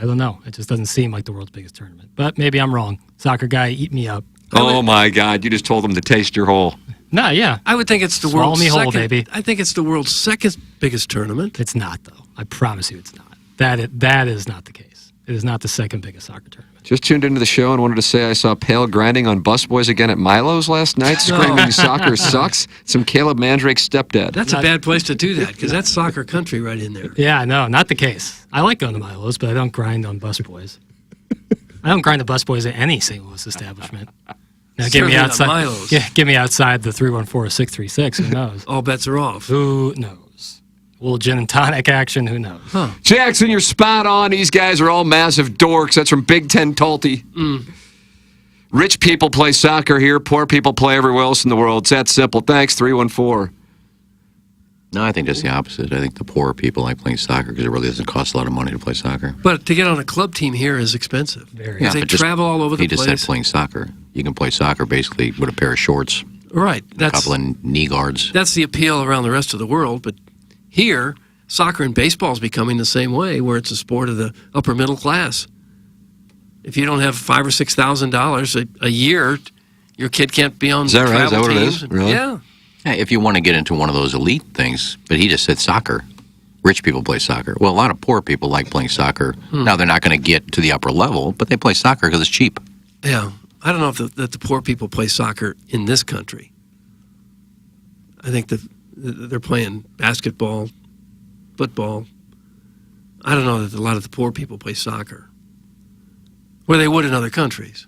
S5: don't know. It just doesn't seem like the world's biggest tournament. But maybe I'm wrong. Soccer guy, eat me up.
S2: Oh, my God. You just told them to taste your hole.
S5: No, yeah.
S3: I would think it's the
S5: Swallow
S3: world's
S5: me
S3: second.
S5: whole, baby.
S3: I think it's the world's second biggest tournament.
S5: It's not, though. I promise you it's not. That is not the case. It is not the second biggest soccer tournament.
S2: Just tuned into the show and wanted to say I saw Pale grinding on busboys again at Milo's last night, screaming soccer sucks. Some Caleb Mandrake's stepdad.
S3: That's a bad place to do that because that's soccer country right in there.
S5: Yeah, no, not the case. I like going to Milo's, but I don't grind on busboys. I don't grind the busboys at any St. Louis establishment. Now, get me outside.
S3: Milo's.
S5: Yeah, get me outside the 314-636. Who knows?
S3: All bets are off.
S5: Who knows? A little gin and tonic action. Who knows?
S3: Huh.
S2: Jackson, you're spot on. These guys are all massive dorks. That's from Big Ten Talty. Rich people play soccer here. Poor people play everywhere else in the world. It's that simple. Thanks, 314.
S7: No, I think just the opposite. I think the poorer people like playing soccer because it really doesn't cost a lot of money to play soccer.
S3: But to get on a club team here is expensive.
S5: Very.
S3: They travel all over the place.
S7: He just said playing soccer. You can play soccer basically with a pair of shorts,
S3: Right.
S7: a couple of knee guards.
S3: That's the appeal around the rest of the world. But here, soccer and baseball is becoming the same way, where it's a sport of the upper middle class. If you don't have $5,000 or $6,000 a year, your kid can't be on
S2: Is that right? Is
S3: travel
S2: that what it
S3: teams.
S2: is? Really?
S3: Yeah.
S7: Yeah, if you want to get into one of those elite things, but he just said soccer. Rich people play soccer. Well, a lot of poor people like playing soccer. Now, they're not going to get to the upper level, but they play soccer because it's cheap.
S3: Yeah. I don't know if that the poor people play soccer in this country. I think that they're playing basketball, football. I don't know that a lot of the poor people play soccer where they would in other countries.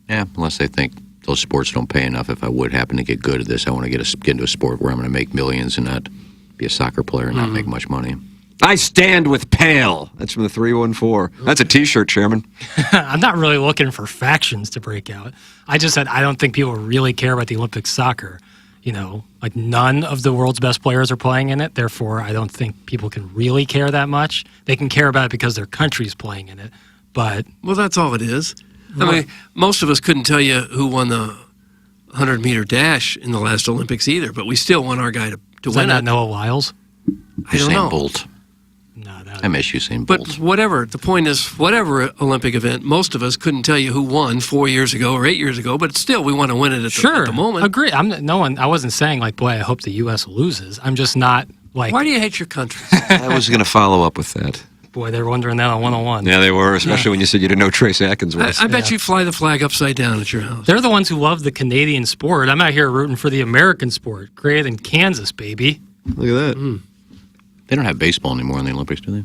S7: Yeah, unless they think those sports don't pay enough. If I would happen to get good at this, I want to get into a sport where I'm going to make millions and not be a soccer player and not make much money.
S2: I stand with Pale. That's from the 314. That's a T-shirt, Chairman.
S5: I'm not really looking for factions to break out. I just said I don't think people really care about the Olympic soccer. You know, like none of the world's best players are playing in it. Therefore, I don't think people can really care that much. They can care about it because their country's playing in it. But
S3: well, that's all it is. I mean, most of us couldn't tell you who won the 100-meter dash in the last Olympics either, but we still want our guy to
S5: is
S3: win
S5: that not
S3: it.
S5: Noah Lyles?
S3: I don't know.
S7: Usain Bolt.
S5: No,
S7: I miss Usain Bolt.
S3: But whatever, the point is, whatever Olympic event, most of us couldn't tell you who won 4 years ago or 8 years ago, but still, we want to win it at the moment.
S5: Agree. I wasn't saying like, boy, I hope the U.S. loses. I'm just not like.
S3: Why do you hate your country?
S2: I was going to follow up with that.
S5: Boy, they're wondering that on 101.
S2: Yeah, they were, especially when you said you didn't know Trace Atkins was.
S3: I bet you fly the flag upside down at your house.
S5: They're the ones who love the Canadian sport. I'm out here rooting for the American sport, created in Kansas, baby.
S2: Look at that.
S7: They don't have baseball anymore in the Olympics, do they?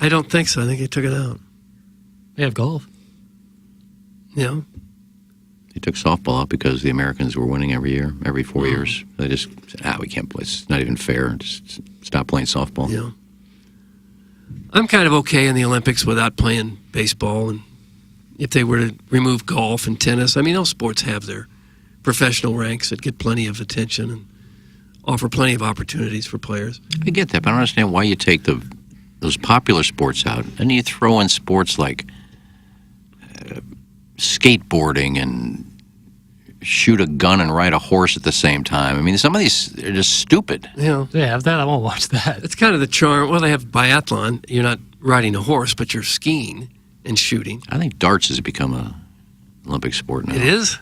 S3: I don't think so. I think they took it out.
S5: They have golf.
S3: Yeah.
S7: They took softball out because the Americans were winning every year, every 4 years. They just said, we can't play. It's not even fair. Just stop playing softball.
S3: Yeah. I'm kind of okay in the Olympics without playing baseball. And if they were to remove golf and tennis, I mean, those sports have their professional ranks that get plenty of attention and offer plenty of opportunities for players.
S7: I get that, but I don't understand why you take those popular sports out and you throw in sports like skateboarding and shoot a gun and ride a horse at the same time. I mean, some of these are just stupid.
S3: Yeah.
S5: They have that? I won't watch that.
S3: It's kind of the charm. Well, they have biathlon. You're not riding a horse, but you're skiing and shooting.
S7: I think darts has become an Olympic sport now.
S3: It is?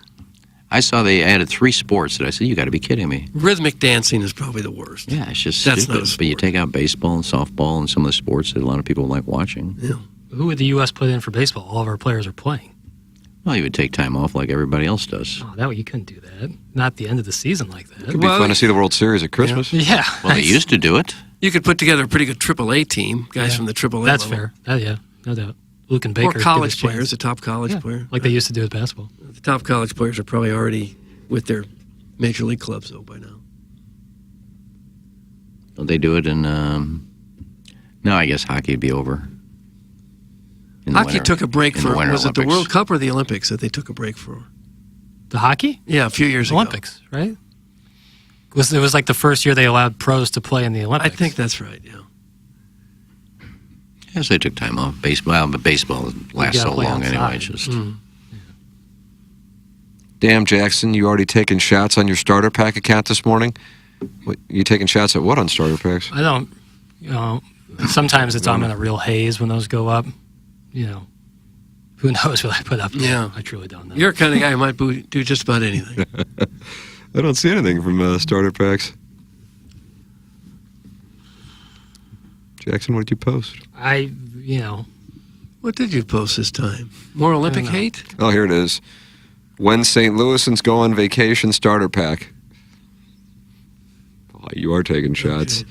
S7: I saw they added 3 sports that I said, you got to be kidding me.
S3: Rhythmic dancing is probably the worst.
S7: Yeah, it's just
S3: That's
S7: stupid.
S3: not a sport.
S7: But you take out baseball and softball and some of the sports that a lot of people like watching.
S3: Yeah.
S5: Who would the U.S. put in for baseball? All of our players are playing.
S7: Well, you would take time off like everybody else does.
S5: Oh, you couldn't do that. Not the end of the season like that.
S2: It'd be fun to see the World Series at Christmas.
S5: Yeah.
S7: Well, they used to do it.
S3: You could put together a pretty good AAA team, guys from the AAA
S5: That's
S3: level.
S5: fair. Yeah, no doubt. Luke and Baker.
S3: Or
S5: give
S3: college
S5: us a chance.
S3: players, the top college player.
S5: Like they used to do with basketball.
S3: The top college players are probably already with their major league clubs, though, by now.
S7: Don't they do it in... No, I guess hockey would be over. In the
S3: Hockey
S7: winter.
S3: took a break
S7: In the
S3: for,
S7: Winter
S3: was it the
S7: Olympics.
S3: World Cup or the Olympics that they took a break for?
S5: The hockey?
S3: Yeah, a few years
S5: Olympics, right? It was like the first year they allowed pros to play in the
S3: ago.
S5: Olympics.
S3: I think that's right, yeah.
S7: Yes, they took time off. Baseball, but baseball lasts
S5: gotta
S7: so
S5: play
S7: long anyway.
S5: outside.
S7: It's just...
S2: Damn, Jackson, you already taking shots on your starter pack account this morning? What, you taking shots at what on starter packs?
S5: I don't, sometimes I'm in a real haze when those go up. Who knows what I put up there?
S3: Yeah.
S5: I truly don't know.
S3: You're the kind of guy who might do just about anything.
S2: I don't see anything from starter packs. Jackson, what did you post?
S3: What did you post this time? More Olympic hate?
S2: Oh, here it is. When St. Louisans go on vacation starter pack. Oh, you are taking shots.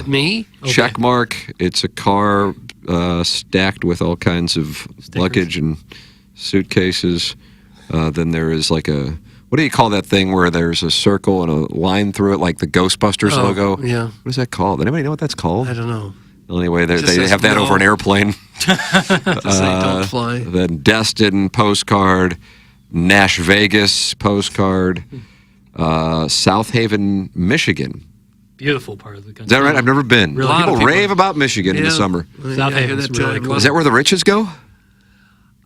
S3: Me?
S2: Check mark. It's a car stacked with all kinds of luggage and suitcases. Then there is like a, what do you call that thing where there's a circle and a line through it, like the Ghostbusters logo?
S3: Yeah.
S2: What is that called? Anybody know what that's called?
S3: I don't know.
S2: Well, anyway, they
S3: says
S2: have that
S3: no.
S2: over an airplane.
S3: Don't fly.
S2: Then Destin postcard, Nash Vegas postcard, South Haven, Michigan.
S5: Beautiful part of the country.
S2: Is that right? I've never been.
S5: Really?
S2: People rave about Michigan in the summer.
S5: South Haven's really cool.
S2: Is that where the riches go?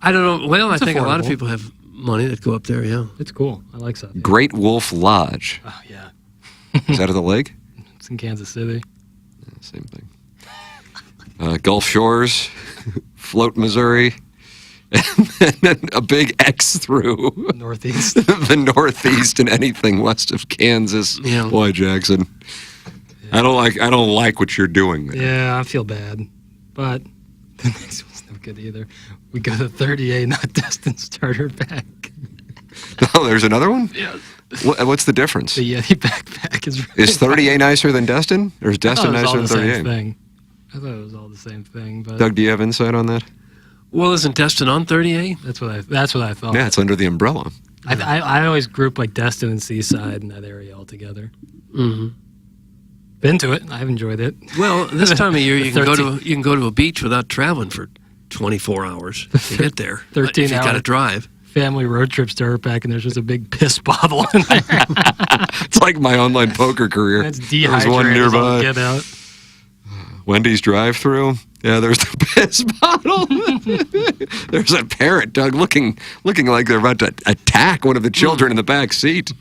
S3: I don't know. Well,
S5: It's
S3: I think a lot of
S5: affordable.
S3: people have money that go up there, yeah.
S5: It's cool. I like South Haven.
S2: Great Wolf Lodge.
S5: Oh, yeah.
S2: Is that at the lake?
S5: It's in Kansas City.
S2: Same thing. Gulf Shores, Float, Missouri, and then a big X through
S5: Northeast.
S2: the Northeast and anything west of Kansas.
S3: Yeah.
S2: Boy, Jackson, I don't like what you're doing there.
S5: Yeah, I feel bad. But the next one's no good either. We go to 38, not Destin starter pack.
S2: Oh, there's another one?
S5: Yes.
S2: What's the difference?
S5: The Yeti backpack is really
S2: Is 38 nicer than Destin? Or is Destin nicer than 38?
S5: Thing. I thought it was all the same thing. But
S2: Doug, do you have insight on that?
S3: Well, isn't Destin on 38?
S5: That's what I thought.
S2: Yeah, it's under the umbrella.
S5: I always group like Destin and Seaside in that area all together.
S3: Mm-hmm.
S5: Been to it. I've enjoyed it.
S3: Well, this time of year you can
S5: 13
S3: go to a beach without traveling for 24 hours to get there.
S5: 13
S3: if you got to
S5: hours.
S3: drive.
S5: Family road trip starter pack, and there's just a big piss bottle in there.
S2: It's like my online poker career.
S5: It's
S2: There's
S5: dehydrated.
S2: one
S5: as all
S2: nearby.
S5: get out.
S2: Wendy's drive-through. Yeah, there's the piss bottle. There's a parrot, Doug, looking like they're about to attack one of the children in the back seat.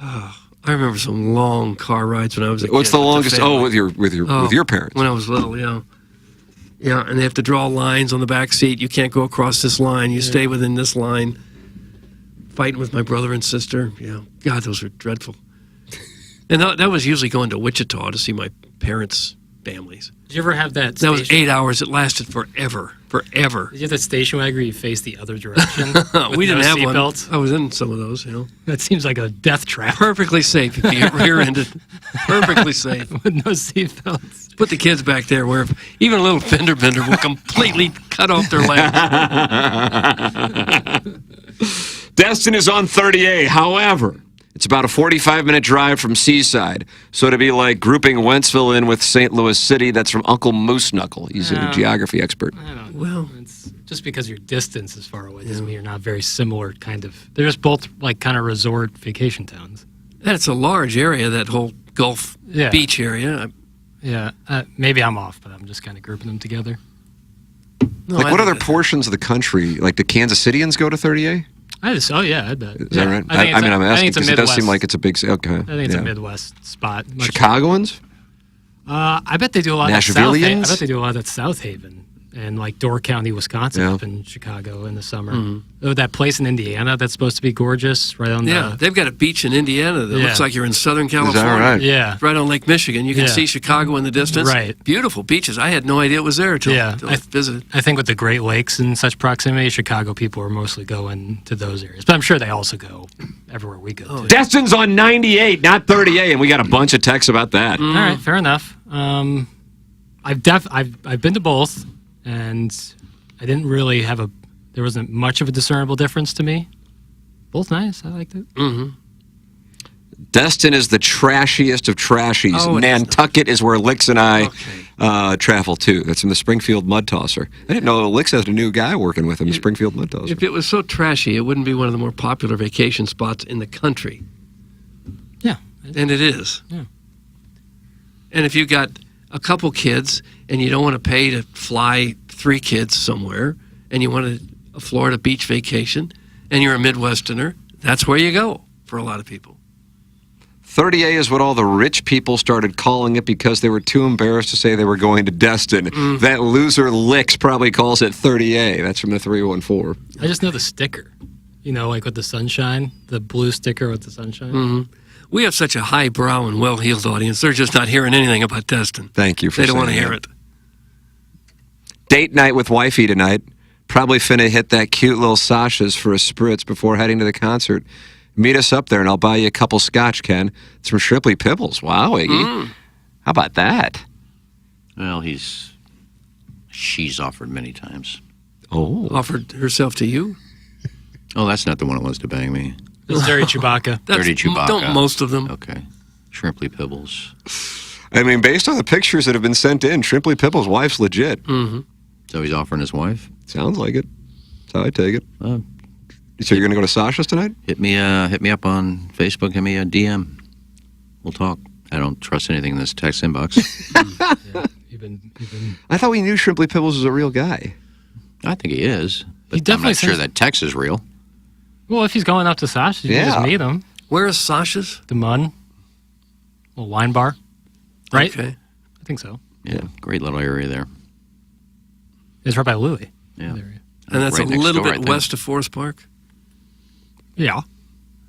S3: I remember some long car rides when I was a kid.
S2: What's the
S3: with
S2: longest?
S3: family.
S2: Oh, with your parents.
S3: When I was little, yeah. Yeah, and they have to draw lines on the back seat. You can't go across this line. You stay within this line. Fighting with my brother and sister. Yeah. God, those were dreadful. And that was usually going to Wichita to see my parents' families.
S5: Did you ever have that?
S3: That was
S5: station-
S3: 8 hours. It lasted forever. Forever.
S5: Did you have that station wagon where you face the other direction?
S3: We didn't have one.
S5: Belts?
S3: I was in some of those,
S5: That seems like a death trap.
S3: Perfectly safe if you get rear-ended. Perfectly safe.
S5: With no seatbelts.
S3: Put the kids back there where even a little fender bender will completely cut off their legs.
S2: Destin is on 38. However, it's about a 45-minute drive from Seaside. So to be like grouping Wentzville in with St. Louis City, that's from Uncle Moose Knuckle. He's a geography expert.
S5: I don't know.
S3: Well,
S5: It's just because your distance is far away doesn't mean you're not very similar. Kind of. They're just both like kind of resort vacation towns.
S3: that's a large area, that whole Gulf beach area.
S5: Yeah. Maybe I'm off, but I'm just kind of grouping them together.
S3: No,
S2: Like,
S3: I
S2: what
S3: think
S2: other
S3: that-
S2: portions of the country, like, do Kansas Cityans go to 38?
S5: I bet.
S2: Is that right?
S5: I think
S2: I'm asking
S5: it's a
S2: because it does seem
S5: Midwest-
S2: like it's a big. Okay.
S5: I think it's a Midwest spot.
S2: Chicagoans?
S5: I bet they do a lot of South Haven. I
S2: Nashvillians?
S5: bet they do a lot at South Haven and like Door County, Wisconsin,
S2: Yeah.
S5: up in Chicago in the summer. Oh, that place in Indiana that's supposed to be gorgeous, right on
S3: Yeah,
S5: the.
S3: they've got a beach in Indiana that
S5: Yeah.
S3: looks like you're in Southern California.
S2: right?
S5: Yeah.
S3: Right on Lake Michigan. You can
S5: Yeah.
S3: see Chicago in the distance.
S5: Right.
S3: Beautiful beaches. I had no idea it was there until
S5: Yeah.
S3: I visited.
S5: I think with the Great Lakes in such proximity, Chicago people are mostly going to those areas. But I'm sure they also go everywhere we go to.
S2: Destin's on 98, not 38, and we got a bunch of texts about that.
S5: All right, fair enough. I've been to both, and I didn't really have there wasn't much of a discernible difference to me. Both nice. I liked it.
S3: Mm-hmm.
S2: Destin is the trashiest of trashies.
S3: Oh, it is
S2: Nantucket is where Licks and I travel to. That's in the Springfield Mud Tosser. I didn't know Licks has a new guy working with him, the Springfield Mud Tosser.
S3: If it was so trashy, it wouldn't be one of the more popular vacation spots in the country.
S5: Yeah.
S3: And it is.
S5: Yeah.
S3: And if you got a couple kids and you don't want to pay to fly 3 kids somewhere and you want a Florida beach vacation and you're a Midwesterner, that's where you go for a lot of people.
S2: 30A is what all the rich people started calling it because they were too embarrassed to say they were going to Destin. That loser Licks probably calls it 30A. That's from the 314.
S5: I just know the sticker. You know, like with the sunshine, the blue sticker with the sunshine.
S3: Mm-hmm. We have such a highbrow and well-heeled audience. They're just not hearing anything about Destin.
S2: Thank you for
S3: They don't want to
S2: saying
S3: hear
S2: that.
S3: it.
S2: Date night with wifey tonight. Probably finna hit that cute little Sasha's for a spritz before heading to the concert. Meet us up there and I'll buy you a couple scotch, Ken. It's from Shrimply Pibbles. Wow, Iggy. How about that?
S7: Well, she's offered many times.
S2: Oh.
S3: Offered herself to you?
S7: Oh, that's not the one that wants to bang me.
S5: It's Dirty Chewbacca.
S7: Dirty Chewbacca.
S3: Don't most of them.
S7: Okay. Shrimply Pibbles.
S2: I mean, based on the pictures that have been sent in, Shrimply Pibbles' wife's legit.
S3: Mm-hmm.
S7: So he's offering his wife?
S2: Sounds like it. That's how I take it. So you're going to go to Sasha's tonight?
S7: Hit me up on Facebook. Hit me a DM. We'll talk. I don't trust anything in this text inbox.
S5: You've been...
S2: I thought we knew Shrimply Pibbles was a real guy.
S7: I think he is. But
S5: He definitely
S7: I'm not sure
S5: seems-
S7: that text is real.
S5: Well, if he's going up to Sasha's, you can just meet him.
S3: Where is Sasha's?
S5: The Mun. Little wine bar. Right?
S3: Okay.
S5: I think so.
S7: Yeah, great little area there.
S5: It's right by Louis.
S7: Yeah.
S3: And that's
S7: Right
S3: a
S7: next
S3: little
S7: door, I
S3: bit
S7: think.
S3: west of Forest Park?
S5: Yeah.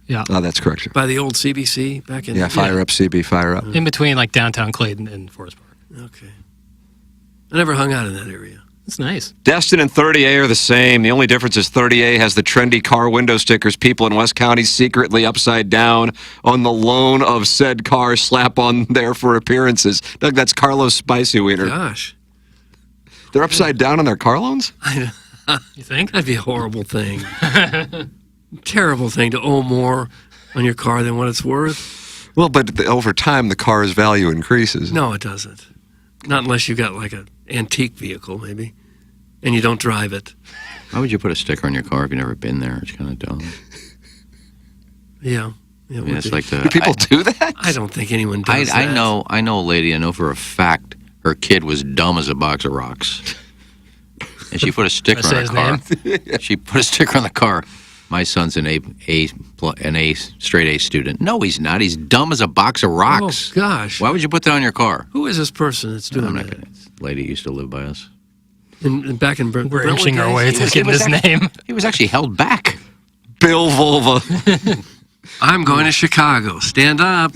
S5: Yeah.
S2: Oh, that's correct.
S3: By the old CBC back in...
S2: Yeah, fire up, CB, fire up.
S5: In between like downtown Clayton and Forest Park.
S3: Okay. I never hung out in that area.
S5: It's nice.
S2: Destin and 30A are the same. The only difference is 30A has the trendy car window stickers people in West County secretly upside down on the loan of said car slap on there for appearances. Doug, that's Carlos Spicy Wiener.
S3: Gosh.
S2: They're upside down on their car loans?
S5: You think?
S3: That'd be a horrible thing. Terrible thing to owe more on your car than what it's worth.
S2: Well, but over time, the car's value increases.
S3: No, it doesn't. Not unless you got like an antique vehicle, maybe, and you don't drive it.
S7: Why would you put a sticker on your car if you've never been there? It's kind of dumb.
S3: Yeah.
S7: I mean, it's like the...
S2: Do people do that?
S3: I don't think anyone does
S7: I
S3: that.
S7: know a lady, I know for a fact her kid was dumb as a box of rocks. And she put a sticker
S5: Should I
S7: on
S5: say
S7: her
S5: his
S7: car. She put a sticker on the car. My son's an A straight A student. No, he's not. He's dumb as a box of rocks.
S3: Oh, gosh.
S7: Why would you put that on your car?
S3: Who is this person that's doing
S7: I'm not
S3: that?
S7: gonna. Lady used to live by us.
S3: Back in
S5: We're
S3: Brentwood
S5: inching our
S3: days?
S5: way to getting his name.
S7: He was actually held back.
S2: Bill Vulva.
S3: I'm going to Chicago. Stand up.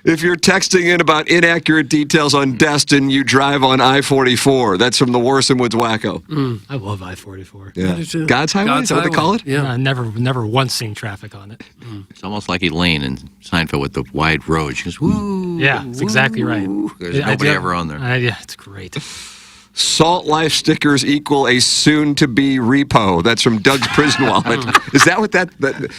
S2: If you're texting in about inaccurate details on Destin, you drive on I-44. That's from the Warson Woods Wacko.
S5: I love I-44.
S2: Yeah.
S3: do too.
S2: God's Highway,
S3: God's
S2: is that what they call it?
S3: Yeah.
S5: Never once seen traffic on it.
S7: It's almost like Elaine in Seinfeld with the wide road. She goes, woo.
S5: Yeah, that's exactly right.
S7: There's
S5: I
S7: nobody
S5: do-
S7: ever on there.
S5: Yeah, it's great.
S2: Salt Life stickers equal a soon-to-be repo. That's from Doug's prison wallet. Is that what that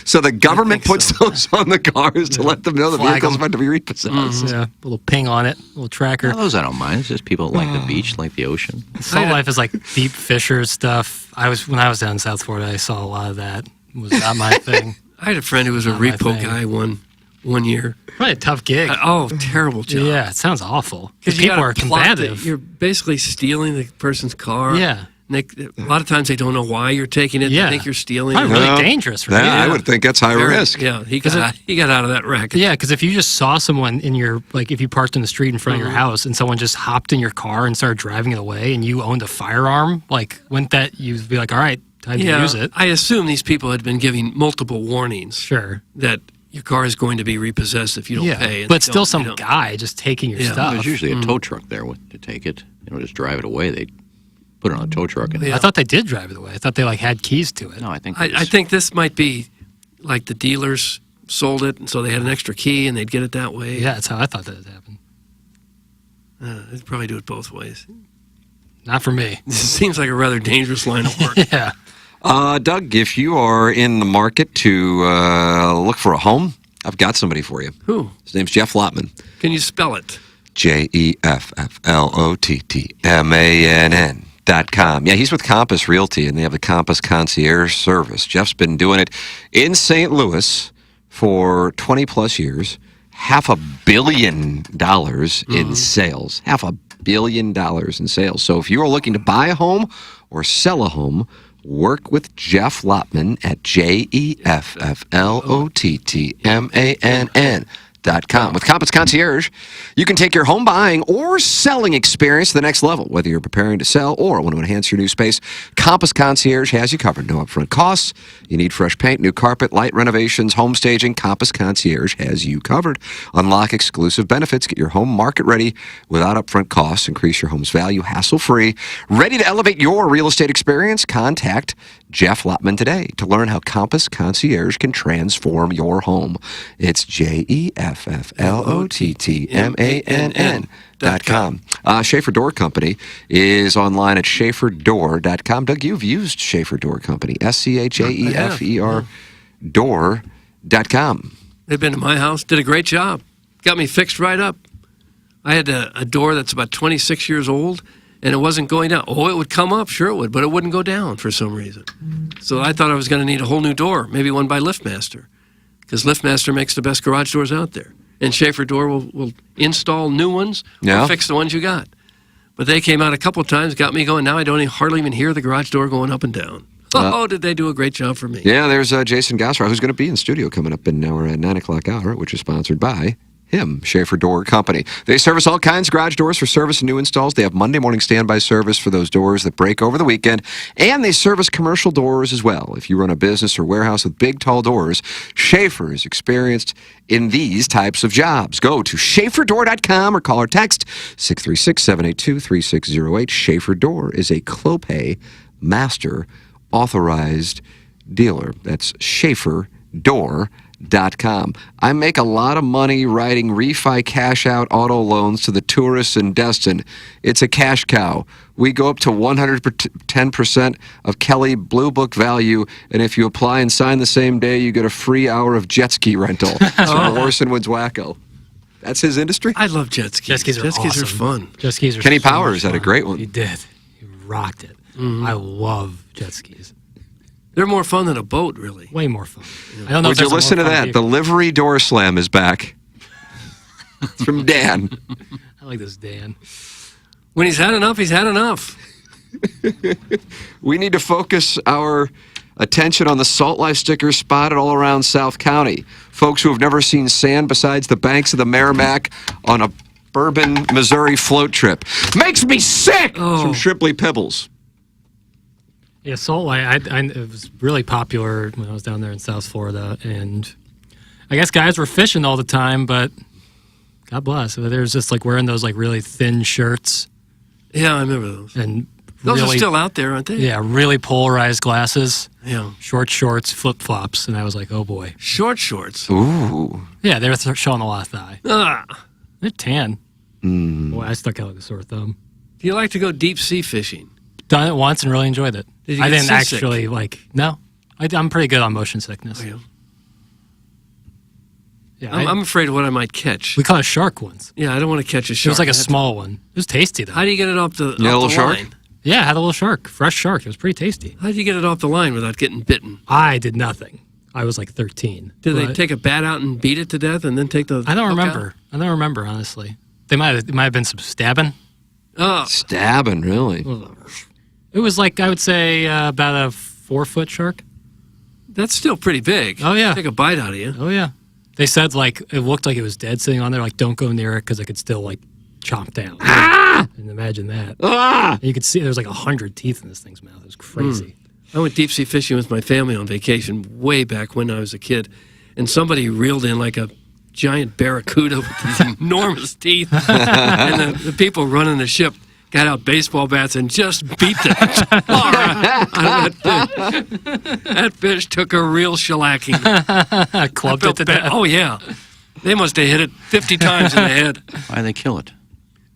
S2: so the government puts those on the cars to let them know the
S5: Flag
S2: vehicle's
S5: 'em.
S2: about to be repossessed?
S5: Yeah, little ping on it, little tracker.
S7: Well, those I don't mind. It's just people that like the beach, like the ocean.
S5: Salt Life is like deep fisher stuff. When I was down in South Florida, I saw a lot of that. It was not my thing.
S3: I had a friend who was a
S5: Not my
S3: repo
S5: thing.
S3: guy one year.
S5: Probably a tough gig.
S3: Terrible job.
S5: Yeah, it sounds awful. Because
S3: you
S5: people
S3: gotta
S5: are
S3: plot
S5: combative.
S3: You're basically stealing the person's car.
S5: Yeah.
S3: And a lot of times they don't know why you're taking it.
S5: Yeah.
S3: They think you're stealing
S5: Probably
S3: it.
S5: really dangerous for
S2: Yeah,
S5: you.
S2: I would think that's high
S3: Very-
S2: risk.
S3: Yeah, he got out of that wreck.
S5: Yeah, because if you just saw someone in your, like if you parked in the street in front
S3: Mm-hmm.
S5: of your house and someone just hopped in your car and started driving it away and you owned a firearm, like wouldn't that, you'd be like, all right, time to use it.
S3: I assume these people had been giving multiple warnings.
S5: Sure.
S3: That your car is going to be repossessed if you don't pay. and
S5: but
S3: they
S5: still
S3: don't-
S5: some
S3: they don't.
S5: guy just taking your
S3: Yeah.
S5: stuff.
S7: There's usually a tow truck there to take it. Just drive it away. They put it on a tow truck. And
S5: I thought they did drive it away. I thought they like had keys to it.
S7: No, I think
S3: I think this might be like the dealers sold it, and so they had an extra key, and they'd get it that way.
S5: Yeah, that's how I thought that happened.
S3: They'd probably do it both ways.
S5: Not for me.
S3: This seems like a rather dangerous line of work.
S5: Yeah.
S2: Doug, if you are in the market to look for a home, I've got somebody for you.
S3: Who?
S2: His name's Jeff Lotman.
S3: Can you spell it?
S2: JEFFLOTTMANN.com. Yeah, he's with Compass Realty, and they have the Compass Concierge Service. Jeff's been doing it in St. Louis for 20-plus years. $500 million in sales. $500 million in sales. So if you are looking to buy a home or sell a home, work with Jeff Lotman at JEFFLOTTMANN.com. With Compass Concierge, you can take your home buying or selling experience to the next level. Whether you're preparing to sell or want to enhance your new space, Compass Concierge has you covered. No upfront costs. You need fresh paint, new carpet, light renovations, home staging. Compass Concierge has you covered. Unlock exclusive benefits. Get your home market ready without upfront costs. Increase your home's value hassle-free. Ready to elevate your real estate experience? Contact Jeff Lotman today to learn how Compass Concierge can transform your home. It's JEFFLOTTMANN.com. Schafer Door Company is online at SchaferDoor.com. Doug, you've used Schafer Door Company. SCHAEFER door.com.
S3: They've been to my house, did a great job. Got me fixed right up. I had a door that's about 26 years old, and it wasn't going down. Oh, it would come up, sure it would, but it wouldn't go down for some reason. So I thought I was going to need a whole new door, maybe one by LiftMaster, because LiftMaster makes the best garage doors out there. And Schafer Door will install new ones or fix the ones you got. But they came out a couple of times, got me going. Now I don't hardly even hear the garage door going up and down. Oh, did they do a great job for me.
S2: Yeah, there's Jason Gossrow, who's going to be in studio coming up in our 9 o'clock hour, which is sponsored by him, Schafer Door Company. They service all kinds of garage doors for service and new installs. They have Monday morning standby service for those doors that break over the weekend, and they service commercial doors as well. If you run a business or warehouse with big, tall doors, Schafer is experienced in these types of jobs. Go to SchaferDoor.com or call or text 636-782-3608. Schafer Door is a Clopay Master Authorized Dealer. That's SchaferDoor.com. I make a lot of money writing refi cash out auto loans to the tourists in Destin. It's a cash cow. We go up to 110% of Kelly Blue Book value, and if you apply and sign the same day, you get a free hour of jet ski rental. So Orson Woods Wacko. That's his industry?
S3: I love jet skis.
S5: Jet skis are awesome.
S3: fun.
S5: Jet skis are
S2: Kenny
S5: so
S2: Powers
S5: much
S2: had a
S5: fun.
S2: great one.
S5: He did. He rocked it.
S3: Mm-hmm.
S5: I love jet skis.
S3: They're more fun than a boat, really.
S5: Way more fun. I don't know
S2: Would
S5: if
S2: you
S5: there's a
S2: listen to
S5: more fun
S2: that?
S5: vehicle.
S2: The livery door slam is back. It's from Dan.
S5: I like this, Dan.
S3: When he's had enough, he's had enough.
S2: We need to focus our attention on the Salt Life stickers spotted all around South County. Folks who have never seen sand besides the banks of the Merrimack on a Bourbon, Missouri float trip. Makes me sick!
S3: Oh.
S2: From Shipley Pebbles.
S5: Yeah, Salt Life, it was really popular when I was down there in South Florida, and I guess guys were fishing all the time, but God bless. There's just like wearing those like really thin shirts.
S3: Yeah, I remember those.
S5: And
S3: those
S5: really,
S3: are still out there, aren't they?
S5: Yeah, really polarized glasses.
S3: Yeah.
S5: Short shorts, flip-flops, and I was like, oh boy.
S3: Short shorts.
S2: Ooh.
S5: Yeah, they were showing a lot of thigh.
S3: Ah.
S5: They're tan. Boy, I stuck out like a sore thumb.
S3: Do you like to go deep sea fishing?
S5: Done it once and really enjoyed it.
S3: Did you
S5: I
S3: get
S5: didn't
S3: seasick?
S5: actually no. I'm pretty good on motion sickness.
S3: Oh, yeah.
S5: Yeah,
S3: I'm afraid of what I might catch.
S5: we caught a shark once.
S3: Yeah, I don't want to catch a
S5: It
S3: shark.
S5: was like a
S3: I had
S5: small one. It was tasty though.
S3: How do you get it off the, off
S2: little
S3: the
S2: shark?
S3: line?
S5: Yeah, I had a little shark, fresh shark. It was pretty tasty.
S3: How did you get it off the line without getting bitten?
S5: I did nothing. I was like 13.
S3: Did they
S5: But
S3: take a bat out and beat it to death and then take the
S5: I don't
S3: hook
S5: remember.
S3: out?
S5: I don't remember honestly. It might have been some stabbing.
S3: Oh,
S2: Stabbing, really?
S5: It was like I would say about a 4-foot shark.
S3: that's still pretty big.
S5: Oh, yeah.
S3: Take a bite out of you.
S5: Oh yeah. They said like it looked like it was dead sitting on there. Like don't go near it because it could still like chomp down. And imagine that. And you could see there's like 100 teeth in this thing's mouth. It was crazy.
S3: I went deep sea fishing with my family on vacation way back when I was a kid, and somebody reeled in like a giant barracuda with these enormous teeth, and the people running the ship got out baseball bats and just beat the tar out of that fish. That fish took a real shellacking.
S5: Clubbed it to death.
S3: Oh yeah, they must have hit it 50 times in the head
S7: Why'd they kill it?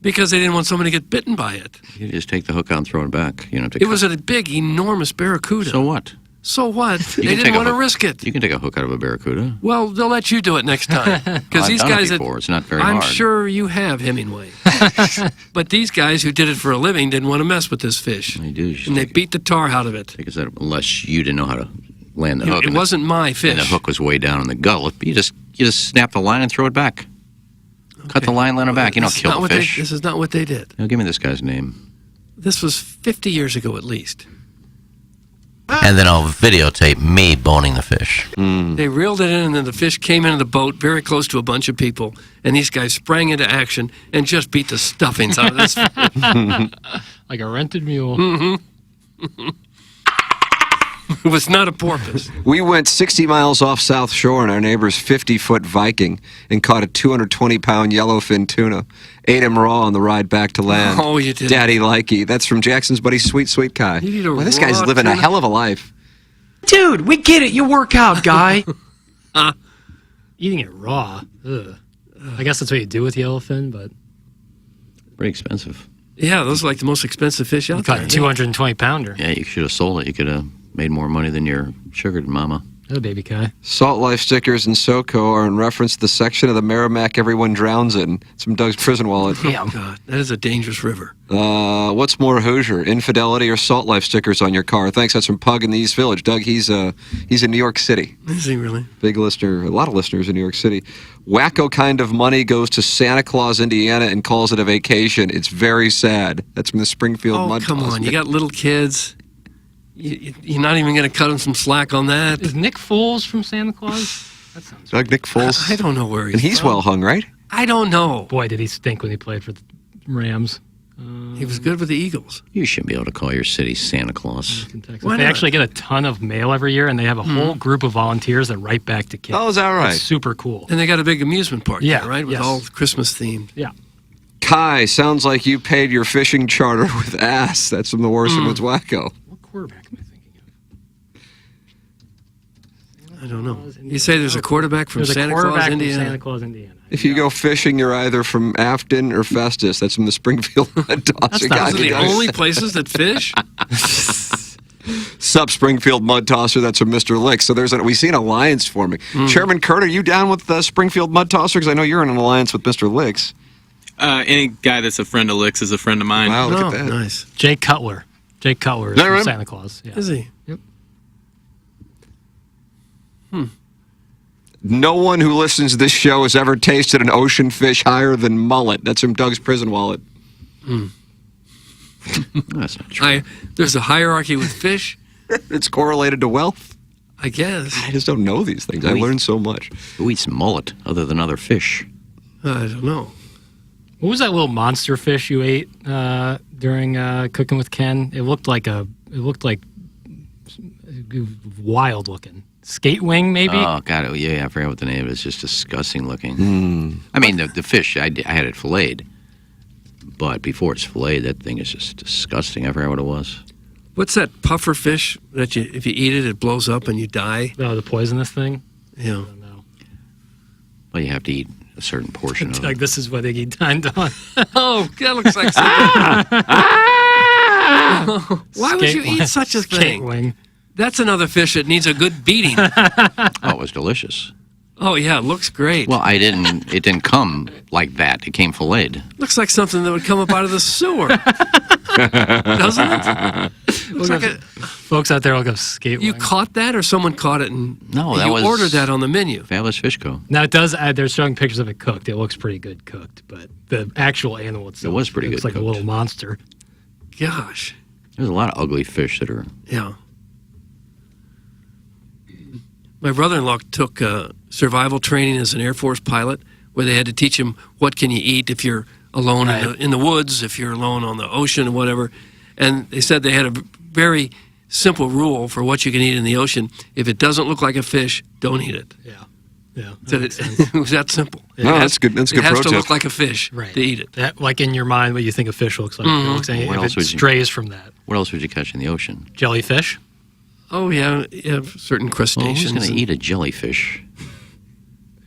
S3: because they didn't want someone to get bitten by it.
S7: You just take the hook out and throw it back. You know,
S3: It was a big, enormous barracuda.
S7: So what?
S3: So what?
S7: You
S3: They
S7: can
S3: didn't
S7: take a
S3: want to
S7: hook-
S3: risk it.
S7: You can take a hook out of a barracuda.
S3: Well, they'll let you do it next time. Because
S7: I've
S3: these
S7: done it
S3: guys
S7: before. It's not very
S3: I'm
S7: hard.
S3: sure you have, Hemingway. But these guys who did it for a living didn't want to mess with this fish.
S7: They do.
S3: And they beat the tar out of it.
S7: Because unless you didn't know how to land the
S3: You know,
S7: hook.
S3: it
S7: and
S3: wasn't my
S7: the, and the
S3: fish.
S7: hook was way down in the gullet. You just snap the line and throw it back. Cut the line, let it back. You don't
S3: This is
S7: kill
S3: not
S7: the
S3: what
S7: fish.
S3: This is not what they did.
S7: Now give me this guy's name.
S3: This was 50 years ago at least.
S10: And then I'll videotape me boning the fish.
S3: They reeled it in, and then the fish came into the boat very close to a bunch of people, and these guys sprang into action and just beat the stuffings out of this fish.
S5: Like a rented mule.
S3: Mm-hmm. It was not a porpoise.
S2: We went 60 miles off South Shore in our neighbor's 50-foot Viking and caught a 220-pound yellowfin tuna. Ate him raw on the ride back to land.
S3: Oh, you did.
S2: Daddy likey. That's from Jackson's buddy Sweet Sweet Kai.
S3: You eat a
S2: Well, this guy's
S3: raw
S2: living a
S3: tuna?
S2: hell of a life.
S13: Dude, we get it. You work out, guy.
S5: Eating it raw. Ugh. I guess that's what you do with yellowfin, but
S7: Pretty expensive.
S3: Yeah, those are like the most expensive fish out there.
S5: caught a 220 pounder.
S7: Yeah, you should have sold it. You could have made more money than your sugared mama.
S5: Oh, baby Kai.
S2: Salt Life stickers in SoCo are in reference to the section of the Merrimack everyone drowns in. It's from Doug's prison wallet.
S3: Oh, God, that is a dangerous river.
S2: What's more Hoosier, infidelity or Salt Life stickers on your car? Thanks. That's from Pug in the East Village. Doug, he's in New York City.
S3: Is he really?
S2: Big listener, a lot of listeners in New York City. Wacko kind of money goes to Santa Claus, Indiana, and calls it a vacation. It's very sad. That's from the Springfield Mud
S3: come
S2: Toss.
S3: on. You got little kids. You're not even going to cut them some slack on that.
S5: Is Nick Foles from Santa Claus? That sounds
S2: Doug Nick Foles.
S3: I don't know where he's
S2: And he's
S3: from.
S2: well hung, right?
S3: I don't know.
S5: Boy, did he stink when he played for the Rams.
S3: He was good with the Eagles.
S7: You shouldn't be able to call your city Santa Claus.
S3: Why
S5: They
S3: not?
S5: actually get a ton of mail every year, and they have a whole group of volunteers that write back to kids.
S2: Oh, is that right?
S5: It's super cool.
S3: And they got a big amusement park
S5: Yeah,
S3: there, right? With
S5: yes.
S3: all Christmas themed.
S5: Yeah.
S2: Kai, sounds like you paid your fishing charter with ass. That's from the Worst Woods Wacko.
S5: What quarterback am I thinking of?
S3: I don't know. You say there's a quarterback from
S5: There's
S3: Santa
S5: a quarterback
S3: Claus,
S5: from
S3: Indiana?
S5: Santa Claus, Indiana.
S2: If you go fishing, you're either from Afton or Festus. That's from the Springfield Mud Tosser.
S3: Those are the only places that fish?
S2: Sup, Springfield Mud Tosser. That's from Mr. Lick. So we've seen alliance forming. Chairman Kurt, are you down with Springfield Mud Tosser? Because I know you're in an alliance with Mr. Licks.
S4: Any guy that's a friend of Lick's is a friend of mine.
S2: Wow, look
S3: Oh,
S2: at that.
S3: nice.
S5: Jake Cutler. Jake Cutler is
S2: Is that
S5: from
S2: right?
S5: Santa Claus. Yeah.
S3: Is he?
S5: Yep.
S2: No one who listens to this show has ever tasted an ocean fish higher than mullet. That's from Doug's prison wallet.
S7: That's not true.
S3: There's a hierarchy with fish,
S2: It's correlated to wealth.
S3: I guess.
S2: I just don't know these things. I learned so much.
S7: Who eats mullet other than other fish?
S3: I don't know.
S5: What was that little monster fish you ate during cooking with Ken? It looked like wild looking. Skate wing, maybe?
S7: Oh, God. Yeah, I forgot what the name is. It's just disgusting looking. I mean, the fish, I had it filleted. But before it's filleted, that thing is just disgusting. I forgot what it was.
S3: What's that puffer fish that if you eat it, it blows up and you die?
S5: Oh, the poisonous thing?
S3: Yeah.
S7: Well, you have to eat a certain portion of it.
S5: Like, this is what Iggy dined on.
S3: Oh, that looks like something. Why would you eat such a
S5: Skate
S3: thing?
S5: wing.
S3: That's another fish that needs a good beating.
S7: Oh, it was delicious.
S3: Oh, yeah, it looks great.
S7: Well, it didn't come like that. It came filleted.
S3: Looks like something that would come up out of the sewer. Doesn't it? Looks like
S5: Folks out there will go skate
S3: you
S5: wing.
S3: caught that or someone caught it and
S7: No, that
S3: you
S7: was-
S3: ordered that on the menu?
S7: Fabulous Fish Co.
S5: Now, it does add, they're showing pictures of it cooked. It looks pretty good cooked, but the actual animal itself
S7: was pretty
S5: looks
S7: good
S5: like a
S7: cooked.
S5: little monster.
S3: Gosh.
S7: There's a lot of ugly fish that are.
S3: Yeah. My brother-in-law took survival training as an Air Force pilot, where they had to teach him what can you eat if you're alone in the woods, if you're alone on the ocean or whatever. And they said they had a very simple rule for what you can eat in the ocean. If it doesn't look like a fish, don't eat it.
S5: Yeah. Yeah.
S3: Said it was that simple.
S2: No, that's good. That's a
S3: It
S2: good
S3: has
S2: pro
S3: to
S2: tip.
S3: look like a fish to eat it.
S5: That, like in your mind, what you think a fish looks like. It looks like
S7: What
S5: if
S7: else
S5: it
S7: would you-
S5: strays from that.
S7: What else would you catch in the ocean?
S5: Jellyfish.
S3: Oh, yeah, certain
S7: Well,
S3: crustaceans.
S7: who's going to eat a jellyfish?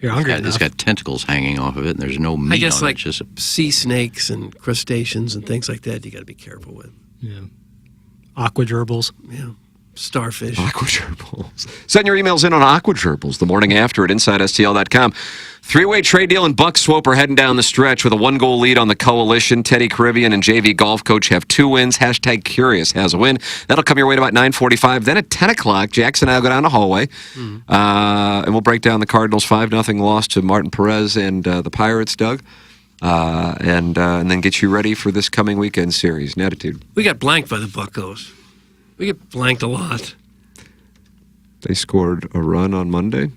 S5: You're hungry
S7: It's
S5: enough.
S7: got tentacles hanging off of it, and there's no meat
S3: I guess
S7: on
S3: like
S7: it. It's just
S3: sea snakes and crustaceans and things like that you got to be careful with.
S5: Yeah. Aqua gerbils.
S3: Yeah. Starfish.
S2: Aqua gerbils. Send your emails in on Aqua gerbils the morning after at InsideSTL.com. Three-way trade deal and Buck Swope are heading down the stretch with a one-goal lead on the Coalition. Teddy Caribbean and JV Golf Coach have 2 wins. Hashtag Curious has a win. That'll come your way at about 9:45. Then at 10 o'clock, Jackson and I will go down the hallway, and we'll break down the Cardinals' 5-0 loss to Martin Perez and the Pirates, Doug. and then get you ready for this coming weekend series. An attitude.
S3: We got blanked by the Buccos. We get blanked a lot.
S2: They scored a run on Monday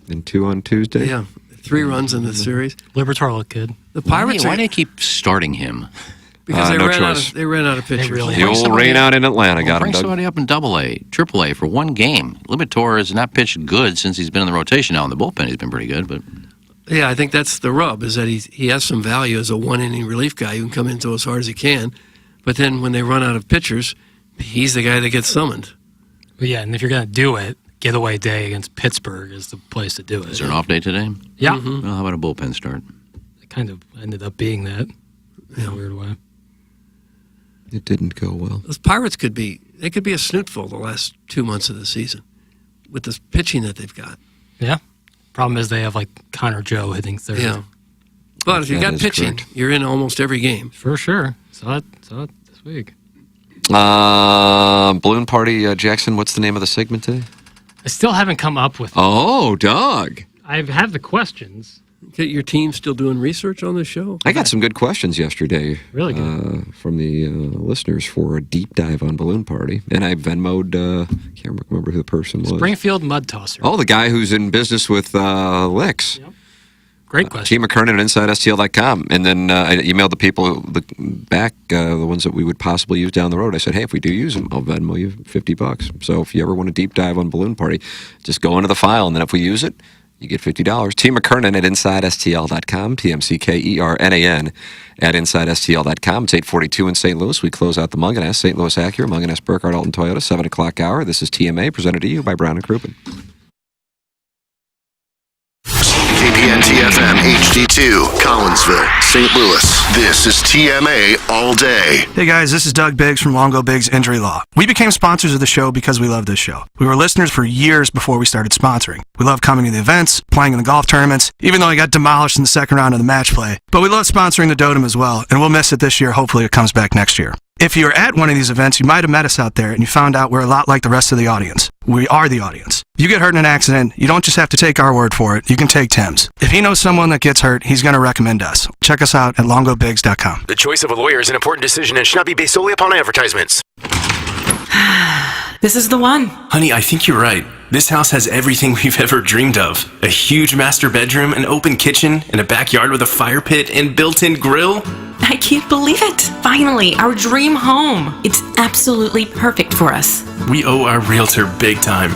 S2: and 2 on Tuesday.
S3: Yeah, 3 runs in the series.
S5: Libertarlo kid.
S3: The Pirates.
S7: Why do they keep starting him?
S3: Because
S2: no
S3: they ran out of pitchers.
S2: The old rain out in Atlanta got him,
S7: Bring
S2: Doug.
S7: somebody up in AA, AAA for one game. Liberatore has not pitched good since he's been in the rotation. Now in the bullpen, he's been pretty good, but
S3: Yeah, I think that's the rub, is that he has some value as a one-inning relief guy who can come in as hard as he can. But then when they run out of pitchers, he's the guy that gets summoned.
S5: But yeah, and if you're going to do it, getaway day against Pittsburgh is the place to do it.
S7: is there an off day today?
S5: Yeah.
S7: Well, how about a bullpen start?
S5: It kind of ended up being that in a weird way.
S2: It didn't go well.
S3: Those Pirates could be a snootful the last 2 months of the season with the pitching that they've got.
S5: Yeah. Problem is they have like Connor Joe hitting third.
S3: Yeah. But if you got pitching, you're in almost every game.
S5: For sure. Saw it this week.
S2: Balloon party, Jackson, what's the name of the segment today?
S5: I still haven't come up with
S2: Oh, Doug.
S5: I have the questions.
S3: Get your team still doing research on the show?
S2: I got some good questions yesterday.
S5: Really good.
S2: From the listeners for a deep dive on Balloon Party. And I Venmo'd, can't remember who the person was.
S5: Springfield Mud Tosser.
S2: Oh, the guy who's in business with Licks.
S5: Yep. Great question.
S2: T. McKernan at InsideSTL.com. And then I emailed the people back, the ones that we would possibly use down the road. I said, hey, if we do use them, I'll Venmo you $50. So if you ever want a deep dive on Balloon Party, just go into the file. And then if we use it, you get $50. T. McKernan at InsideSTL.com. TMCKERNAN at InsideSTL.com. It's 8:42 in St. Louis. We close out the Munganess, St. Louis Acura, Munganess, Burkhardt, Alton Toyota, 7 o'clock hour. This is TMA, presented to you by Brown & Crouppen.
S1: KPN-TFM HD2, Collinsville, St. Louis. This is TMA All Day.
S14: Hey guys, this is Doug Biggs from Longo Biggs Injury Law. We became sponsors of the show because we love this show. We were listeners for years before we started sponsoring. We love coming to the events, playing in the golf tournaments, even though I got demolished in the second round of the match play. But we love sponsoring the Dotem as well, and we'll miss it this year. Hopefully it comes back next year. If you're at one of these events, you might have met us out there and you found out we're a lot like the rest of the audience. We are the audience. If you get hurt in an accident, you don't just have to take our word for it. You can take Tim's. If he knows someone that gets hurt, he's going to recommend us. Check us out at longobigs.com.
S15: The choice of a lawyer is an important decision and should not be based solely upon advertisements.
S16: This is the one.
S15: Honey, I think you're right. This house has everything we've ever dreamed of. A huge master bedroom, an open kitchen, and a backyard with a fire pit and built-in grill.
S16: I can't believe it. Finally, our dream home. It's absolutely perfect for us.
S15: We owe our realtor big time.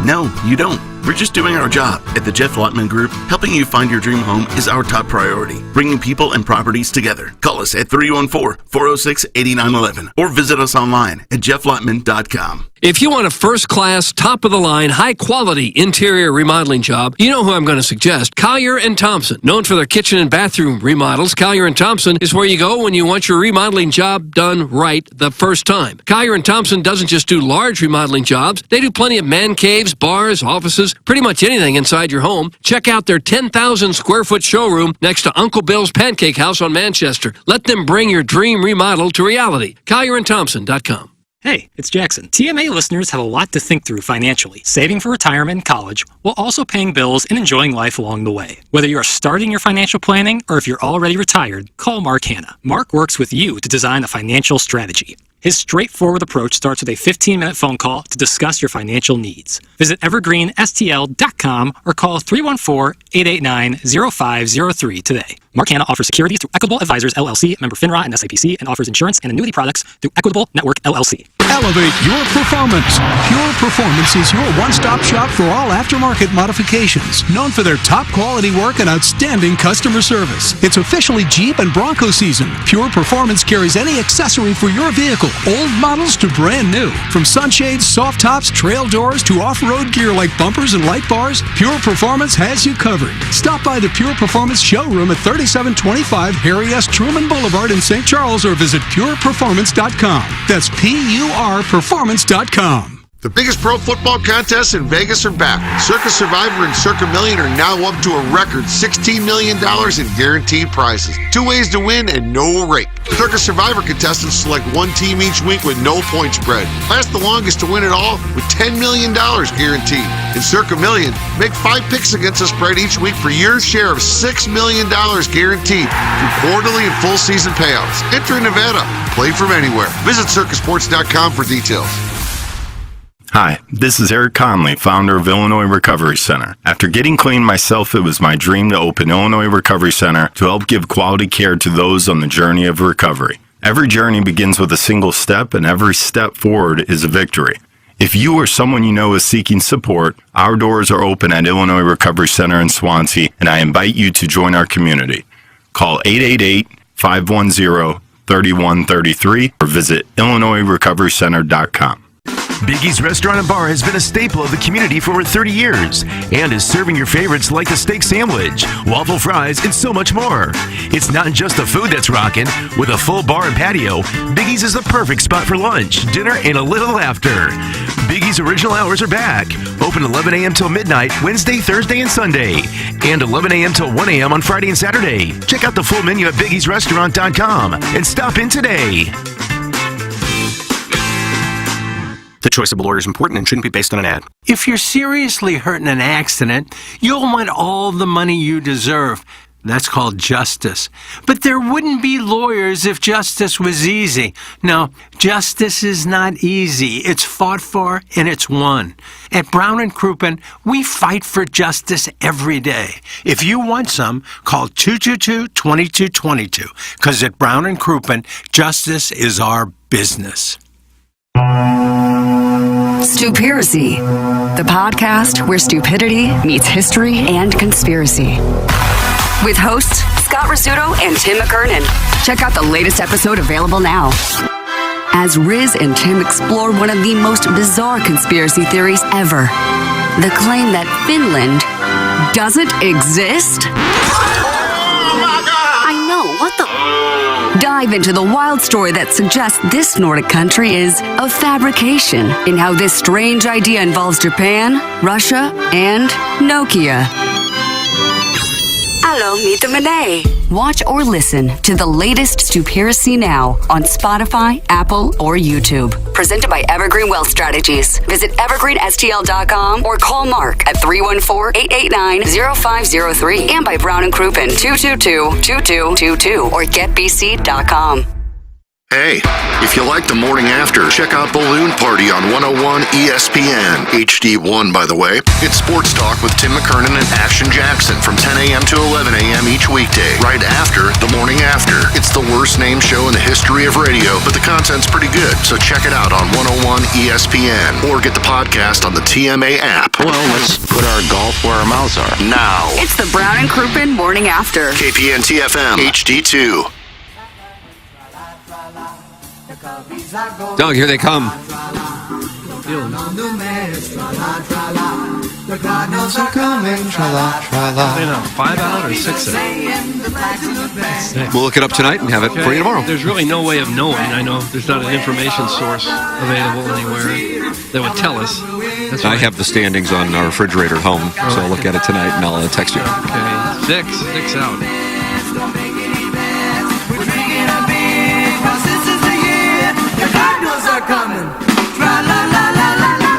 S17: No, you don't. We're just doing our job. At the Jeff Lotman Group, helping you find your dream home is our top priority. Bringing people and properties together. Call us at 314-406-8911 or visit us online at jefflotman.com.
S3: If you want a first-class, top-of-the-line, high-quality interior remodeling job, you know who I'm going to suggest. Collier & Thompson. Known for their kitchen and bathroom remodels, Collier & Thompson is where you go when you want your remodeling job done right the first time. Collier & Thompson doesn't just do large remodeling jobs. They do plenty of man caves, bars, offices, pretty much anything inside your home. Check out their 10,000-square-foot showroom next to Uncle Bill's Pancake House on Manchester. Let them bring your dream remodel to reality. CollierandThompson.com.
S18: Hey, it's Jackson. TMA listeners have a lot to think through financially, saving for retirement and college, while also paying bills and enjoying life along the way. Whether you are starting your financial planning or if you're already retired, call Mark Hanna. Mark works with you to design a financial strategy. His straightforward approach starts with a 15-minute phone call to discuss your financial needs. Visit evergreenstl.com or call 314-889-0503 today. Mark Hanna offers securities through Equitable Advisors, LLC, member FINRA and SIPC, and offers insurance and annuity products through Equitable Network, LLC.
S19: Elevate your performance. Pure Performance is your one-stop shop for all aftermarket modifications, known for their top quality work and outstanding customer service. It's officially Jeep and Bronco season. Pure Performance carries any accessory for your vehicle, old models to brand new. From sunshades, soft tops, trail doors, to off-road gear like bumpers and light bars, Pure Performance has you covered. Stop by the Pure Performance showroom at 3725 Harry S. Truman Boulevard in St. Charles or visit pureperformance.com. That's PURperformance.com.
S1: The biggest pro football contests in Vegas are back. Circa Survivor and Circa Million are now up to a record $16 million in guaranteed prizes. 2 ways to win and no rake. Circa Survivor contestants select one team each week with no point spread. Last the longest to win it all with $10 million guaranteed. In Circa Million, make 5 picks against the spread each week for your share of $6 million guaranteed through quarterly and full season payouts. Enter in Nevada. Play from anywhere. Visit circasports.com for details.
S20: Hi, this is Eric Conley, founder of Illinois Recovery Center. After getting clean myself, it was my dream to open Illinois Recovery Center to help give quality care to those on the journey of recovery. Every journey begins with a single step, and every step forward is a victory. If you or someone you know is seeking support, our doors are open at Illinois Recovery Center in Swansea, and I invite you to join our community. Call 888-510-3133 or visit IllinoisRecoveryCenter.com.
S21: Biggie's Restaurant and Bar has been a staple of the community for over 30 years and is serving your favorites like the steak sandwich, waffle fries, and so much more. It's not just the food that's rocking. With a full bar and patio, Biggie's is the perfect spot for lunch, dinner, and a little laughter. Biggie's original hours are back. Open 11 a.m. till midnight, Wednesday, Thursday, and Sunday. And 11 a.m. till 1 a.m. on Friday and Saturday. Check out the full menu at biggiesrestaurant.com and stop in today.
S22: The choice of a lawyer is important and shouldn't be based on an ad.
S13: If you're seriously hurt in an accident, you'll want all the money you deserve. That's called justice. But there wouldn't be lawyers if justice was easy. No, justice is not easy. It's fought for and it's won. At Brown & Crouppen, we fight for justice every day. If you want some, call 222-2222. Because at Brown & Crouppen, justice is our business.
S23: Stupiracy, the podcast where stupidity meets history and conspiracy. With hosts Scott Rizzuto and Tim McKernan. Check out the latest episode available now. As Riz and Tim explore one of the most bizarre conspiracy theories ever. The claim that Finland doesn't exist? I know, what the... Dive into the wild story that suggests this Nordic country is a fabrication in how this strange idea involves Japan, Russia, and Nokia. Hello, Mita Mene. Watch or listen to the latest Stupiracy now on Spotify, Apple, or YouTube. Presented by Evergreen Wealth Strategies. Visit evergreenstl.com or call Mark at 314-889-0503 and by Brown & Crouppen 222-2222 or getbc.com.
S1: Hey, if you like the morning after, check out Balloon Party on 101 ESPN. HD1, by the way. It's sports talk with Tim McKernan and Action Jackson from 10 a.m. to 11 a.m. each weekday, right after the morning after. It's the worst named show in the history of radio, but the content's pretty good, so check it out on 101 ESPN or get the podcast on the TMA app.
S7: Well, let's put our golf where our mouths are.
S1: Now.
S23: It's the Brown & Crouppen Morning After.
S1: KPN-TFM, HD2.
S2: Doug, here they come.
S24: The Cardinals are coming, tra-la.
S3: They know, 5 out or 6 out?
S2: We'll look it up tonight and have it for you tomorrow.
S3: There's really no way of knowing. I know there's not an information source available anywhere that would tell us.
S2: I have the standings on our refrigerator at home, so I'll look at it tonight and I'll text you.
S3: Okay, 6 out.
S24: Coming. Tra-la-la-la-la-la.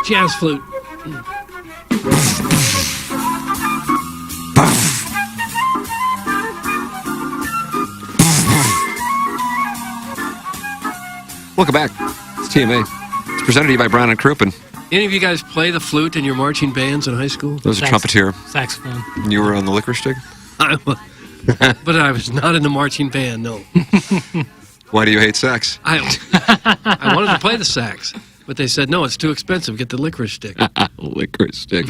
S3: Jazz flute.
S2: Welcome back. It's TMA. It's presented to you by Brown & Crouppen.
S3: Any of you guys play the flute in your marching bands in high school?
S2: There was a trumpeter.
S5: Saxophone.
S2: You were on the licorice stick?
S3: But I was not in the marching band, no.
S2: Why do you hate sax?
S3: I wanted to play the sax, but they said, no, it's too expensive. Get the licorice stick.
S2: Licorice stick.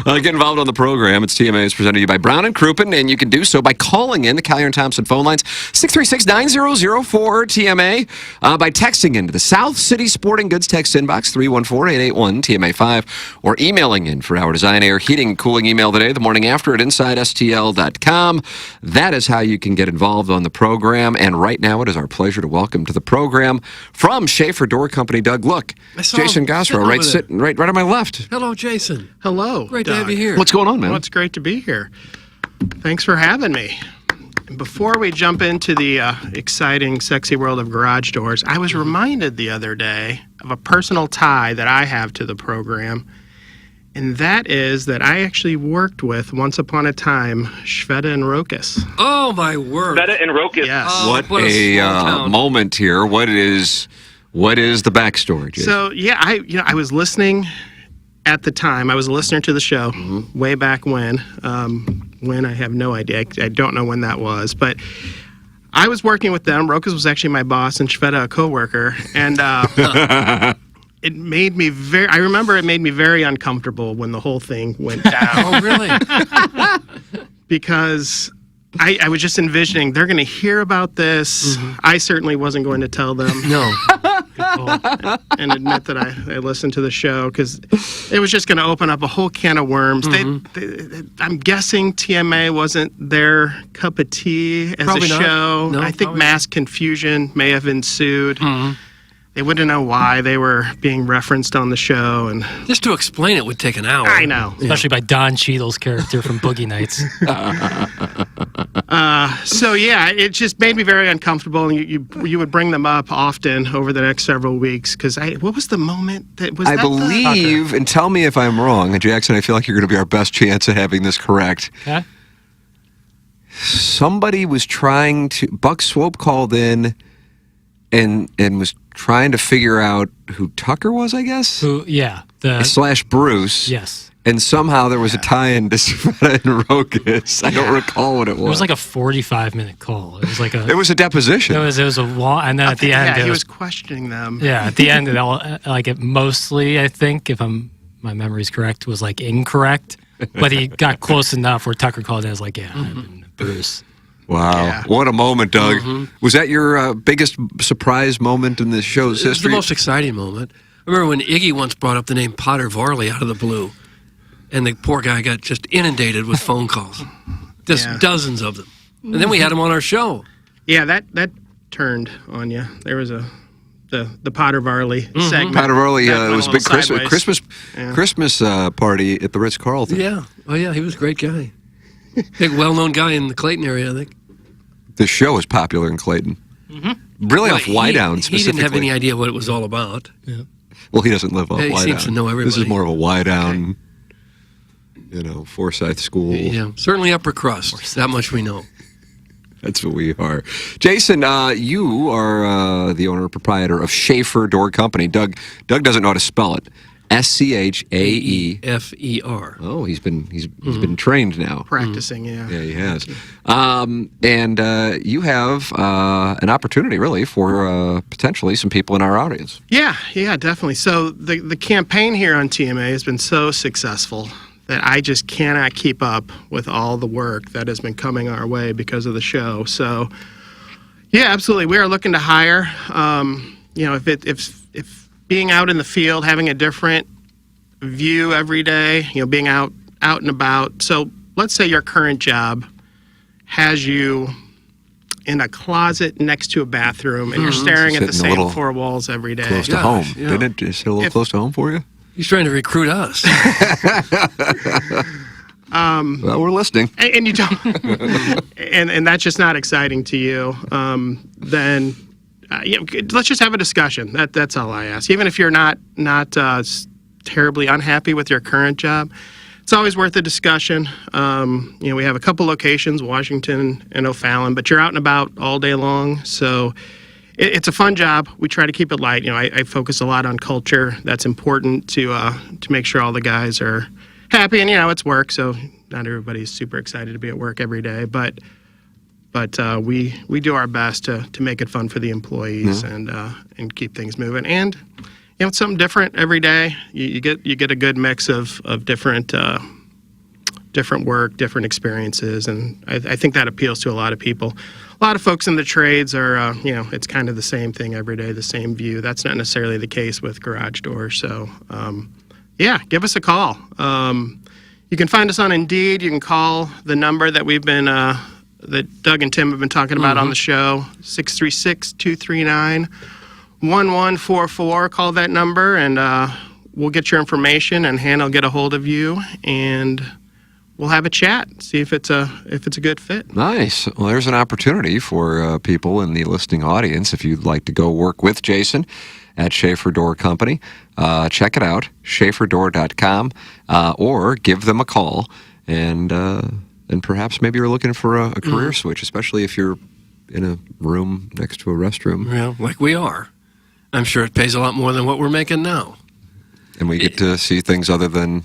S2: Get involved on the program. It's TMA is presented to you by Brown and Crouppen, and you can do so by calling in the Collier and Thompson phone lines 636-9004 TMA, by texting into the South City Sporting Goods text inbox 314-881-TMA5, or emailing in for our design, air, heating, cooling email today, the morning after at InsideSTL.com. That is how you can get involved on the program. And right now, it is our pleasure to welcome to the program from Schafer Door Company, Doug. Look, Jason Gosrow, sitting right on my left.
S3: Hello, Jason.
S6: Hello.
S3: Great to
S6: Doug.
S3: have you here.
S2: What's going on, man?
S6: Well, it's great to be here. Thanks for having me. Before we jump into the exciting, sexy world of garage doors, I was reminded the other day of a personal tie that I have to the program, and that is that I actually worked with, once upon a time, Shveta and Rokas.
S3: Oh, my word.
S8: Shveta and Rokas.
S6: Yes.
S3: Oh,
S2: What a moment here. What is the backstory, Jason?
S6: So, yeah, I was listening at the time. I was a listener to the show way back when. When, I have no idea. I don't know when that was. But I was working with them. Rokas was actually my boss and Shveta a coworker. And it made me I remember it made me very uncomfortable when the whole thing went down.
S3: Oh, really?
S6: Because I was just envisioning they're going to hear about this. I certainly wasn't going to tell them.
S3: No.
S6: And admit that I listened to the show because it was just going to open up a whole can of worms. I'm guessing TMA wasn't their cup of tea as
S3: Probably
S6: a
S3: not.
S6: show.
S3: No,
S6: I think mass confusion may have ensued. They wouldn't know why they were being referenced on the show. And
S3: just to explain it would take an hour.
S6: I know.
S5: Especially by Don Cheadle's character from Boogie Nights.
S6: So yeah, it just made me very uncomfortable. And you would bring them up often over the next several weeks because what was the moment that was?
S2: I believe, and tell me if I'm wrong, and Jackson, I feel like you're going to be our best chance of having this correct.
S5: Okay.
S2: Somebody was trying to. Buck Swope called in, and was trying to figure out who Tucker was, I guess.
S5: Yeah.
S2: / Bruce.
S5: Yes.
S2: And somehow there was a tie-in to Shveta and Rokas. I don't recall what it was.
S5: It was like a 45-minute call. It was like a.
S2: It was a deposition.
S5: It was a long, and then at the end,
S6: he was questioning them.
S5: Yeah, at the end, it mostly, I think, if my memory's correct, was like incorrect. But he got close enough where Tucker called in and was like, Bruce.
S2: Wow.
S6: Yeah.
S2: What a moment, Doug. Was that your biggest surprise moment in this show's
S3: It was
S2: history?
S3: the most exciting moment. I remember when Iggy once brought up the name Potter Varley out of the blue, and the poor guy got just inundated with phone calls. Just dozens of them. And then we had him on our show.
S6: Yeah, that turned on you. There was the Potter Varley segment.
S2: Potter Varley
S6: That went
S2: was
S6: a
S2: a big
S6: little
S2: Christmas party at the Ritz-Carlton.
S3: Yeah. Oh, yeah, he was a great guy. Big, well-known guy in the Clayton area, I think.
S2: The show was popular in Clayton. Really off Wydown specifically.
S3: He didn't have any idea what it was all about.
S5: Yeah.
S2: Well, he doesn't live off
S3: He
S2: Wydown.
S3: seems to know everybody.
S2: This is more of a Wydown, Forsyth school.
S3: Yeah, certainly upper crust. That much we know.
S2: That's what we are. Jason, you are the owner and proprietor of Schafer Door Company. Doug doesn't know how to spell it. SCHAEFER. Oh, he's been trained now.
S6: Practicing, yeah.
S2: Yeah, he has. And you have an opportunity, really, for potentially some people in our audience.
S6: Yeah, definitely. So the campaign here on TMA has been so successful that I just cannot keep up with all the work that has been coming our way because of the show. So, yeah, absolutely. We are looking to hire. If being out in the field, having a different view every day, being out and about. So let's say your current job has you in a closet next to a bathroom and you're staring at the same four walls every day.
S2: Close to home. Didn't it just hit a little close to home for you?
S3: He's trying to recruit us.
S2: Well, we're listening.
S6: And you don't, and that's just not exciting to you. Then let's just have a discussion. That's all I ask. Even if you're not terribly unhappy with your current job, it's always worth a discussion. We have a couple locations, Washington and O'Fallon, but you're out and about all day long, so it's a fun job. We try to keep it light. I focus a lot on culture. That's important to make sure all the guys are happy, and it's work, so not everybody's super excited to be at work every day, but we do our best to make it fun for the employees and keep things moving. And it's something different every day. You get a good mix of different work, different experiences, and I think that appeals to a lot of people. A lot of folks in the trades are, it's kind of the same thing every day, the same view. That's not necessarily the case with garage doors. So, give us a call. You can find us on Indeed. You can call the number that we've been, that Doug and Tim have been talking about on the show, 636-239-1144. Call that number, and we'll get your information, and Hannah will get a hold of you, and we'll have a chat, see if it's a good fit.
S2: Nice. Well, there's an opportunity for people in the listening audience. If you'd like to go work with Jason at Schafer Door Company, check it out, SchaferDoor.com, or give them a call, and perhaps maybe you're looking for a career switch, especially if you're in a room next to a restroom.
S3: Yeah, like we are. I'm sure it pays a lot more than what we're making now.
S2: And we get to see things other than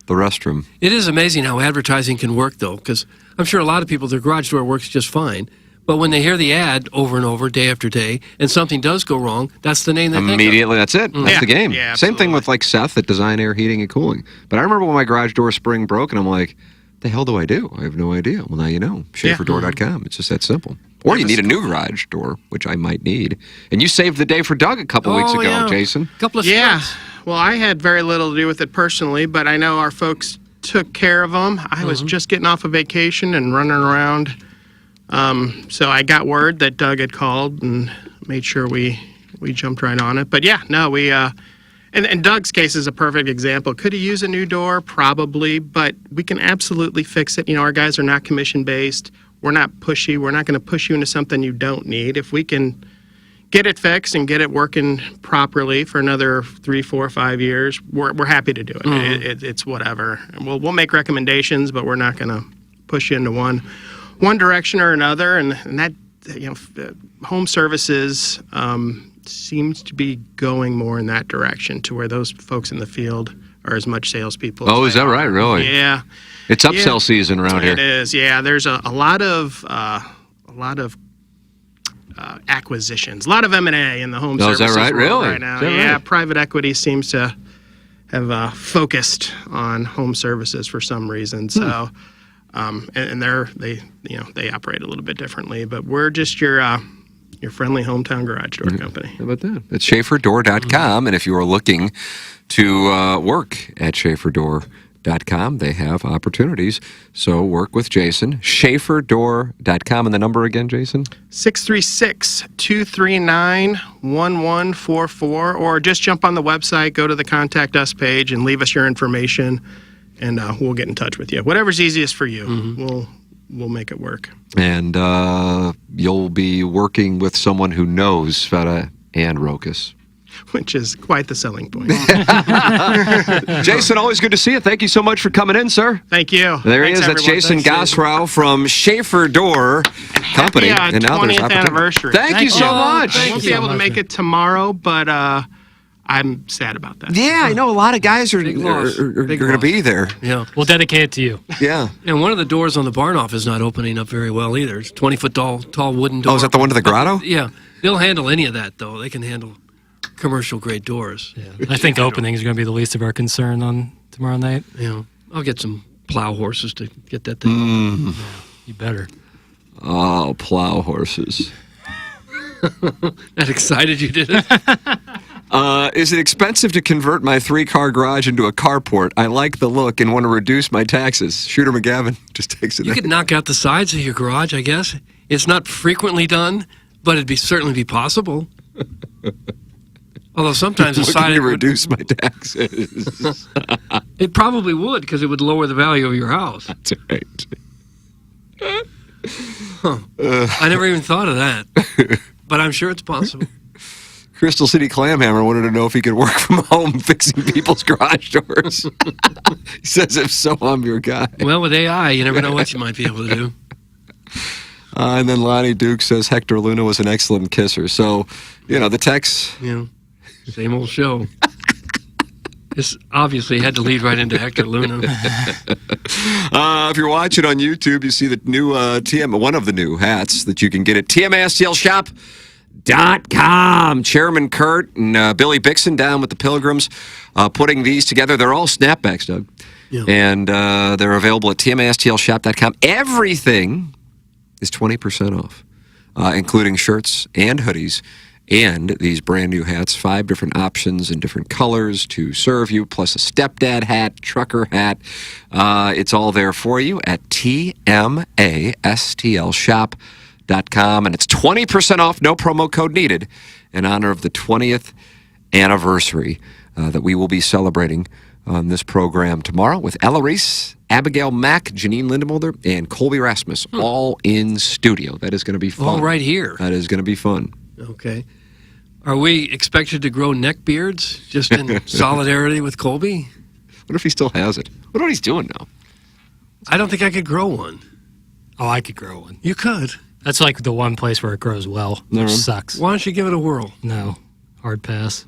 S2: the restroom.
S3: It is amazing how advertising can work, though, because I'm sure a lot of people, their garage door works just fine. But when they hear the ad over and over, day after day, and something does go wrong, that's the name they think of.
S2: Immediately, that's it. That's the game.
S3: Yeah,
S2: Same thing with like Seth at Design Air Heating and Cooling. But I remember when my garage door spring broke, and I'm like, the hell do I do? I have no idea. Well, now you know. SchaferDoor.com. It's just that simple. Or you need a new garage door, which I might need. And you saved the day for Doug a couple weeks ago, Jason.
S3: Couple of
S6: strips. Well, I had very little to do with it personally, but I know our folks took care of them. I was just getting off a vacation and running around. So I got word that Doug had called and made sure we jumped right on it. But we and Doug's case is a perfect example. Could he use a new door? Probably, but we can absolutely fix it. Our guys are not commission based. We're not pushy. We're not going to push you into something you don't need. If we can get it fixed and get it working properly for another 3, 4, 5 years, we're happy to do it. It's whatever. And we'll make recommendations, but we're not going to push you into one direction or another. And that home services seems to be going more in that direction, to where those folks in the field are as much salespeople.
S2: Oh, is that right? Really?
S6: Yeah.
S2: It's upsell season around here.
S6: It is. Yeah. There's a lot of acquisitions, a lot of M&A in the home services
S2: is that right?
S6: world
S2: Really?
S6: right now. Yeah. Right? Private equity seems to have focused on home services for some reason. So, and they operate a little bit differently, but we're just your friendly hometown garage door company.
S2: How about that? It's SchaferDoor.com, and if you are looking to work at SchaferDoor.com, they have opportunities. So work with Jason. SchaferDoor.com, and the number again, Jason?
S6: 636-239-1144, or just jump on the website, go to the Contact Us page, and leave us your information, and we'll get in touch with you. Whatever's easiest for you, we'll make it work.
S2: And you'll be working with someone who knows Sveta and Rokas.
S6: Which is quite the selling point.
S2: Jason, always good to see you. Thank you so much for coming in, sir.
S6: Thank you.
S2: There
S6: Thanks,
S2: he is. That's
S6: everyone.
S2: Jason Gosrow from Schafer Door Company.
S6: Happy,
S2: and now there's
S6: 20th
S2: opportunity.
S6: anniversary.
S2: Thank you so much.
S6: I won't be able to make it tomorrow, but I'm sad about that.
S2: Yeah, I know a lot of guys are going to be there.
S3: Yeah.
S5: We'll dedicate it to you.
S2: Yeah.
S3: And one of the doors on the barn off is not opening up very well either. It's 20-foot tall wooden door.
S2: Oh, is that the one to the grotto?
S3: Yeah. They'll handle any of that, though. They can handle commercial-grade doors.
S5: Yeah. I think openings are going to be the least of our concern on tomorrow night.
S3: Yeah. I'll get some plow horses to get that thing open.
S5: Yeah, you better.
S2: Oh, plow horses.
S3: That excited you, did it?
S2: Is it expensive to convert my 3-car garage into a carport? I like the look and want to reduce my taxes. Shooter McGavin just takes it.
S3: You could knock out the sides of your garage, I guess. It's not frequently done, but it'd certainly be possible. Although sometimes the side
S2: to reduce my taxes.
S3: It probably would, because it would lower the value of your house.
S2: That's right.
S3: I never even thought of that, but I'm sure it's possible.
S2: Crystal City Clamhammer wanted to know if he could work from home fixing people's garage doors. He says, if so, I'm your guy.
S3: Well, with AI, you never know what you might be able to do.
S2: And then Lonnie Duke says Hector Luna was an excellent kisser. So, the text.
S3: Yeah, same old show. This obviously had to lead right into Hector Luna.
S2: If you're watching on YouTube, you see the new one of the new hats that you can get at TMASTLshop.com. TMASTL.com. Chairman Kurt and Billy Bixson down with the Pilgrims putting these together. They're all snapbacks, Doug.
S3: Yeah.
S2: And they're available at TMASTLshop.com. Everything is 20% off, including shirts and hoodies and these brand new hats. 5 different options in different colors to serve you, plus a stepdad hat, trucker hat. It's all there for you at TMASTLshop.com. And it's 20% off, no promo code needed, in honor of the 20th anniversary that we will be celebrating on this program tomorrow with Ella Reese, Abigail Mack, Janine Lindemulder, and Colby Rasmus, all in studio. That is going to be fun.
S3: All right here.
S2: That is going to be fun.
S3: Okay. Are we expected to grow neck beards just in solidarity with Colby?
S2: What if he still has it? What he's doing now?
S3: I don't think I could grow one.
S5: Oh, I could grow one.
S3: You could.
S5: That's like the one place where it grows well, which sucks.
S3: Why don't you give it a whirl?
S5: No. Hard pass.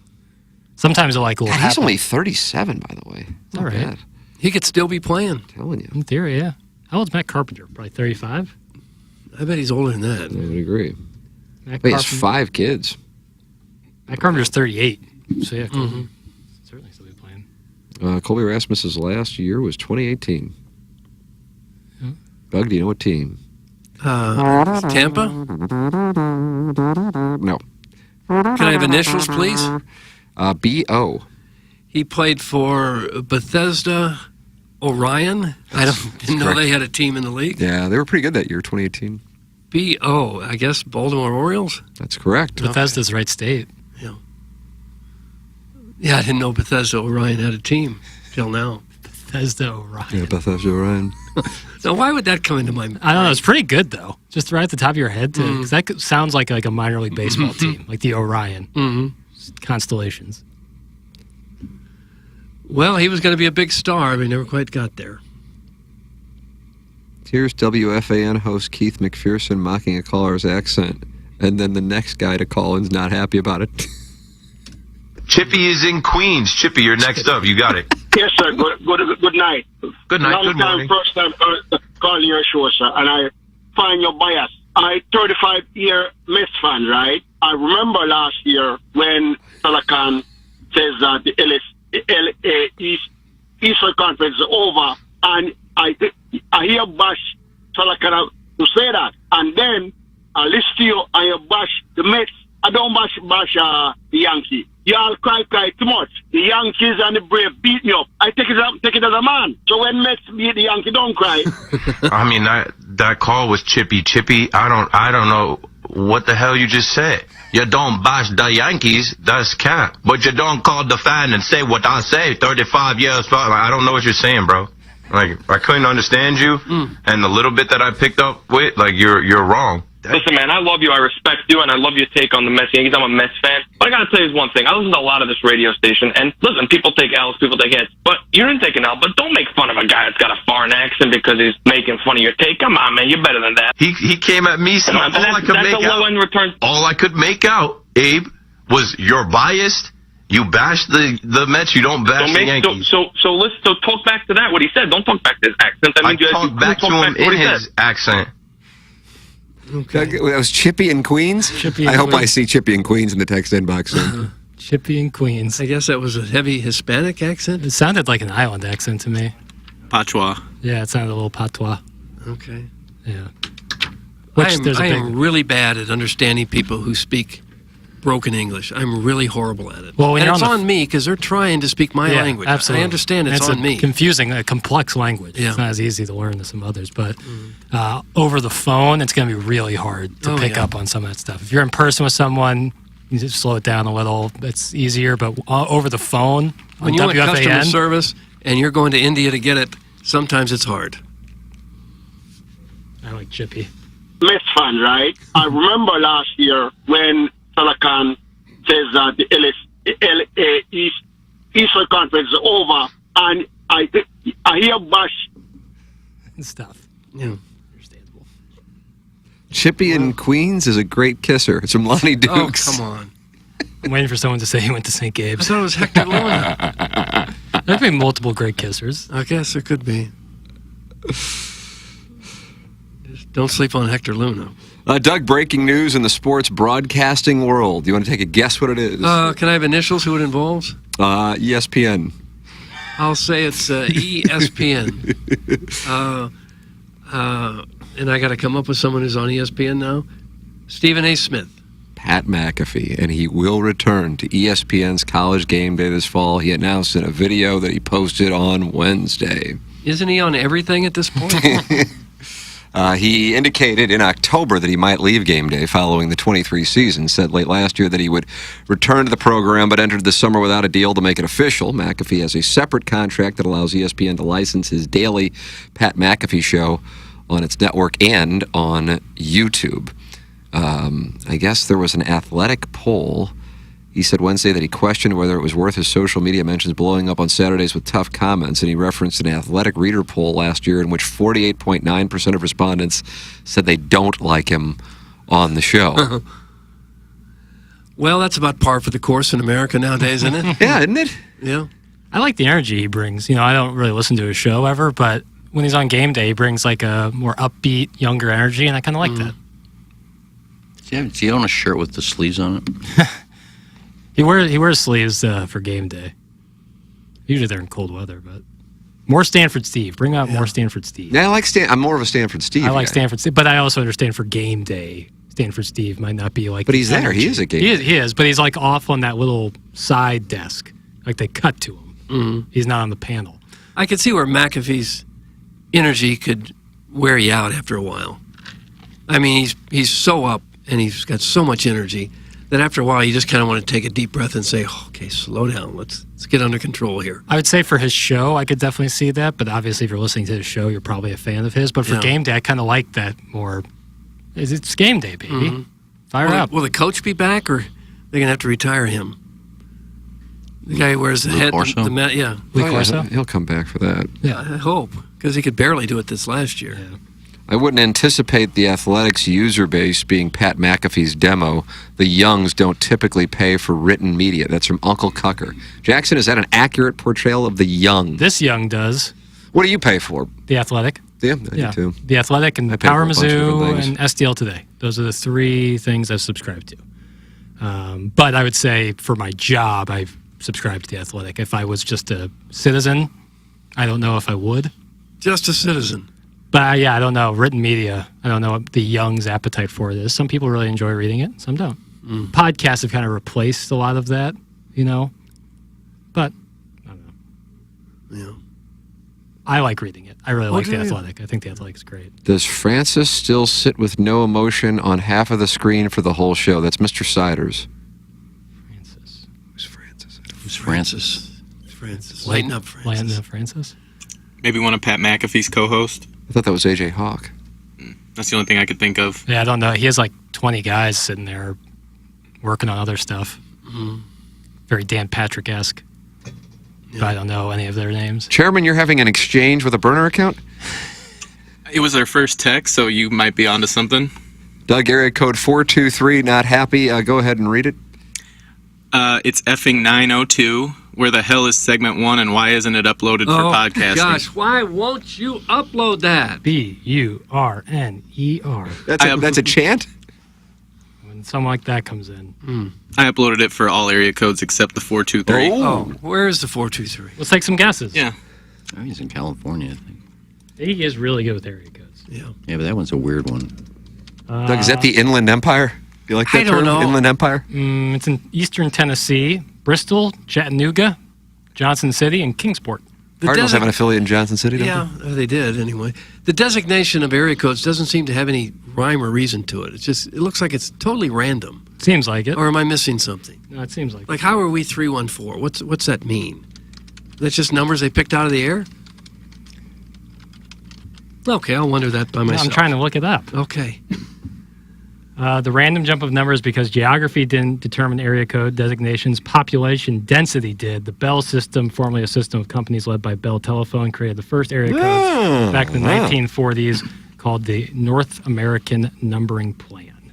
S5: Sometimes it like will happen.
S2: He's only 37, by the way.
S5: All right.
S2: Bad.
S3: He could still be playing.
S2: I'm telling you.
S5: In theory, yeah. How old's Matt Carpenter? Probably 35?
S3: I bet he's older than that.
S2: I would agree.
S5: Matt
S2: He has
S5: Carpenter-
S2: 5 kids.
S5: Matt Carpenter's 38. So yeah,
S3: Mm-hmm.
S5: certainly still be playing.
S2: Colby Rasmus's last year was 2018. Doug, do you know what team?
S3: Tampa?
S2: No.
S3: Can I have initials, please?
S2: B.O.
S3: He played for Bethesda Orion. I didn't know they had a team in the league.
S2: Yeah, they were pretty good that year, 2018.
S3: B.O., I guess Baltimore Orioles?
S2: That's correct.
S5: Bethesda's the right state.
S3: Yeah, I didn't know Bethesda Orion had a team till now.
S5: Bethesda Orion.
S2: Yeah, Bethesda Orion.
S3: So why would that come into my mind?
S5: I don't know. It's pretty good, though. Just right at the top of your head, too. 'Cause that sounds like a minor league baseball team, like the Orion constellations.
S3: Well, he was going to be a big star, but he never quite got there.
S2: Here's WFAN host Keith McPherson mocking a caller's accent, and then the next guy to call in's not happy about it.
S8: Chippy is in Queens. Chippy, you're next up. You got it.
S9: Yes, sir. Good night.
S8: Good night.
S9: Long
S8: Good
S9: time,
S8: morning.
S9: first time calling your show, sir. And I find your bias. I 35-year Mets fan, right? I remember last year when Salakan says that the LA Eastern Conference is over, and I hear Bash Salakan to say that, and then I listen to you and you bash the Mets. I don't bash the Yankees. Y'all cry too much. The Yankees and the Braves beat me up. I take it as a man. So when Mets beat the Yankees, don't cry.
S8: I mean, that call was Chippy. Chippy, I don't know what the hell you just said. You don't bash the Yankees, that's cap. But you don't call the fan and say what I say. 35 years, I don't know what you're saying, bro. Like, I couldn't understand you, and the little bit that I picked up with, like, you're wrong.
S11: Listen, man, I love you, I respect you, and I love your take on the Mets Yankees. I'm a Mets fan. But I gotta tell you one thing. I listen to a lot of this radio station, and listen, people take L's, people take hits. But you didn't take an L, but don't make fun of a guy that's got a foreign accent because he's making fun of your take. Come on, man, you're better than that.
S8: He came at me, so
S11: Come on,
S8: all I could make out, Abe, was you're biased. You bash the Mets, you don't bash the Yankees.
S11: So listen, so talk back to that, what he said. Don't talk back to his accent.
S8: I talked back to him in his accent.
S2: Okay. That was Chippy in Queens? I hope I see Chippy in Queens in the text inbox soon.
S5: Chippy in Queens.
S3: I guess that was a heavy Hispanic accent?
S5: It sounded like an island accent to me.
S4: Patois.
S5: Yeah, it sounded a little patois.
S3: Okay.
S5: Yeah.
S3: I am really bad at understanding people who speak broken English. I'm really horrible at it.
S5: Well, when
S3: and
S5: you're
S3: it's
S5: on
S3: on me because they're trying to speak my language.
S5: Absolutely.
S3: I understand it's on me.
S5: Confusing, a complex language.
S3: Yeah.
S5: It's not as easy to learn as some others, but over the phone, it's going to be really hard to pick up on some of that stuff. If you're in person with someone, you just slow it down a little. It's easier, but over the phone,
S3: when you want customer service and you're going to India to get it, sometimes it's hard.
S5: I like Chippy.
S9: Mets fan, right? I remember last year when Salakan says that the LA Eastern Conference is over, and I hear Bash
S5: stuff.
S3: Yeah.
S2: Chippy in Queens is a great kisser. It's from Lonnie Dukes.
S3: Oh, come on.
S5: I'm waiting for someone to say he went to St. Gabe's.
S3: I thought it was Hector Luna.
S5: There could be multiple great kissers.
S3: I guess it could be. Just don't sleep on Hector Luna.
S2: Doug, breaking news in the sports broadcasting world. Do you want to take a guess what it is?
S3: Can I have initials? Who it involves?
S2: ESPN.
S3: I'll say it's ESPN. And I got to come up with someone who's on ESPN now. Stephen A. Smith.
S2: Pat McAfee, and he will return to ESPN's College Game Day this fall. He announced in a video that he posted on Wednesday.
S3: Isn't he on everything at this point?
S2: He indicated in October that he might leave Game Day following the 23 season, said late last year that he would return to the program, but entered the summer without a deal to make it official. McAfee has a separate contract that allows ESPN to license his daily Pat McAfee show on its network and on YouTube. I guess there was an athletic poll. He said Wednesday that he questioned whether it was worth his social media mentions blowing up on Saturdays with tough comments, and he referenced an athletic reader poll last year in which 48.9% of respondents said they don't like him on the show.
S3: Well, that's about par for the course in America nowadays, isn't it?
S2: Yeah, isn't it?
S3: Yeah.
S5: I like the energy he brings. You know, I don't really listen to his show ever, but when he's on Game Day, he brings like a more upbeat, younger energy, and I kind of like that.
S7: Does he own a shirt with the sleeves on it?
S5: He wears sleeves for Game Day. Usually they're in cold weather, but more Stanford Steve. Bring out more Stanford Steve.
S2: Yeah, I like I'm more of a Stanford Steve
S5: I like
S2: guy.
S5: Stanford Steve, but I also understand for Game Day, Stanford Steve might not be like.
S2: But he's there. He is a Game Day.
S5: He is, but he's like off on that little side desk. Like they cut to him.
S3: Mm-hmm.
S5: He's not on the panel.
S3: I could see where McAfee's energy could wear you out after a while. I mean, he's so up and he's got so much energy that after a while you just kind of want to take a deep breath and say, okay, slow down. Let's get under control here.
S5: I would say for his show, I could definitely see that. But obviously, if you're listening to his show, you're probably a fan of his. But for Game Day, I kind of like that more. It's Game Day, baby.
S3: Mm-hmm.
S5: Fire up.
S3: Will the coach be back, or they're gonna have to retire him? The guy who wears the head, yeah.
S2: He'll come back for that.
S3: Yeah, I hope, because he could barely do it this last year. Yeah.
S2: I wouldn't anticipate the Athletics user base being Pat McAfee's demo. The Youngs don't typically pay for written media. That's from Uncle Cucker. Jackson, is that an accurate portrayal of the Young?
S5: This Young does.
S2: What do you pay for?
S5: The Athletic.
S2: Yeah, I do too.
S5: The Athletic and
S2: I pay
S5: Power
S2: for a bunch of different
S5: Mizzou
S2: things.
S5: and STL Today. Those are the three things I've subscribed to. But I would say for my job, I've subscribed to The Athletic. If I was just a citizen, I don't know if I would.
S3: Just a citizen.
S5: But yeah, I don't know. Written media, I don't know what the Young's appetite for it is. Some people really enjoy reading it, some don't. Podcasts have kind of replaced a lot of that, you know. But, I don't know.
S3: Yeah.
S5: I like reading it. I really like
S3: do
S5: The
S3: you?
S5: Athletic. I think The Athletic's great.
S2: Does Francis still sit with no emotion on half of the screen for the whole show? That's Mr. Siders.
S7: Who's Francis?
S3: Francis. Lighten up, Francis.
S5: Lighten up, Francis.
S4: Maybe one of Pat McAfee's co-hosts.
S2: I thought that was AJ Hawk.
S4: That's the only thing I could think of.
S5: Yeah, I don't know. He has like 20 guys sitting there working on other stuff. Very Dan Patrick-esque. But I don't know any of their names.
S2: Chairman, you're having an exchange with a burner account?
S4: It was our first text, so you might be onto something.
S2: Doug, area code 423, not happy. Go ahead and read it.
S4: It's effing 902. Where the hell is segment 1 and why isn't it uploaded for podcasting?
S3: Gosh, why won't you upload that?
S5: B-U-R-N-E-R.
S2: That's a chant?
S5: When something like that comes in.
S4: I uploaded it for all area codes except the 423.
S3: Oh, where is the 423?
S5: Let's take some guesses.
S4: Yeah.
S7: Oh, he's in California, I think.
S5: He is really good with area codes.
S3: Yeah.
S7: Yeah, but that one's a weird one.
S2: Doug, is that the Inland Empire? You like that
S5: I don't
S2: term?
S5: know.
S2: Inland Empire?
S5: It's in eastern Tennessee, Bristol, Chattanooga, Johnson City, and Kingsport.
S2: Cardinals have an affiliate in Johnson City, don't
S3: Yeah, they did anyway. The designation of area codes doesn't seem to have any rhyme or reason to it. It looks like it's totally random.
S5: Seems like it.
S3: Or am I missing something?
S5: No, it seems like
S3: Like, how are we 314? What's that mean? That's just numbers they picked out of the air? Okay, I'll wonder that by myself.
S5: I'm trying to look it up.
S3: Okay.
S5: The random jump of numbers because geography didn't determine area code designations. Population density did. The Bell system, formerly a system of companies led by Bell Telephone, created the first area codes back in the 1940s called the North American Numbering Plan.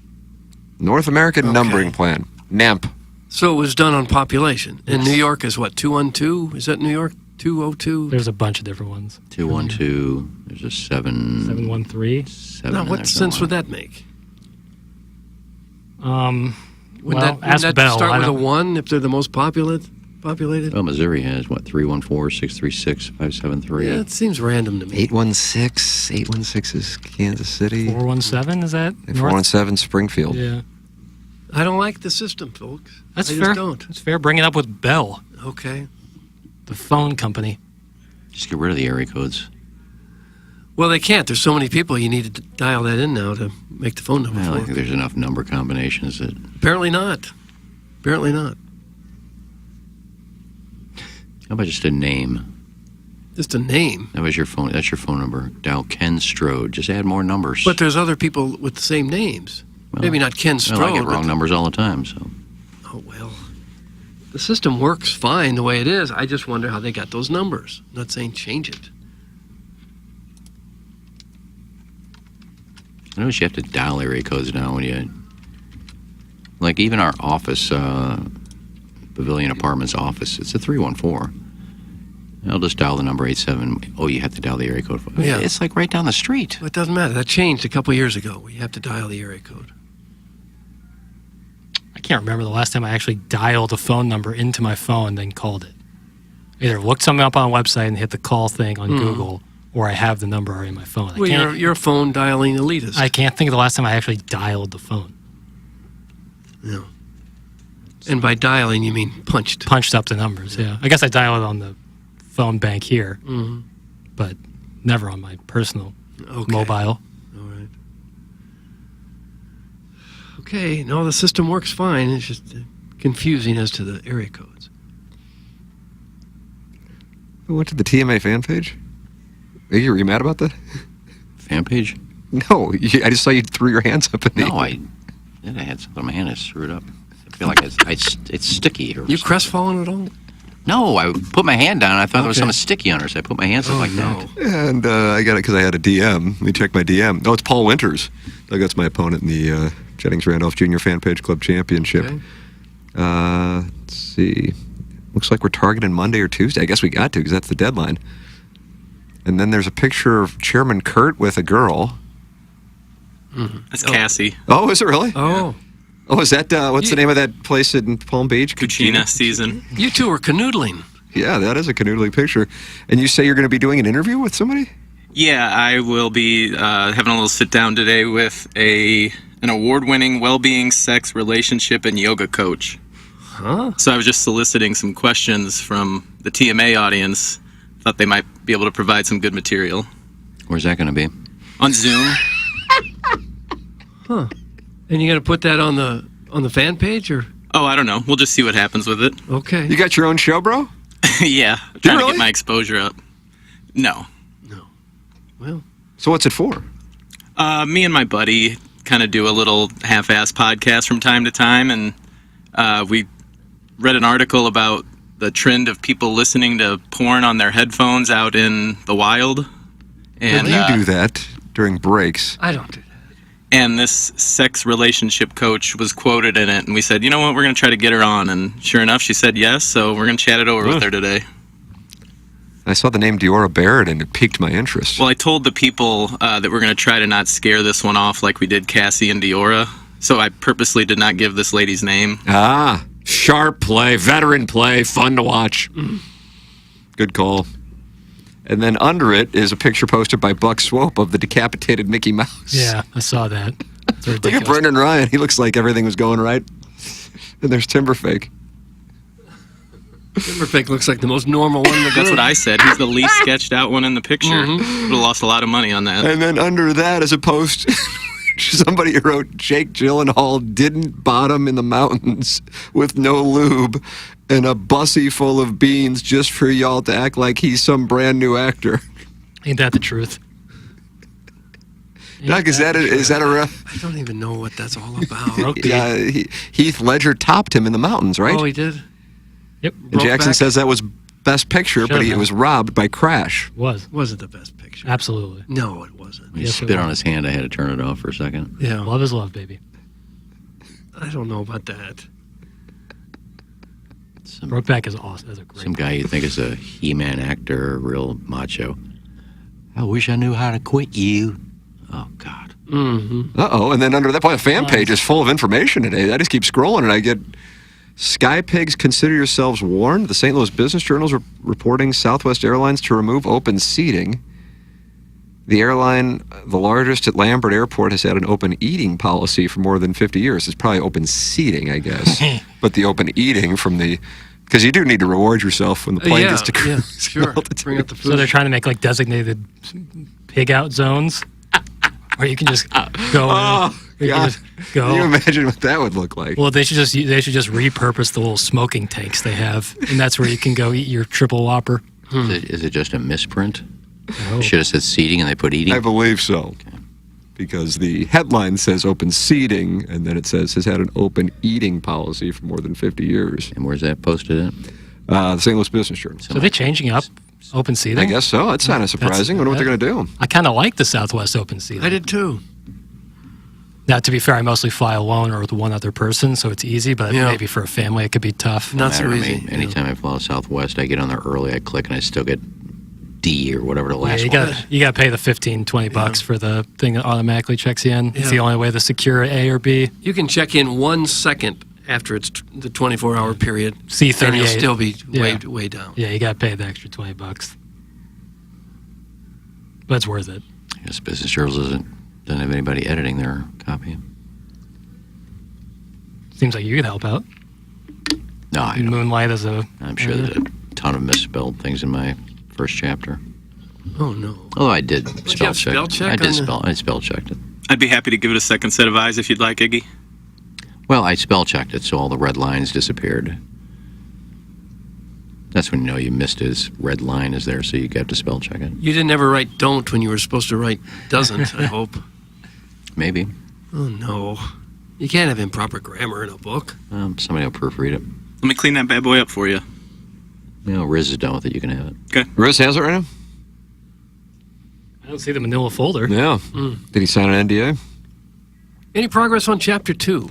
S2: North American Numbering Plan. NAMP.
S3: So it was done on population. And New York is what, 212? Is that New York? 202?
S5: There's a bunch of different ones.
S7: 212. There's a 7.
S5: 713.
S7: 7.
S3: Now, what sense would that make? Wouldn't
S5: ask
S3: that
S5: Bell.
S3: start
S5: I
S3: with a
S5: don't-
S3: 1 if they're the most populated?
S7: Well, Missouri has, 314-636-573.
S3: Yeah, it seems random to me.
S2: 816 is Kansas City.
S5: 417 is that?
S2: And 417 Springfield.
S5: Yeah.
S3: I don't like the system, folks.
S5: That's
S3: I
S5: fair.
S3: Just don't.
S5: That's fair. Bring it up with Bell,
S3: Okay.
S5: the phone company.
S7: Just get rid of the area codes.
S3: Well, they can't. There's so many people. You need to dial that in now to make the phone number
S7: Well, I
S3: for.
S7: think there's enough number combinations that.
S3: Apparently not. Apparently not.
S7: How about just a name?
S3: Just a name.
S7: That was your phone. That's your phone number. Dial Ken Strode. Just add more numbers.
S3: But there's other people with the same names. Maybe not Ken Strode.
S7: Well, I get
S3: but
S7: wrong numbers all the time. So.
S3: Oh, well. The system works fine the way it is. I just wonder how they got those numbers. I'm not saying change it.
S7: I notice you have to dial area codes now when you. Like even our office, Pavilion Apartments office, it's a 314. I'll just dial the number 87. Oh, you have to dial the area code.
S3: Yeah.
S7: It's like right down the street.
S3: It doesn't matter. That changed a couple years ago. You have to dial the area code.
S5: I can't remember the last time I actually dialed a phone number into my phone and then called it. Either looked something up on a website and hit the call thing on Google, or I have the number already in my phone.
S3: Well, you're a phone dialing elitist.
S5: I can't think of the last time I actually dialed the phone.
S3: No. And by dialing, you mean punched.
S5: Punched up the numbers, yeah. I guess I dial it on the phone bank here, but never on my personal mobile.
S3: All right. Okay. No, the system works fine. It's just confusing as to the area codes.
S2: I went to the TMA fan page. Were you mad about that?
S7: Fan page?
S2: No, I just saw you threw your hands up in the
S7: No, I had something on my hand. I screwed up. I feel like it's sticky. Or
S3: You crestfallen at all?
S7: No, I put my hand down. And I thought there was something sticky on her, so I put my hands up like that.
S2: And I got it because I had a DM. Let me check my DM. Oh, it's Paul Winters. That's my opponent in the Jennings Randolph Junior Fan Page Club Championship.
S3: Okay.
S2: Let's see. Looks like we're targeting Monday or Tuesday. I guess we got to because that's the deadline. And then there's a picture of Chairman Kurt with a girl.
S4: That's Cassie.
S2: Oh, is it really?
S3: Oh.
S2: Oh, is that, what's the name of that place in Palm Beach?
S4: Cucina season.
S3: You two are canoodling.
S2: Yeah, that is a canoodling picture. And you say you're going to be doing an interview with somebody?
S4: Yeah, I will be having a little sit down today with an award-winning well-being, sex, relationship, and yoga coach.
S3: Huh?
S4: So I was just soliciting some questions from the TMA audience. Thought they might be able to provide some good material.
S7: Where's that going to be?
S4: On Zoom.
S3: Huh. And you going to put that on the fan page or?
S4: Oh, I don't know. We'll just see what happens with it.
S3: Okay.
S2: You got your own show, bro?
S4: Yeah. Trying to get my exposure up. No.
S3: Well.
S2: So what's it for?
S4: Me and my buddy kind of do a little half-ass podcast from time to time, and we read an article about the trend of people listening to porn on their headphones out in the wild. And
S2: you do that during breaks.
S3: I don't do that.
S4: And this sex relationship coach was quoted in it, and we said, you know what, we're going to try to get her on. And sure enough, she said yes, so we're going to chat it over with her today.
S2: I saw the name Deora Barrett, and it piqued my interest.
S4: Well, I told the people that we're going to try to not scare this one off like we did Cassie and Deora, so I purposely did not give this lady's name.
S2: Ah, sharp play, veteran play, fun to watch. Good call. And then under it is a picture posted by Buck Swope of the decapitated Mickey Mouse.
S5: Yeah, I saw that.
S2: Look at Brendan Ryan. He looks like everything was going right. And there's Timberfake.
S3: Timberfake looks like the most normal one in the group.
S4: That's what I said. He's the least sketched out one in the picture. Would have lost a lot of money on that.
S2: And then under that is a post. Somebody wrote, Jake Gyllenhaal didn't bottom in the mountains with no lube and a bussy full of beans just for y'all to act like he's some brand new actor.
S5: Ain't that the truth?
S2: Doug, is that a rough?
S3: I don't even know what that's all about.
S2: Yeah, Heath Ledger topped him in the mountains, right?
S3: Oh, he did?
S5: Yep.
S2: And Jackson says that was best picture, but he
S5: been.
S2: was robbed by Crash.
S3: Wasn't the best picture.
S5: Absolutely.
S3: No, it wasn't.
S7: He spit on his hand. I had to turn it off for a second.
S3: Yeah.
S5: Love is love, baby.
S3: I don't know about that.
S5: Brokeback is awesome. That's a great
S7: Some guy you think is a He-Man actor, real macho. I wish I knew how to quit you. Oh, God.
S3: Mm-hmm.
S2: Uh-oh. And then under that point, the fan page is full of information today. I just keep scrolling, and I get Sky Pigs, consider yourselves warned. The St. Louis Business Journal is reporting Southwest Airlines to remove open seating. The airline, the largest at Lambert Airport, has had an open eating policy for more than 50 years. It's probably open seating, I guess. But the open eating from the... Because you do need to reward yourself when the plane gets to cruise.
S3: Sure. Bring out the food.
S5: So they're trying to make like designated pig out zones where you can just go.
S2: Oh, God. Can you imagine what that would look like?
S5: Well, they should just repurpose the little smoking tanks they have, and that's where you can go eat your triple whopper.
S7: Is it just a misprint? Should have said seating and they put eating?
S2: I believe so. Okay. Because the headline says open seating, and then it says has had an open eating policy for more than 50 years.
S7: And where's that posted at?
S2: The St. Louis Business Journal.
S5: So are they changing up open seating?
S2: I guess so. That's kind of surprising. I wonder what they're going to do.
S5: I kind of like the Southwest open seating.
S3: I did too.
S5: Now, to be fair, I mostly fly alone or with one other person, so it's easy, but maybe for a family it could be tough.
S3: Not so easy.
S7: Anytime I fly Southwest, I get on there early, I click, and I still get D or whatever the last
S5: you
S7: one is.
S5: You got to pay the $15-$20 for the thing that automatically checks you in. It's the only way to secure A or B.
S3: You can check in 1 second after it's the 24-hour period.
S5: C38.
S3: And you'll still be way down.
S5: Yeah, you got to pay the extra $20. But it's worth it.
S7: I guess Business Journal doesn't have anybody editing their copy.
S5: Seems like you could help out.
S7: No, I don't.
S5: Moonlight as a...
S7: I'm sure there's a ton of misspelled things in my first chapter.
S3: Oh, no.
S7: Although I did
S3: spell check.
S7: I spell checked it.
S4: I'd be happy to give it a second set of eyes if you'd like, Iggy.
S7: Well, I spell checked it, so all the red lines disappeared. That's when you know you missed his red line is there, so you got to spell check it.
S3: You didn't ever write don't when you were supposed to write doesn't, I hope.
S7: Maybe.
S3: Oh, no. You can't have improper grammar in a book.
S7: Somebody will proofread it.
S4: Let me clean that bad boy up for you.
S7: You know, Riz is done with it. You can have it.
S4: Okay.
S2: Riz has it right now?
S5: I don't see the manila folder.
S2: Yeah. Did he sign an NDA?
S3: Any progress on Chapter 2?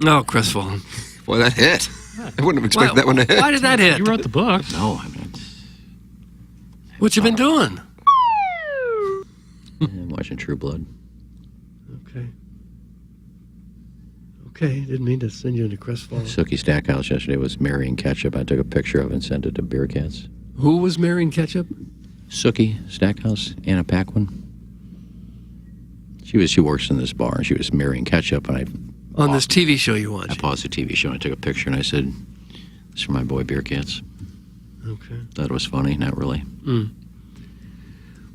S3: Oh, crestfallen.
S2: Boy, that hit. I wouldn't have expected that one to hit.
S3: Why did that hit?
S5: You wrote the book.
S7: No, I mean,
S3: What you been doing?
S7: I'm watching True Blood.
S3: Okay, didn't mean to send you into crestfallen.
S7: Sookie Stackhouse yesterday was marrying Ketchup. I took a picture of it and sent it to Beer Cats.
S3: Who was marrying Ketchup?
S7: Sookie Stackhouse, Anna Paquin. She works in this bar, and she was marrying Ketchup, and
S3: On this TV show you watch.
S7: I paused the TV show and I took a picture and I said, "This is for my boy Beer Cats."
S3: Okay.
S7: Thought it was funny, not really.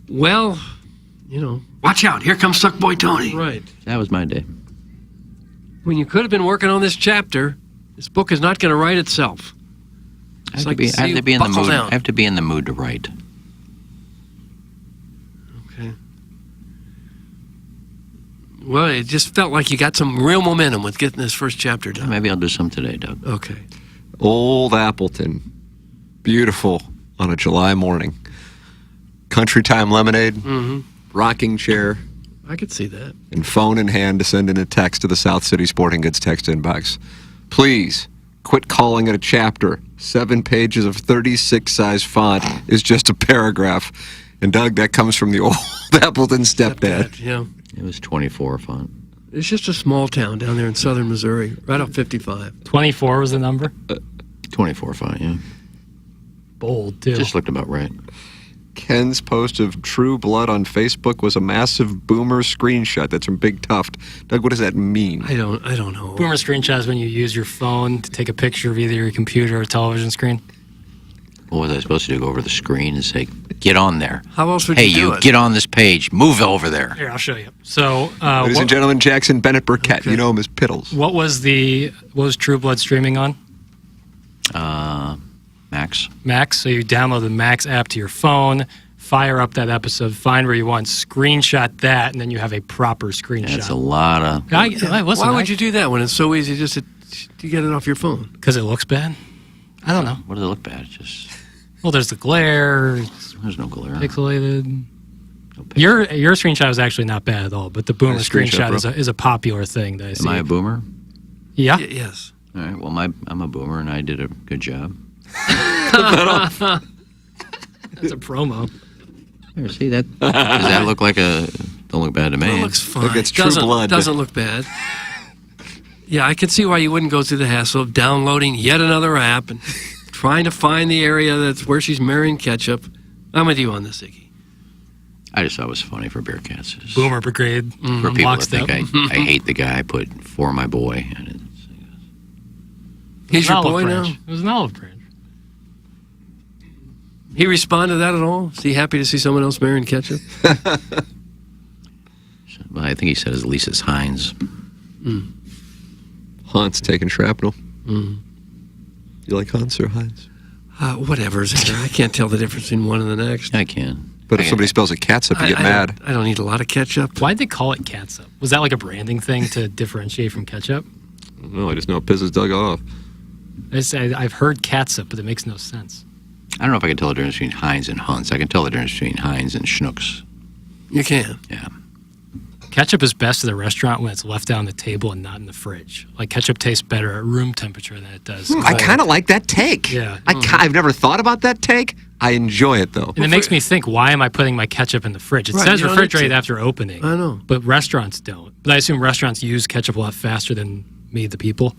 S3: Well, watch out. Here comes Suckboy Tony. Right.
S7: That was my day.
S3: When you could have been working on this chapter, this book is not going to write itself.
S7: I have to be in the mood. I have to be in the mood to write.
S3: Okay. Well, it just felt like you got some real momentum with getting this first chapter done.
S7: Maybe I'll do some today, Doug.
S3: Okay.
S2: Old Appleton. Beautiful on a July morning. Country time lemonade. Rocking chair.
S3: I could see that.
S2: And phone in hand to send in a text to the South City Sporting Goods text inbox. Please, quit calling it a chapter. 7 pages of 36 size font is just a paragraph. And Doug, that comes from the old Appleton stepdad.
S3: Yeah.
S7: It was 24 font.
S3: It's just a small town down there in southern Missouri, right off 55.
S5: 24 was the number?
S7: 24 font, yeah.
S5: Bold, too.
S7: Just looked about right.
S2: Ken's post of True Blood on Facebook was a massive boomer screenshot. That's from Big Tuft. Doug, what does that mean?
S3: I don't know.
S5: Boomer screenshot is when you use your phone to take a picture of either your computer or television screen.
S7: What was I supposed to do? Go over the screen and say, "Get on there."
S3: How else would
S7: hey,
S3: you do it?
S7: Get on this page. Move over there.
S5: Here, I'll show you. So,
S2: ladies and gentlemen, Jackson Bennett Burkett. You know him as Piddles.
S5: What was True Blood streaming on?
S7: Max.
S5: Max. So you download the Max app to your phone, fire up that episode, find where you want, screenshot that, and then you have a proper screenshot.
S7: That's a lot of...
S3: Why would you do that when it's so easy just to get it off your phone?
S5: Because it looks bad. I don't know.
S7: What does it look bad? Just...
S5: Well, there's the glare.
S7: There's no glare.
S5: Pixelated. Your screenshot is actually not bad at all, but the boomer screenshot is a popular thing that I see.
S7: Am I a boomer?
S5: Yeah.
S3: Yes.
S7: All right. Well, I'm a boomer, and I did a good job.
S5: That's a promo.
S7: Here, see that? Does that look like a Don't look bad to me.
S3: It looks fine.
S2: Look, it's true
S3: doesn't,
S2: blood.
S3: Doesn't look bad. Yeah, I can see why you wouldn't go through the hassle of downloading yet another app and trying to find the area that's where she's marrying Ketchup. I'm with you on this, Iggy.
S7: I just thought it was funny for Bearcats.
S5: Boomer Brigade.
S7: For people that
S5: Lockstep.
S7: think I hate the guy I put for my boy. And
S3: He's your boy now?
S5: It was an olive branch.
S3: He respond to that at all? Is he happy to see someone else marrying Ketchup?
S7: well, I think he said his lease is Heinz.
S2: Hunt's taking shrapnel. You like Hunt's or Heinz?
S3: Whatever's there. I can't tell the difference between one and the next.
S7: I can.
S2: But if somebody spells it catsup, you get mad.
S3: I don't eat a lot of ketchup.
S5: Why'd they call it catsup? Was that like a branding thing to differentiate from ketchup?
S2: No, I just know it pisses Doug off.
S5: I've heard catsup, but it makes no sense.
S7: I don't know if I can tell the difference between Heinz and Hunt's. I can tell the difference between Heinz and Schnucks.
S3: You can.
S7: Yeah.
S5: Ketchup is best at a restaurant when it's left down on the table and not in the fridge. Like, ketchup tastes better at room temperature than it does.
S2: I kind of like that take.
S5: Yeah.
S2: I've never thought about that take. I enjoy it, though.
S5: And it makes me think, why am I putting my ketchup in the fridge? It
S3: Right,
S5: says
S3: you don't need
S5: refrigerate
S3: to.
S5: after opening.
S3: I know.
S5: But restaurants don't. But I assume restaurants use ketchup a lot faster than me, the people.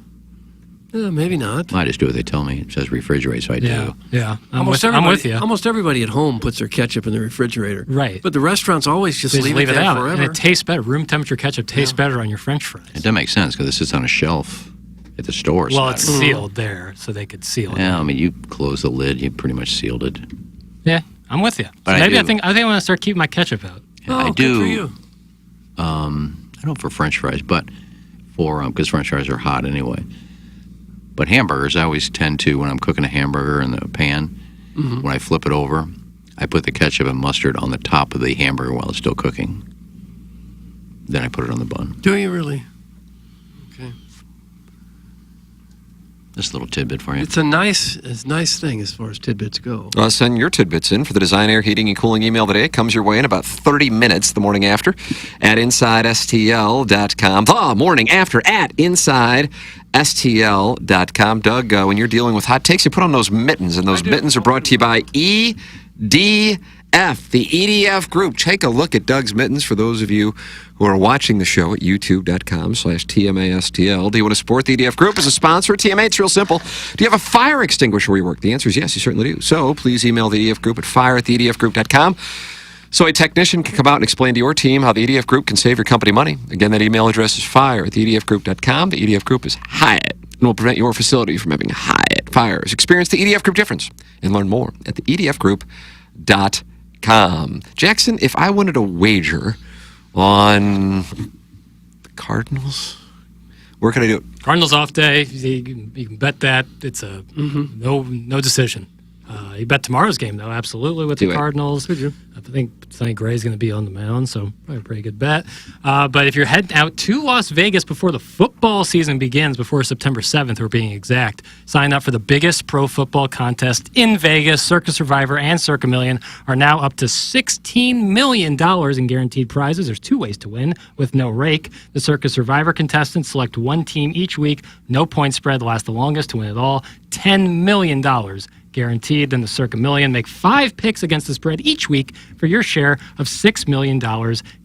S3: Maybe not.
S7: I just do what they tell me. It says refrigerate, so I do.
S5: Yeah. I'm
S3: Almost
S5: with you.
S3: Almost everybody at home puts their ketchup in the refrigerator.
S5: Right.
S3: But the restaurants always just
S5: They
S3: leave it there
S5: out.
S3: forever.
S5: And it tastes better. Room temperature ketchup tastes better on your French fries.
S7: It does make sense because it sits on a shelf at the store.
S5: Well, it's sealed there, so they could seal it.
S7: Yeah, I mean, you close the lid, you pretty much sealed it.
S5: Yeah, I'm with you.
S7: But
S5: So maybe I
S7: do-
S5: think I want to start keeping my ketchup out.
S7: Yeah, I do. I don't for French fries, but for because French fries are hot anyway. But hamburgers, I always tend to when I'm cooking a hamburger in the pan. When I flip it over, I put the ketchup and mustard on the top of the hamburger while it's still cooking. Then I put it on the bun.
S3: Do you really? Okay.
S7: Just a little tidbit for you.
S3: It's a nice thing as far as tidbits go.
S2: Send your tidbits in for the Design, Air, Heating, and Cooling email today. It comes your way in about 30 minutes the morning after at InsideSTL.com. The morning after at InsideSTL.com. Doug, when you're dealing with hot takes, you put on those mittens, and those mittens are brought to you by EDF, the EDF Group. Take a look at Doug's mittens for those of you who are watching the show at youtube.com/TMASTL. Do you want to support the EDF Group as a sponsor of TMA? It's real simple. Do you have a fire extinguisher where you work? The answer is yes, you certainly do. So please email the EDF Group at fire@theedfgroup.com so a technician can come out and explain to your team how the EDF Group can save your company money. Again, that email address is fire@theedfgroup.com. The EDF Group is Hyatt and will prevent your facility from having Hyatt fires. Experience the EDF Group difference and learn more at the edfgroup.com. Jackson, if I wanted a wager on the Cardinals, where can I do it?
S5: Cardinals off day. You can bet that. It's a no decision. You bet tomorrow's game, though, absolutely, with the Cardinals. I think Sonny Gray's going to be on the mound, so probably a pretty good bet. But if you're heading out to Las Vegas before the football season begins, before September 7th, we're being exact, sign up for the biggest pro football contest in Vegas. Circa Survivor and Circa Million are now up to $16 million in guaranteed prizes. There's two ways to win with no rake. The Circa Survivor contestants select one team each week. No point spread lasts the longest to win it all. $10 million guaranteed. Then the Circa Million, make 5 picks against the spread each week for your share of $6 million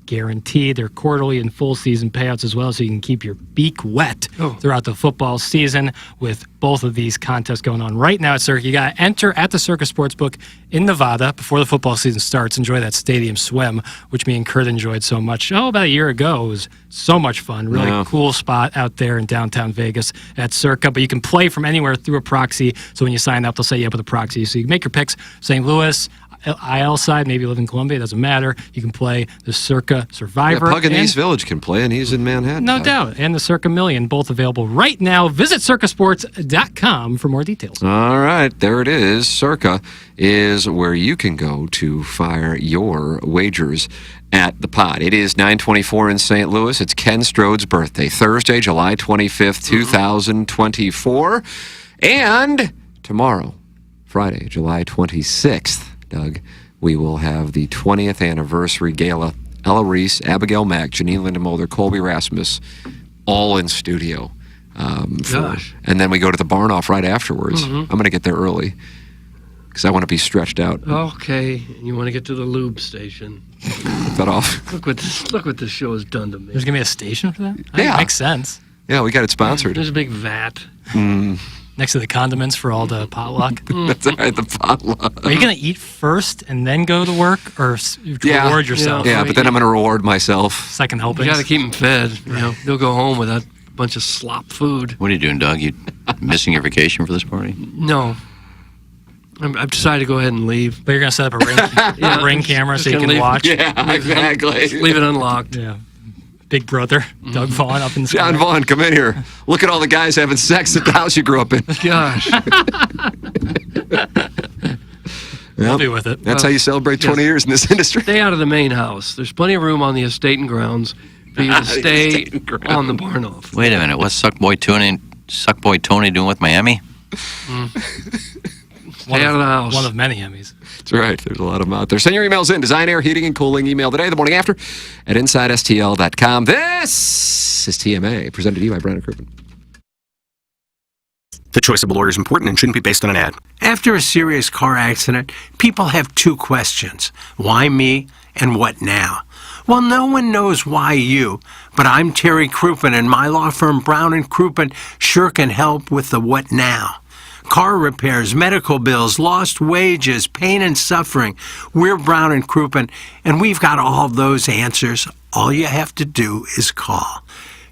S5: guaranteed. They're quarterly and full season payouts as well, so you can keep your beak wet throughout the football season with both of these contests going on right now at Circa. You got to enter at the Circa Sportsbook in Nevada before the football season starts. Enjoy that stadium swim, which me and Kurt enjoyed so much. About a year ago. It was so much fun. Really cool spot out there in downtown Vegas at Circa. But you can play from anywhere through a proxy. So when you sign up, they'll set you up with a proxy. So you can make your picks. St. Louis, IL side, maybe you live in Columbia, it doesn't matter. You can play the Circa Survivor.
S2: Pug in East Village can play, and he's in Manhattan.
S5: No doubt. And the Circa Million, both available right now. Visit circasports.com for more details.
S2: All right, there it is. Circa is where you can go to fire your wagers at the pod. It is 9:24 in St. Louis. It's Ken Strode's birthday, Thursday, July 25th, 2024. And tomorrow, Friday, July 26th, Doug, we will have the 20th anniversary gala. Ella Reese, Abigail Mack, Janine Lindemulder, Colby Rasmus, all in studio. And then we go to the barn off right afterwards. I'm going to get there early because I want to be stretched out.
S3: Okay, you want to get to the lube station.
S2: that off.
S3: Look what this show has done to me.
S5: There's going to be a station for that? I think
S2: Yeah.
S5: it makes sense.
S2: Yeah, we got it sponsored.
S3: There's a big vat.
S5: Next to the condiments for all the potluck.
S2: That's right, the potluck.
S5: Are you going to eat first and then go to work, or reward yourself?
S2: Yeah, but then I'm going to reward myself.
S5: Second
S3: You
S5: helpings.
S3: got to keep them fed. You know, they'll go home with that bunch of slop food.
S7: What are you doing, Doug? You missing your vacation for this party?
S3: No. I've decided to go ahead and leave.
S5: But you're going to set up a ring camera so you can
S3: leave.
S5: watch.
S2: Yeah, exactly.
S3: Leave it unlocked.
S5: Yeah. Big brother, Doug Vaughn up in the
S2: John
S5: sky.
S2: Vaughn, come in here. Look at all the guys having sex at the house you grew up in.
S3: Gosh.
S5: I'll be with it.
S2: That's how you celebrate 20 years in this industry.
S3: Stay out of the main house. There's plenty of room on the estate and grounds for you to stay on the barn off.
S7: Wait a minute. What's Suckboy Tony doing with Miami?
S3: Stay out of the house.
S5: One of many Emmys.
S2: That's right. There's a lot of them out there. Send your emails in. Design, Air, Heating, and Cooling. Email today, the morning after, at InsideSTL.com. This is TMA, presented to you by Brandon Crouppen.
S22: The choice of a lawyer is important and shouldn't be based on an ad.
S13: After a serious car accident, people have two questions. Why me and what now? Well, no one knows why you, but I'm Terry Crouppen, and my law firm Brown & Crouppen sure can help with the what now. Car repairs, medical bills, lost wages, pain and suffering. We're Brown & Crouppen, and we've got all those answers. All you have to do is call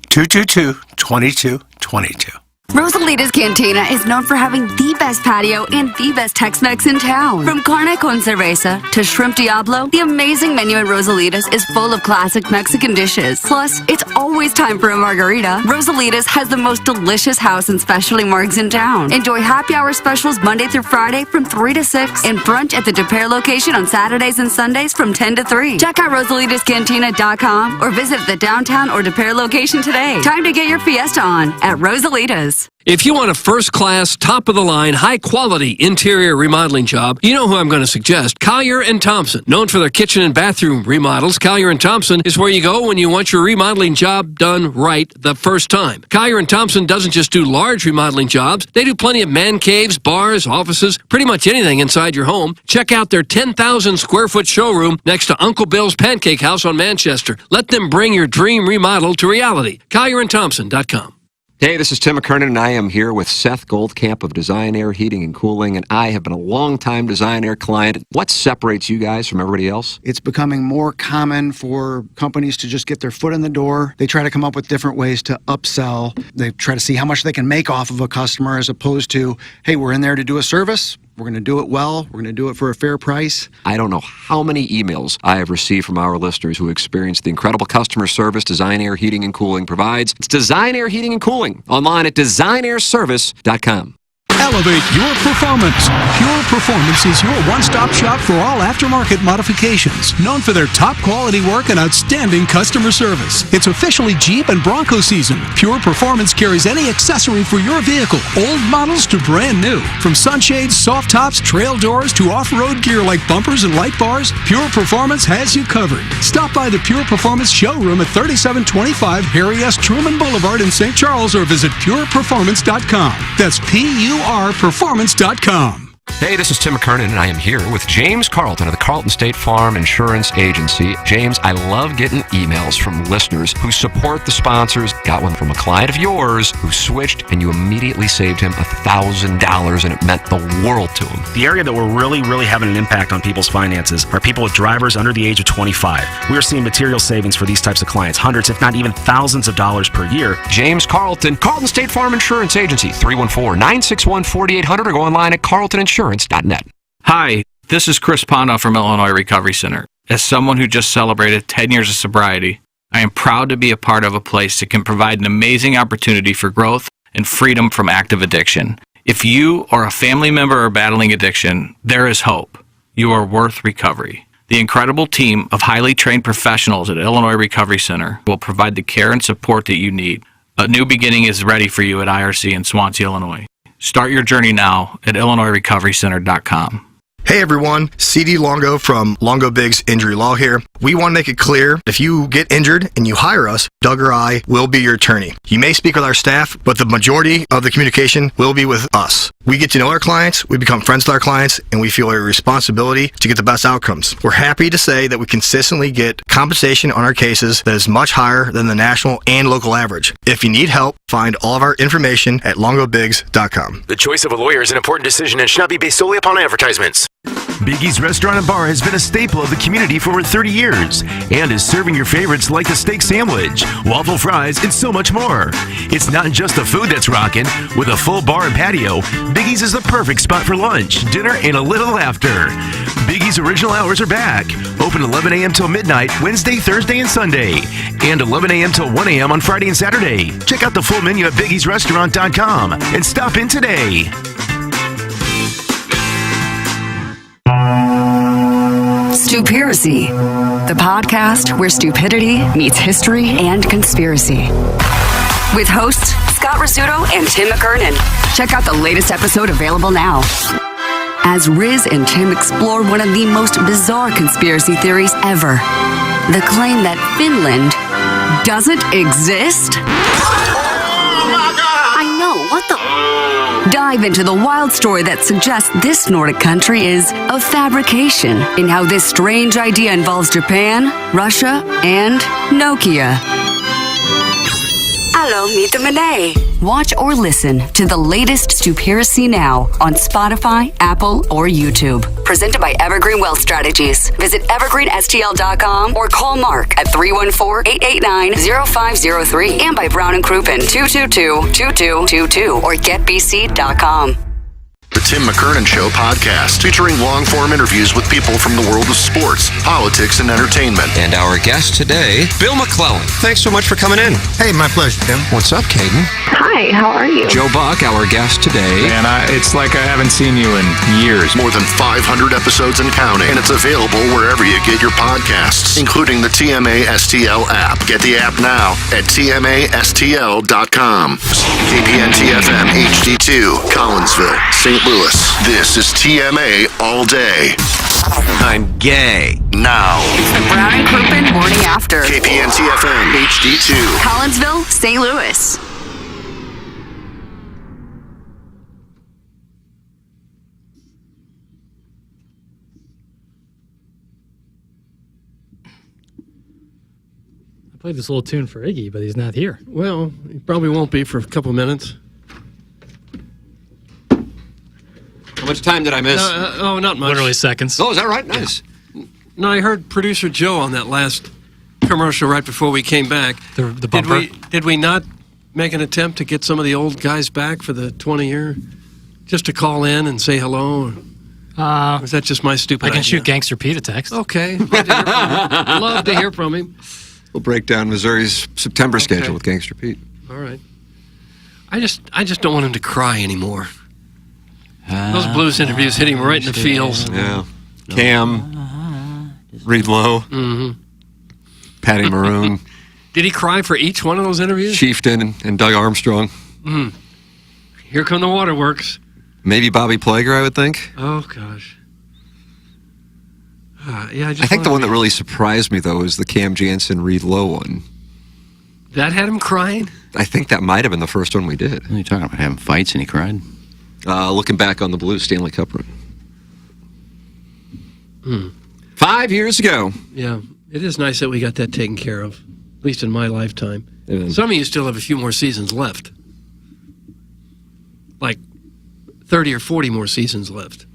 S13: 222-2222.
S23: Rosalita's Cantina is known for having the best patio and the best Tex-Mex in town. From carne con cerveza to shrimp diablo, the amazing menu at Rosalita's is full of classic Mexican dishes. Plus, it's always time for a margarita. Rosalita's has the most delicious house and specialty margs in town. Enjoy happy hour specials Monday through Friday from 3 to 6 and brunch at the De Pere location on Saturdays and Sundays from 10 to 3. Check out rosalitascantina.com or visit the downtown or De Pere location today. Time to get your fiesta on at Rosalita's.
S3: If you want a first-class, top-of-the-line, high-quality interior remodeling job, you know who I'm going to suggest. Collier & Thompson. Known for their kitchen and bathroom remodels, Collier & Thompson is where you go when you want your remodeling job done right the first time. Collier & Thompson doesn't just do large remodeling jobs. They do plenty of man caves, bars, offices, pretty much anything inside your home. Check out their 10,000-square-foot showroom next to Uncle Bill's Pancake House on Manchester. Let them bring your dream remodel to reality. CollierandThompson.com.
S2: Hey, this is Tim McKernan, and I am here with Seth Goldcamp of Design Air Heating and Cooling, and I have been a long-time Design Air client. What separates you guys from everybody else?
S10: It's becoming more common for companies to just get their foot in the door. They try to come up with different ways to upsell. They try to see how much they can make off of a customer as opposed to, hey, we're in there to do a service. We're going to do it well. We're going to do it for a fair price.
S2: I don't know how many emails I have received from our listeners who experience the incredible customer service Design Air Heating and Cooling provides. It's Design Air Heating and Cooling, online at designairservice.com.
S19: Elevate your performance. Pure Performance is your one-stop shop for all aftermarket modifications. Known for their top quality work and outstanding customer service. It's officially Jeep and Bronco season. Pure Performance carries any accessory for your vehicle, old models to brand new. From sunshades, soft tops, trail doors, to off-road gear like bumpers and light bars, Pure Performance has you covered. Stop by the Pure Performance showroom at 3725 Harry S. Truman Boulevard in St. Charles or visit pureperformance.com. That's PURperformance.com.
S2: Hey, this is Tim McKernan, and I am here with James Carlton of the Carlton State Farm Insurance Agency. James, I love getting emails from listeners who support the sponsors. Got one from a client of yours who switched, and you immediately saved him $1,000, and it meant the world to him.
S22: The area that we're really having an impact on people's finances are people with drivers under the age of 25. We're seeing material savings for these types of clients, hundreds, if not even thousands of dollars per year.
S2: James Carlton, Carlton State Farm Insurance Agency, 314-961-4800, or go online at carltoninsurance.net.
S4: Hi, this is Chris Ponda from Illinois Recovery Center. As someone who just celebrated 10 years of sobriety, I am proud to be a part of a place that can provide an amazing opportunity for growth and freedom from active addiction. If you or a family member are battling addiction, there is hope. You are worth recovery. The incredible team of highly trained professionals at Illinois Recovery Center will provide the care and support that you need. A new beginning is ready for you at IRC in Swansea, Illinois. Start your journey now at IllinoisRecoveryCenter.com.
S12: Hey everyone, CD Longo from Longo Biggs Injury Law here. We want to make it clear, if you get injured and you hire us, Doug or I will be your attorney. You may speak with our staff, but the majority of the communication will be with us. We get to know our clients, we become friends with our clients, and we feel a responsibility to get the best outcomes. We're happy to say that we consistently get compensation on our cases that is much higher than the national and local average. If you need help, find all of our information at longobiggs.com.
S21: The choice of a lawyer is an important decision and should not be based solely upon advertisements. Biggie's Restaurant and Bar has been a staple of the community for over 30 years and is serving your favorites like the steak sandwich, waffle fries, and so much more. It's not just the food that's rocking. With a full bar and patio, Biggie's is the perfect spot for lunch, dinner, and a little laughter. Biggie's original hours are back. Open 11 a.m. till midnight, Wednesday, Thursday, and Sunday. And 11 a.m. till 1 a.m. on Friday and Saturday. Check out the full menu at biggiesrestaurant.com and stop in today.
S23: Stupiracy, the podcast where stupidity meets history and conspiracy. With hosts Scott Rizzuto and Tim McKernan. Check out the latest episode available now. As Riz and Tim explore one of the most bizarre conspiracy theories ever. The claim that Finland doesn't exist? I know, what the... Dive into the wild story that suggests this Nordic country is a fabrication, and how this strange idea involves Japan, Russia, and Nokia. Hello, Mita Mene. Watch or listen to the latest Stupiracy now on Spotify, Apple, or YouTube. Presented by Evergreen Wealth Strategies. Visit evergreenstl.com or call Mark at 314-889-0503 and by Brown and Crouppen 222-2222 or getbc.com.
S1: The Tim McKernan Show podcast, featuring long-form interviews with people from the world of sports, politics, and entertainment.
S2: And our guest today, Bill McClellan. Thanks so much for coming in.
S14: Hey, my pleasure, Tim.
S2: What's up, Caden?
S15: Hi, how are you?
S2: Joe Buck, our guest today.
S14: Man, it's like I haven't seen you in years.
S1: More than 500 episodes and counting, and it's available wherever you get your podcasts, including the TMA STL app. Get the app now at tmastl.com. KPN-TFM HD2, Collinsville, St. Louis. This is TMA All Day.
S2: I'm gay.
S1: Now.
S23: It's the Brown and Crouppen Morning After.
S1: KPN-TFM HD2.
S23: Collinsville, St. Louis.
S5: I played this little tune for Iggy, but he's not here.
S3: Well, he probably won't be for a couple minutes.
S2: How much time did I miss?
S3: Not much.
S5: Literally seconds.
S2: Oh, is that right? Nice.
S3: No, I heard producer Joe on that last commercial right before we came back.
S5: The bumper.
S3: Did we not make an attempt to get some of the old guys back for the 20-year? Just to call in and say hello? Or was that just my stupid idea?
S5: I can shoot Gangster Pete a text.
S3: Okay. Love to hear from him.
S2: We'll break down Missouri's September schedule with Gangster Pete.
S3: All right. I just don't want him to cry anymore. Those blues interviews hit him right in the feels.
S2: Yeah. Cam, Reed Lowe, Patty Maroon.
S3: Did he cry for each one of those interviews?
S2: Chieftain and Doug Armstrong.
S3: Here come the waterworks.
S2: Maybe Bobby Plager, I would think.
S3: Oh, gosh. I
S2: think the one that really surprised me, though, is the Cam Jansen, Reed Lowe one.
S3: That had him crying?
S2: I think that might have been the first one we did.
S7: What are you talking about? Having fights and he cried?
S2: Looking back on the Blues Stanley Cup run. 5 years ago.
S3: Yeah, it is nice that we got that taken care of, at least in my lifetime. Some of you still have a few more seasons left. Like 30 or 40 more seasons left.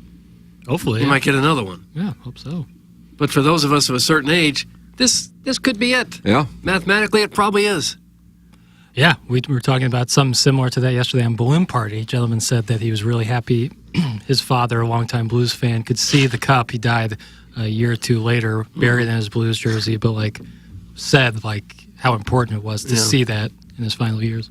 S5: Hopefully.
S3: You might get another one.
S5: Yeah, hope so.
S3: But for those of us of a certain age, this could be it.
S2: Yeah.
S3: Mathematically, it probably is.
S5: Yeah, we were talking about something similar to that yesterday on Balloon Party. A gentleman said that he was really happy his father, a longtime Blues fan, could see the cup. He died a year or two later, buried in his Blues jersey, but said how important it was to see that in his final years.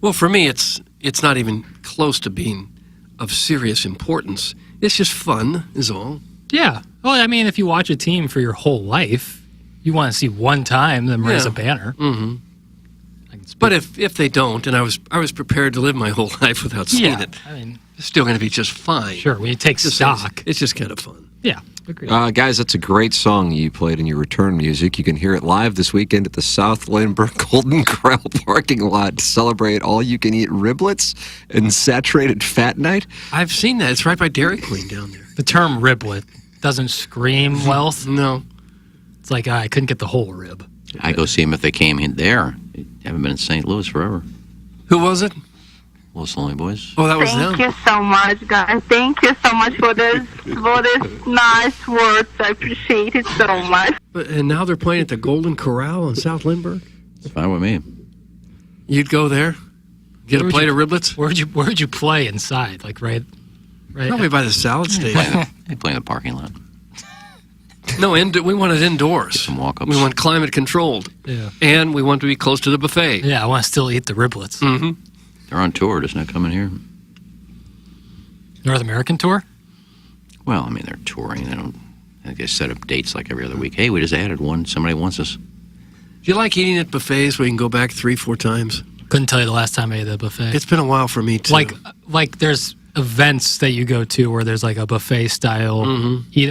S3: Well, for me, it's not even close to being of serious importance. It's just fun, is all.
S5: Yeah. Well, I mean, if you watch a team for your whole life, you want to see one time them raise a banner.
S3: Mm-hmm. But if they don't, and I was prepared to live my whole life without seeing it.
S5: I mean,
S3: It's still going to be just fine.
S5: Sure, when you take stock.
S3: It's just kind of fun.
S5: Yeah, agreed.
S2: Guys, that's a great song you played in your return music. You can hear it live this weekend at the South Lindbergh Golden Corral parking lot to celebrate all-you-can-eat riblets and saturated fat night.
S3: I've seen that. It's right by Dairy Queen down there.
S5: The term riblet doesn't scream wealth.
S3: No.
S5: It's like, I couldn't get the whole rib.
S7: I go see them if they came in there. They haven't been in St. Louis forever.
S3: Who was it?
S7: Los Lonely Boys.
S3: Oh, that was
S15: Thank
S3: them.
S15: you so much, guys. Thank you so much for this nice words. I appreciate it so much.
S3: And now they're playing at the Golden Corral in South Lindbergh.
S7: It's fine with me.
S3: You'd go there, get a plate of riblets.
S5: Where'd you play inside? Like right.
S3: Probably by the salad station.
S7: They play in the parking lot.
S3: No, we want it indoors.
S7: Some walk-ups.
S3: We want climate controlled.
S5: Yeah.
S3: And we want to be close to the buffet.
S5: Yeah, I want to still eat the riblets.
S3: Mm-hmm.
S7: They're on tour, just not coming here.
S5: North American tour?
S7: Well, I mean, they're touring. They don't. I think they set up dates like every other week. Hey, we just added one. Somebody wants us.
S3: Do you like eating at buffets where you can go back 3-4 times?
S5: Couldn't tell you the last time I ate at a buffet.
S3: It's been a while for me, too.
S5: Like there's events that you go to where there's like a buffet style,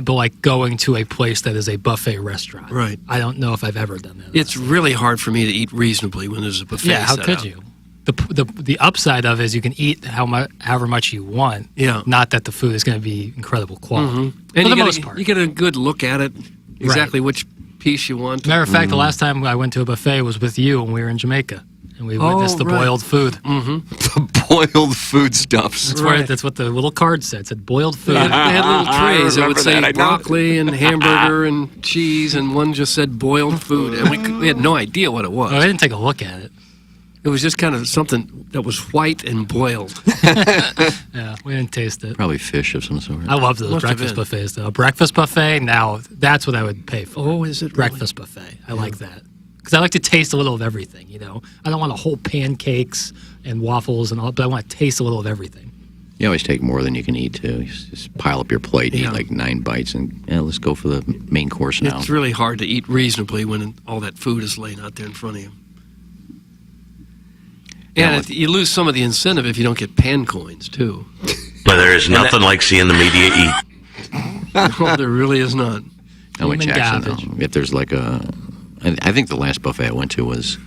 S5: but like going to a place that is a buffet restaurant.
S3: Right.
S5: I don't know if I've ever done that.
S3: It's really hard for me to eat reasonably when there's a buffet.
S5: Yeah, how
S3: set
S5: could
S3: up.
S5: you? The upside of it is you can eat however much you want.
S3: Yeah.
S5: Not that the food is going to be incredible quality.
S3: And
S5: For the most part.
S3: you get a good look at it, exactly which piece you want.
S5: Matter of fact, the last time I went to a buffet was with you when we were in Jamaica. And we witnessed the boiled food.
S3: Mm-hmm.
S2: The boiled foodstuffs.
S5: That's what the little card said. It said boiled food.
S3: They had little trays that would say
S2: that, I know.
S3: broccoli and hamburger and cheese, and one just said boiled food. And we had no idea what it was.
S5: I didn't take a look at it.
S3: It was just kind of something that was white and boiled.
S5: Yeah, we didn't taste it.
S7: Probably fish of some sort.
S5: I love those
S3: Must have
S5: breakfast
S3: been.
S5: buffets, though. Breakfast buffet, now that's what I would pay for.
S3: Oh, is it really?
S5: Breakfast buffet. I like that. Because I like to taste a little of everything, you know. I don't want a whole pancakes and waffles and all, but I want to taste a little of everything.
S7: You always take more than you can eat, too. You just pile up your plate and eat like 9 bites, and let's go for the main course now.
S3: It's really hard to eat reasonably when all that food is laying out there in front of you. And you lose some of the incentive if you don't get pan coins, too.
S16: But there is nothing like seeing the media eat.
S3: No, there really is not.
S7: How much
S5: Human
S7: action,
S5: garbage.
S7: though? If there's like I think the last buffet I went to was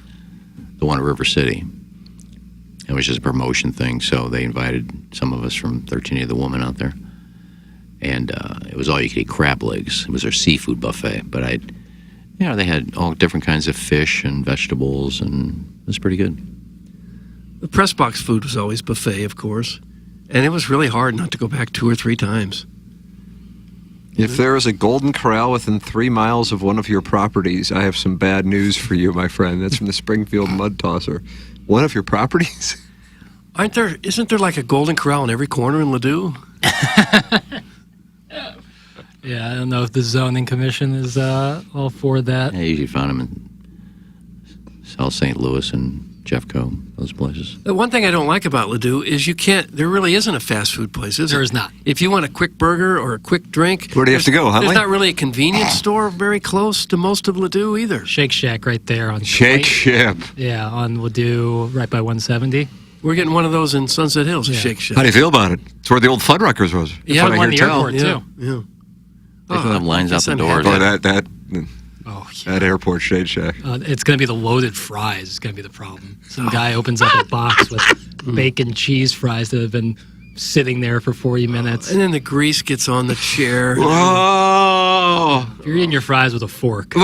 S7: the one at River City. It was just a promotion thing, so they invited some of us from 13 of the Woman out there. And it was all you could eat crab legs. It was their seafood buffet. But they had all different kinds of fish and vegetables, and it was pretty good.
S3: The press box food was always buffet, of course. And it was really hard not to go back 2 or 3 times.
S2: If there is a Golden Corral within 3 miles of one of your properties, I have some bad news for you, my friend. That's from the Springfield Mud Tosser. One of your properties?
S3: Isn't there like a Golden Corral in every corner in Ladue?
S5: Yeah, I don't know if the zoning commission is all for that.
S7: I usually found them in South St. Louis and Jeffco, those places.
S3: The one thing I don't like about Ladue is there really isn't a fast food place, is there?
S5: There is not.
S3: If you want a quick burger or a quick drink.
S2: Where do you have to go, Huntley?
S3: There's not really a convenience store very close to most of Ladue either.
S5: Shake Shack right there on
S2: Shake Shack.
S5: Yeah, on Ladue, right by 170.
S3: We're getting one of those in Sunset Hills, a Shake Shack.
S2: How do you feel about it? It's where the old Fuddruckers was.
S3: Yeah,
S2: That's what I
S5: one
S2: hear
S5: at the
S2: tell.
S5: airport, too.
S3: Yeah.
S7: They still have lines out the door.
S2: Boy, that airport Shake Shack.
S5: It's going to be the loaded fries. It's going to be the problem. Some guy opens up a box with bacon cheese fries that have been sitting there for 40 minutes.
S3: And then the grease gets on the chair.
S2: Whoa!
S5: If you're eating your fries with a fork,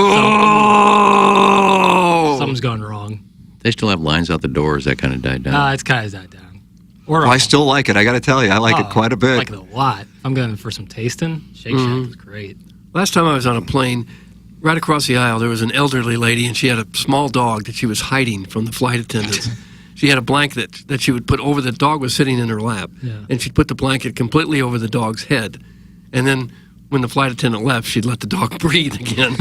S5: something's gone wrong.
S7: They still have lines out the doors. That kind of died down.
S5: It's kind of died down.
S2: I still like it. I got to tell you, I like it quite a bit.
S5: I like it a lot. If I'm going for some tasting, Shake Shack is great.
S3: Last time I was on a plane, right across the aisle, there was an elderly lady, and she had a small dog that she was hiding from the flight attendants. She had a blanket that she would put over the dog was sitting in her lap, and she'd put the blanket completely over the dog's head. And then when the flight attendant left, she'd let the dog breathe again.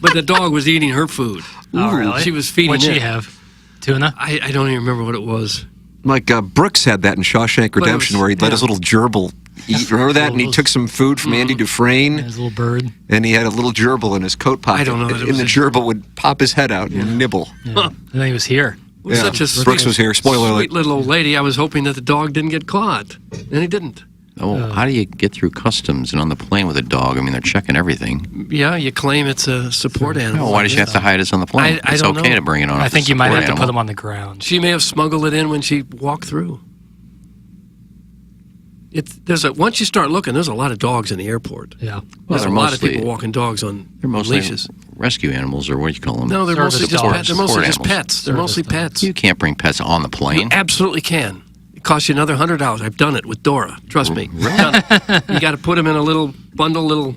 S3: But the dog was eating her food.
S5: Oh, really?
S3: She was feeding
S5: What'd
S3: it.
S5: she have? Tuna?
S3: I don't even remember what it was.
S2: Like Brooks had that in Shawshank Redemption, where he let his little gerbil eat. Remember that? And he took some food from Andy Dufresne.
S5: His little bird.
S2: And he had a little gerbil in his coat pocket.
S3: I don't know.
S2: And the gerbil would pop his head out and nibble.
S5: Yeah. And then he was here.
S3: was such a
S2: Brooks was here. Spoiler alert.
S3: sweet little old lady. I was hoping that the dog didn't get caught, and he didn't.
S7: Oh, how do you get through customs and on the plane with a dog? I mean, they're checking everything.
S3: Yeah, you claim it's a support animal.
S7: No, why does she have to hide us on the plane?
S3: I
S7: It's
S3: don't
S7: okay
S3: know.
S7: to bring it on.
S5: I
S7: if
S5: think
S7: it's
S5: you
S7: a
S5: might have
S7: support
S5: to put
S7: animal.
S5: them on the ground.
S3: She may have smuggled it in when she walked through. Once you start looking, there's a lot of dogs in the airport.
S5: Yeah.
S3: There's a
S7: they're
S3: lot of
S7: mostly-
S3: people walking dogs on
S7: They're mostly
S3: leashes.
S7: rescue animals, or what do you call them?
S3: No, they're
S5: Service
S3: mostly just
S5: dogs.
S3: pets. They're mostly
S7: Support
S3: just
S7: animals.
S3: pets. They're mostly pets.
S7: You can't bring pets on the plane.
S3: You absolutely can. It costs you another $100. I've done it with Dora. Trust me. I've done it. You got to put them in a little bundle, little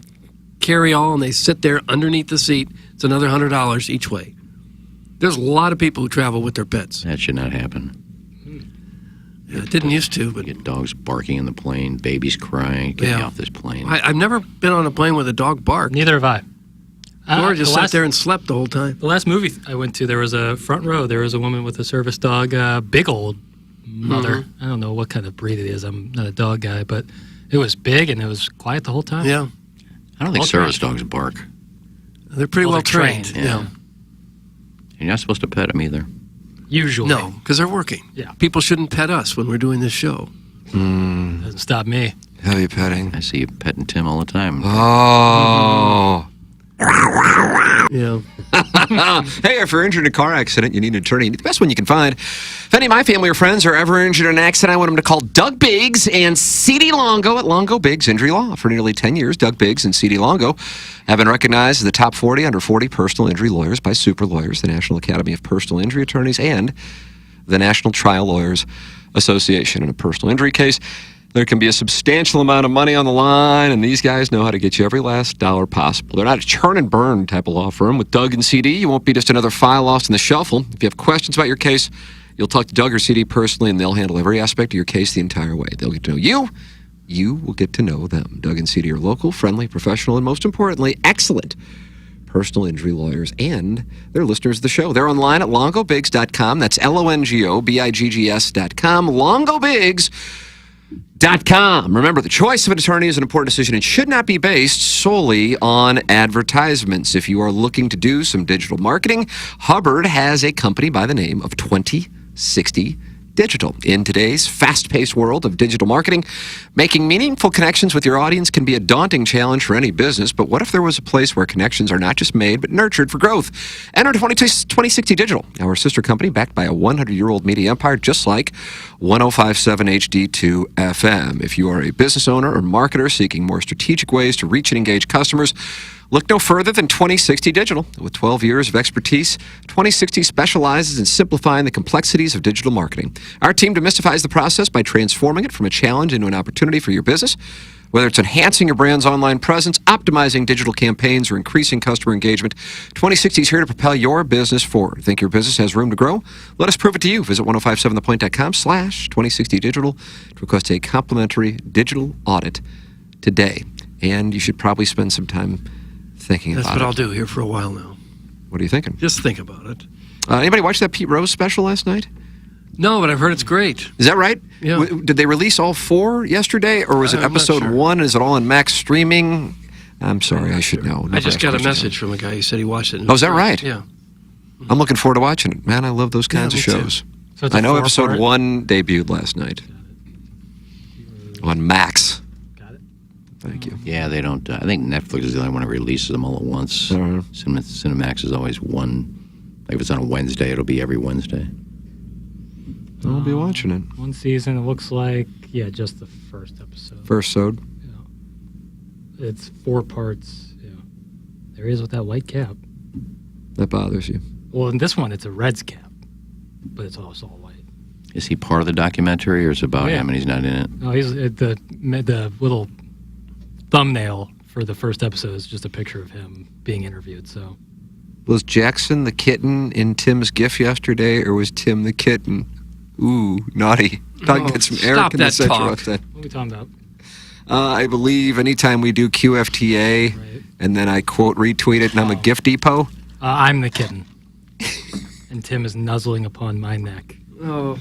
S3: carry-all, and they sit there underneath the seat. It's another $100 each way. There's a lot of people who travel with their pets.
S7: That should not happen.
S3: Yeah, it didn't used to, but
S7: Get dogs barking in the plane, babies crying. Get me
S3: Yeah.
S7: off this plane.
S3: I've never been on a plane with a dog bark.
S5: Neither have I.
S3: Dora just
S5: the
S3: sat
S5: last-
S3: there and slept the whole time.
S5: The last movie I went to, there was a front row. There was a woman with a service dog, big old mother. I don't know what kind of breed it is. I'm not a dog guy, but it was big and it was quiet the whole time.
S3: Yeah.
S7: I don't think
S5: Well
S7: service
S5: trained.
S7: dogs bark.
S3: They're pretty well
S5: they're
S3: trained.
S7: Yeah. You're not supposed to pet them either.
S5: Usually.
S3: No, because they're working.
S5: Yeah.
S3: People shouldn't pet us when we're doing this show.
S5: Doesn't stop me.
S2: Heavy petting.
S7: I see you petting Tim all the time.
S2: Oh.
S3: Yeah.
S2: Hey, if you're injured in a car accident, you need an attorney. The best one you can find. If any of my family or friends are ever injured in an accident, I want them to call Doug Biggs and C.D. Longo at Longo Biggs Injury Law. For nearly 10 years, Doug Biggs and C.D. Longo have been recognized as the top 40 under 40 personal injury lawyers by Super Lawyers, the National Academy of Personal Injury Attorneys, and the National Trial Lawyers Association. In a personal injury case, there can be a substantial amount of money on the line, and these guys know how to get you every last dollar possible. They're not a churn and burn type of law firm. With Doug and CD, you won't be just another file lost in the shuffle. If you have questions about your case, you'll talk to Doug or CD personally, and they'll handle every aspect of your case the entire way. They'll get to know you. You will get to know them. Doug and CD are local, friendly, professional, and most importantly, excellent personal injury lawyers, and they're listeners of the show. They're online at longobiggs.com. That's LONGOBIGGS.com. LongoBiggs.com. Remember, the choice of an attorney is an important decision and should not be based solely on advertisements. If you are looking to do some digital marketing, Hubbard has a company by the name of 2060 Digital. In today's fast-paced world of digital marketing, making meaningful connections with your audience can be a daunting challenge for any business, but what if there was a place where connections are not just made, but nurtured for growth? Enter 2060 Digital, our sister company backed by a 100-year-old media empire just like 1057 HD2 FM. If you are a business owner or marketer seeking more strategic ways to reach and engage customers, look no further than 2060 Digital. With 12 years of expertise, 2060 specializes in simplifying the complexities of digital marketing. Our team demystifies the process by transforming it from a challenge into an opportunity for your business. Whether it's enhancing your brand's online presence, optimizing digital campaigns, or increasing customer engagement, 2060 is here to propel your business forward. Think your business has room to grow? Let us prove it to you. Visit 1057thepoint.com/2060digital to request a complimentary digital audit today. And you should probably spend some time thinking
S3: That's
S2: about
S3: what
S2: it.
S3: I'll do here for a while now.
S2: What are you thinking?
S3: Just think about it.
S2: Anybody watch that Pete Rose special last night?
S3: No, but I've heard it's great.
S2: Is that right?
S3: Yeah.
S2: Did they release all 4 yesterday, or was it
S3: I'm not
S2: episode
S3: sure.
S2: 1? Is it all on Max streaming? I'm sorry, I should know.
S3: I just got a
S2: Never asked
S3: message from a guy who said he watched it.
S2: Oh, is that right?
S3: Yeah.
S2: I'm looking forward to watching it. Man, I love those kinds of
S3: me too.
S2: shows.
S5: So it's a
S2: I know
S5: 4-part?
S2: episode 1 debuted last night on Max.
S5: Got it.
S2: Thank you.
S7: Yeah, they don't. I think Netflix is the only one that releases them all at once. Cinemax is always one. Like if it's on a Wednesday, it'll be every Wednesday.
S2: I'll be watching it.
S5: One season, it looks like, just the first episode.
S2: First sode.
S5: It's 4 parts. Yeah. There he is with that white cap.
S2: That bothers you.
S5: Well, in this one, it's a Reds cap, but it's also all white.
S7: Is he part of the documentary, or is it about
S5: Yeah.
S7: him and he's not in it?
S5: No, he's the little thumbnail for the first episode is just a picture of him being interviewed. So
S2: Was Jackson the kitten in Tim's GIF yesterday, or was Tim the kitten? Ooh, naughty. Doug gets some Eric
S3: stop
S2: in the
S3: that
S2: Central
S3: talk.
S2: upset.
S5: what are we talking about?
S2: I believe anytime we do QFTA, and then I quote retweet it, and I'm a GIF depot.
S5: I'm the kitten, and Tim is nuzzling upon my neck
S3: Oh.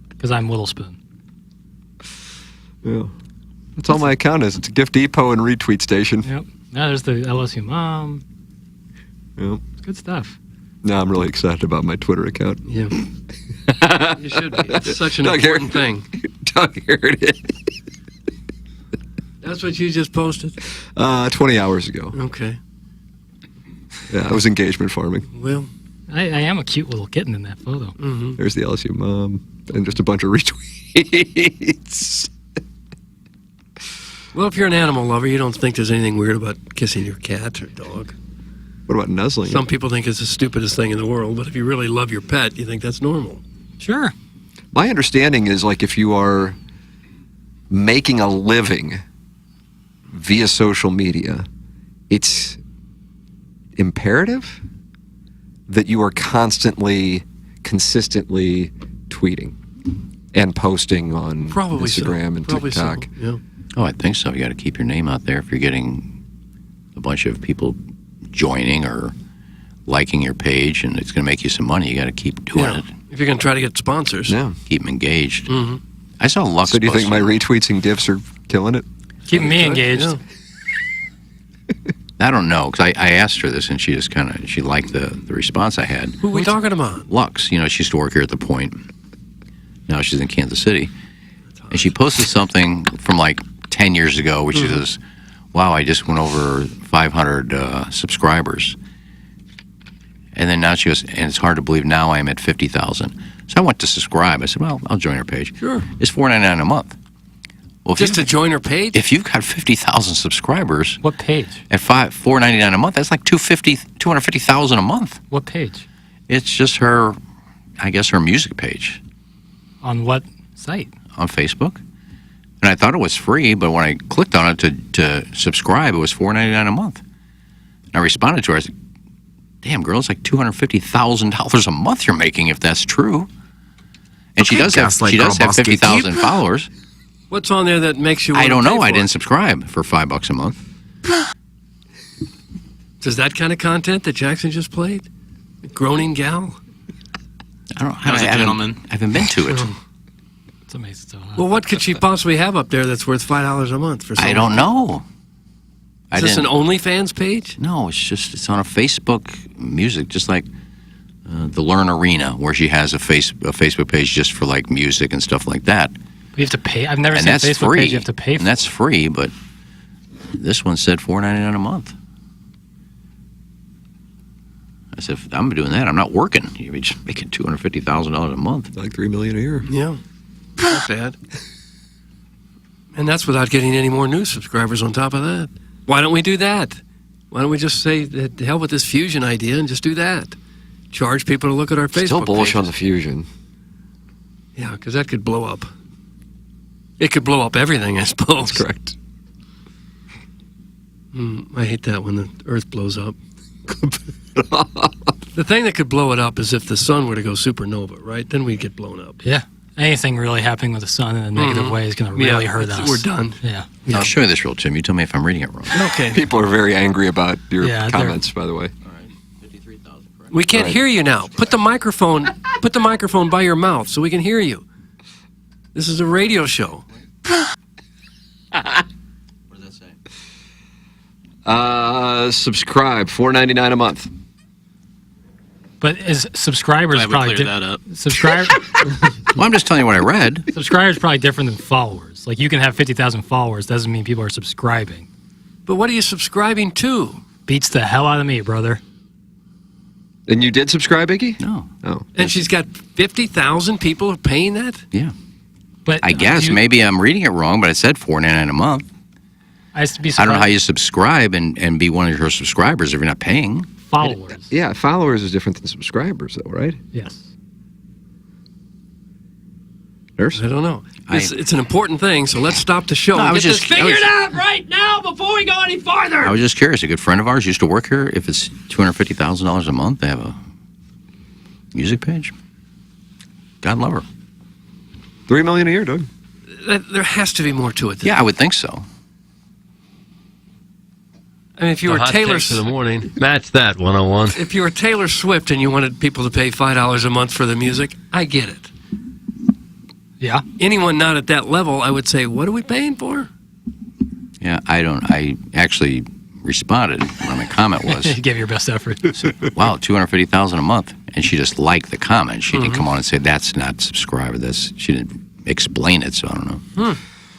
S5: because I'm Little Spoon.
S2: Yeah. That's all my account is. It's a GIF depot and retweet station.
S5: Yep. Now there's the LSU mom.
S2: Yep.
S5: It's good stuff.
S2: Now I'm really excited about my Twitter account.
S3: Yeah. You should be. It's such an
S2: Doug,
S3: important thing.
S2: Doug, here it is.
S3: That's what you just posted?
S2: 20 hours ago.
S3: Okay.
S2: Yeah, I was engagement farming.
S3: Well,
S5: I am a cute little kitten in that photo.
S3: Mm-hmm.
S2: There's the LSU mom and just a bunch of retweets.
S3: Well, if you're an animal lover, you don't think there's anything weird about kissing your cat or dog.
S2: What about nuzzling?
S3: Some people think it's the stupidest thing in the world, but if you really love your pet, you think that's normal.
S5: Sure.
S2: My understanding is like if you are making a living via social media, it's imperative that you are consistently tweeting and posting on
S3: Probably
S2: Instagram and
S3: Probably
S2: TikTok.
S3: So. Yeah.
S7: Oh, I think so. You got to keep your name out there if you're getting a bunch of people joining or liking your page, and it's going to make you some money. You got to keep doing it.
S3: If you're going to try to get sponsors.
S2: Yeah.
S7: Keep them engaged.
S3: Mm-hmm.
S7: I saw Lux.
S2: So do you think my retweets and gifs are killing it?
S5: Keeping me engaged.
S3: Yeah.
S7: I don't know, because I asked her this, and she just she liked the response I had.
S3: Who are we talking about?
S7: Lux. You know, she used to work here at the Point. Now she's in Kansas City. And she posted something from like 10 years ago, which is, wow, I just went over 500 subscribers. And then now she goes, and it's hard to believe now I am at 50,000. So I went to subscribe. I said, well, I'll join her page.
S3: Sure.
S7: It's $4.99 a month. Well,
S3: Just to join her page?
S7: If you've got 50,000 subscribers.
S5: What page?
S7: At $4.99 a month, that's like $250,000 a month.
S5: What page?
S7: It's just her, I guess, her music page.
S5: On what site?
S7: On Facebook. And I thought it was free, but when I clicked on it to subscribe, it was $4.99 a month. And I responded to her. I said, damn, girl, it's like $250,000 a month you're making if that's true. And she does have 50,000 followers.
S3: What's on there that makes you want
S7: I don't
S3: to pay
S7: know.
S3: for
S7: I
S3: it?
S7: didn't subscribe for $5 a month.
S3: Does that kind of content that Jackson just played? Groaning gal?
S7: I don't know.
S4: That was a gentleman.
S7: I haven't been to it.
S5: It's amazing. So
S3: Well, what could she possibly have up there that's worth $5 a month for someone?
S7: I don't know.
S3: Is this an OnlyFans page?
S7: No, it's on a Facebook music, just like the Learn Arena, where she has a Facebook page just for like music and stuff like that.
S5: You have to pay. I've never
S7: And
S5: seen a
S7: that's
S5: Facebook
S7: free.
S5: page you have to pay for.
S7: And that's free, but this one said $4.99 a month. I said, if I'm doing that, I'm not working. You're just making $250,000 a month.
S2: Like $3 million a year.
S3: Yeah. Not bad. And that's without getting any more new subscribers on top of that. Why don't we do that? Why don't we just say, the hell with this fusion idea and just do that? Charge people to look at our Facebook
S2: Still bullish
S3: pages.
S2: on the fusion.
S3: Yeah, because that could blow up. It could blow up everything, I suppose.
S2: That's correct.
S3: I hate that when the Earth blows up. The thing that could blow it up is if the sun were to go supernova, right? Then we'd get blown up.
S5: Yeah. Anything really happening with the sun in a negative way is going to really hurt us.
S3: We're done.
S5: Yeah.
S7: I'll show you this real, Tim. You tell me if I'm reading it wrong.
S3: Okay.
S2: People are very angry about your
S5: Yeah,
S2: comments, by the way.
S3: We can't
S2: Right.
S3: hear you now. Put the microphone by your mouth so we can hear you. This is a radio show.
S7: What does that say?
S2: Subscribe, $4.99 a month.
S5: But is subscribers
S4: Glad we
S5: probably
S4: cleared that up.
S5: Subscribe.
S7: Well, I'm just telling you what I read.
S5: Subscribers probably different than followers. Like you can have 50,000 followers, doesn't mean people are subscribing.
S3: But what are you subscribing to?
S5: Beats the hell out of me, brother.
S2: And you did subscribe, Iggy?
S7: No.
S2: Oh.
S3: And she's got 50,000 people are paying that?
S7: Yeah.
S5: But
S7: I guess maybe I'm reading it wrong, but it said $4.99 a month.
S5: I used to be
S7: I don't know
S5: surprised.
S7: how you subscribe and be one of her subscribers if you're not paying.
S5: Followers.
S2: Yeah, followers is different than subscribers, though, right?
S5: Yes.
S2: Nurse?
S3: I don't know. It's an important thing, so let's stop the show.
S7: No, I
S3: and
S7: was
S3: get
S7: just-
S3: this
S7: I
S3: figured
S7: was-
S3: out right now before we go any farther.
S7: I was just curious. A good friend of ours used to work here. If it's $250,000 a month, they have a music page. God love her.
S2: $3 million a year, Doug.
S3: There has to be more to it.
S7: Yeah, I would think so.
S3: I mean, if you were Taylor
S17: for the morning, match that 101.
S3: If you were Taylor Swift and you wanted people to pay $5 a month for the music, I get it.
S5: Yeah.
S3: Anyone not at that level, I would say, what are we paying for?
S7: Yeah, I actually responded when my comment was,
S5: You gave your best effort.
S7: wow, $250,000 a month. And she just liked the comment. She didn't come on and say, that's not subscriber. She didn't explain it, so I don't know.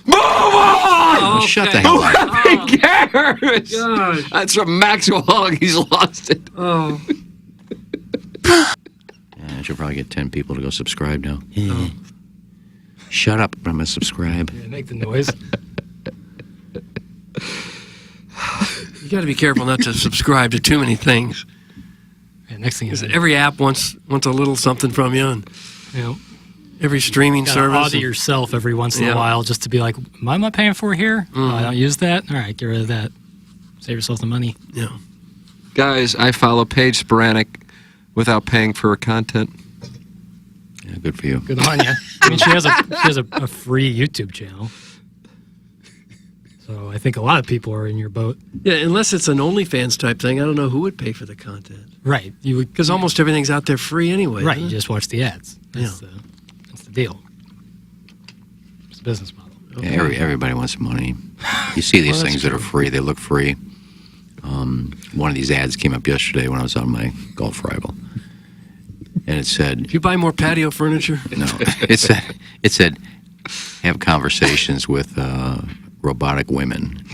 S2: Move on!
S7: Shut the hell up.
S2: Who cares?
S3: Gosh.
S2: That's from Maxwell Hogg. He's lost it.
S3: Oh.
S7: Yeah, I should probably get 10 people to go subscribe now.
S3: Oh.
S7: Shut up. I'm going to subscribe.
S5: Yeah, make the noise.
S3: You got to be careful not to subscribe to too many things.
S5: Yeah, next thing is
S3: Every app wants a little something from you, and every streaming service.
S5: Audit yourself every once in a while just to be like, am I not paying for it here? Oh, I don't use that? All right, get rid of that. Save yourself the money.
S3: Yeah.
S2: Guys, I follow Paige Sporanic without paying for her content.
S7: Yeah, good for you.
S5: Good on you. I mean, she has a free YouTube channel. So I think a lot of people are in your boat.
S3: Yeah, unless it's an OnlyFans type thing, I don't know who would pay for the content.
S5: Right. You would,
S3: because almost everything's out there free anyway.
S5: Right. You just watch the ads. That's the deal. It's a business model.
S7: Okay. Yeah, everybody wants money. You see these things that are free. They look free. One of these ads came up yesterday when I was on my golf rival. And it said...
S3: If you buy more patio furniture?
S7: No. It said have conversations with... robotic women.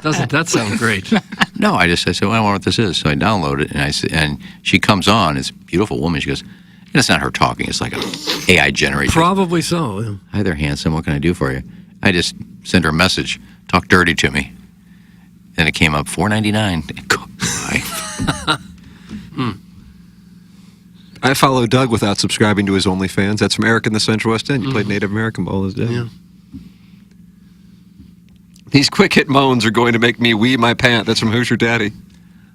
S3: Doesn't that sound great?
S7: No, I said, well, I don't know what this is. So I download it, and she comes on. It's a beautiful woman. She goes, and it's not her talking. It's like an AI generated.
S3: Probably so. Yeah.
S7: Hi there, handsome. What can I do for you? I just sent her a message. Talk dirty to me. Then it came up $4.99.
S2: I follow Doug without subscribing to his OnlyFans. That's from Eric in the Central West End. You played Native American ball his day.
S3: Yeah.
S2: These quick hit moans are going to make me wee my pant. That's from Who's Your Daddy.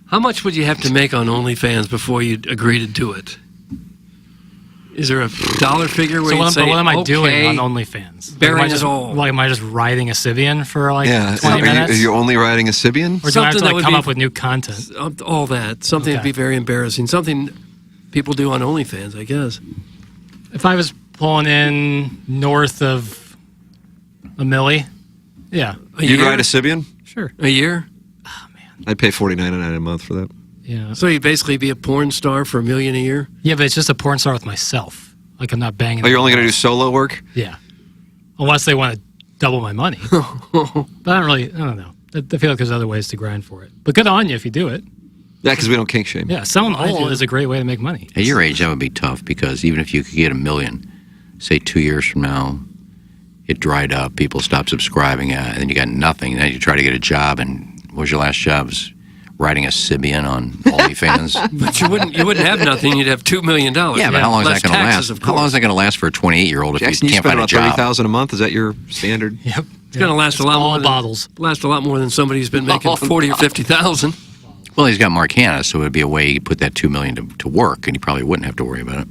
S3: How much would you have to make on OnlyFans before you'd agree to do it? Is there a dollar figure where you say,
S5: what am I
S3: okay,
S5: doing on OnlyFans?
S3: Bearing it all.
S5: Like, am I just riding a Sibian for like 20
S2: Are
S5: minutes?
S2: you only riding a Sibian?
S5: Or do I have to like, come up with new content?
S3: All that. Something that'd be very embarrassing. Something people do on OnlyFans, I guess.
S5: If I was pulling in north of a milli, yeah.
S2: You'd ride a Sibian?
S5: Sure.
S3: A year?
S5: Oh, man.
S2: I'd pay $49.99 a month for that.
S5: Yeah.
S3: So you'd basically be a porn star for $1 million a year?
S5: Yeah, but it's just a porn star with myself. Like, I'm not banging.
S2: Oh, you're only going to do solo work?
S5: Yeah. Unless they want to double my money. But I don't know. I feel like there's other ways to grind for it. But good on you if you do it.
S2: Yeah, because we don't kink shame.
S5: Yeah, selling whole is a great way to make money.
S7: At your age, that would be tough because even if you could get $1 million, say 2 years from now, it dried up, people stopped subscribing, and then you got nothing. Then you try to get a job, and what was your last job? Was riding a Sibian on OnlyFans?
S3: But you wouldn't have nothing. You'd have $2 million.
S7: Yeah, but how long is that going to last? How long is that going to last for a 28-year-old if
S2: Jackson,
S7: you can't find a job?
S2: $30,000 a month. Is that your standard?
S5: Yep.
S3: It's going to last a lot more. Last a lot more than somebody who's been making $40,000 or $50,000.
S7: Well, he's got Marcana, so it'd be a way he could put that $2 million to work, and he probably wouldn't have to worry about it.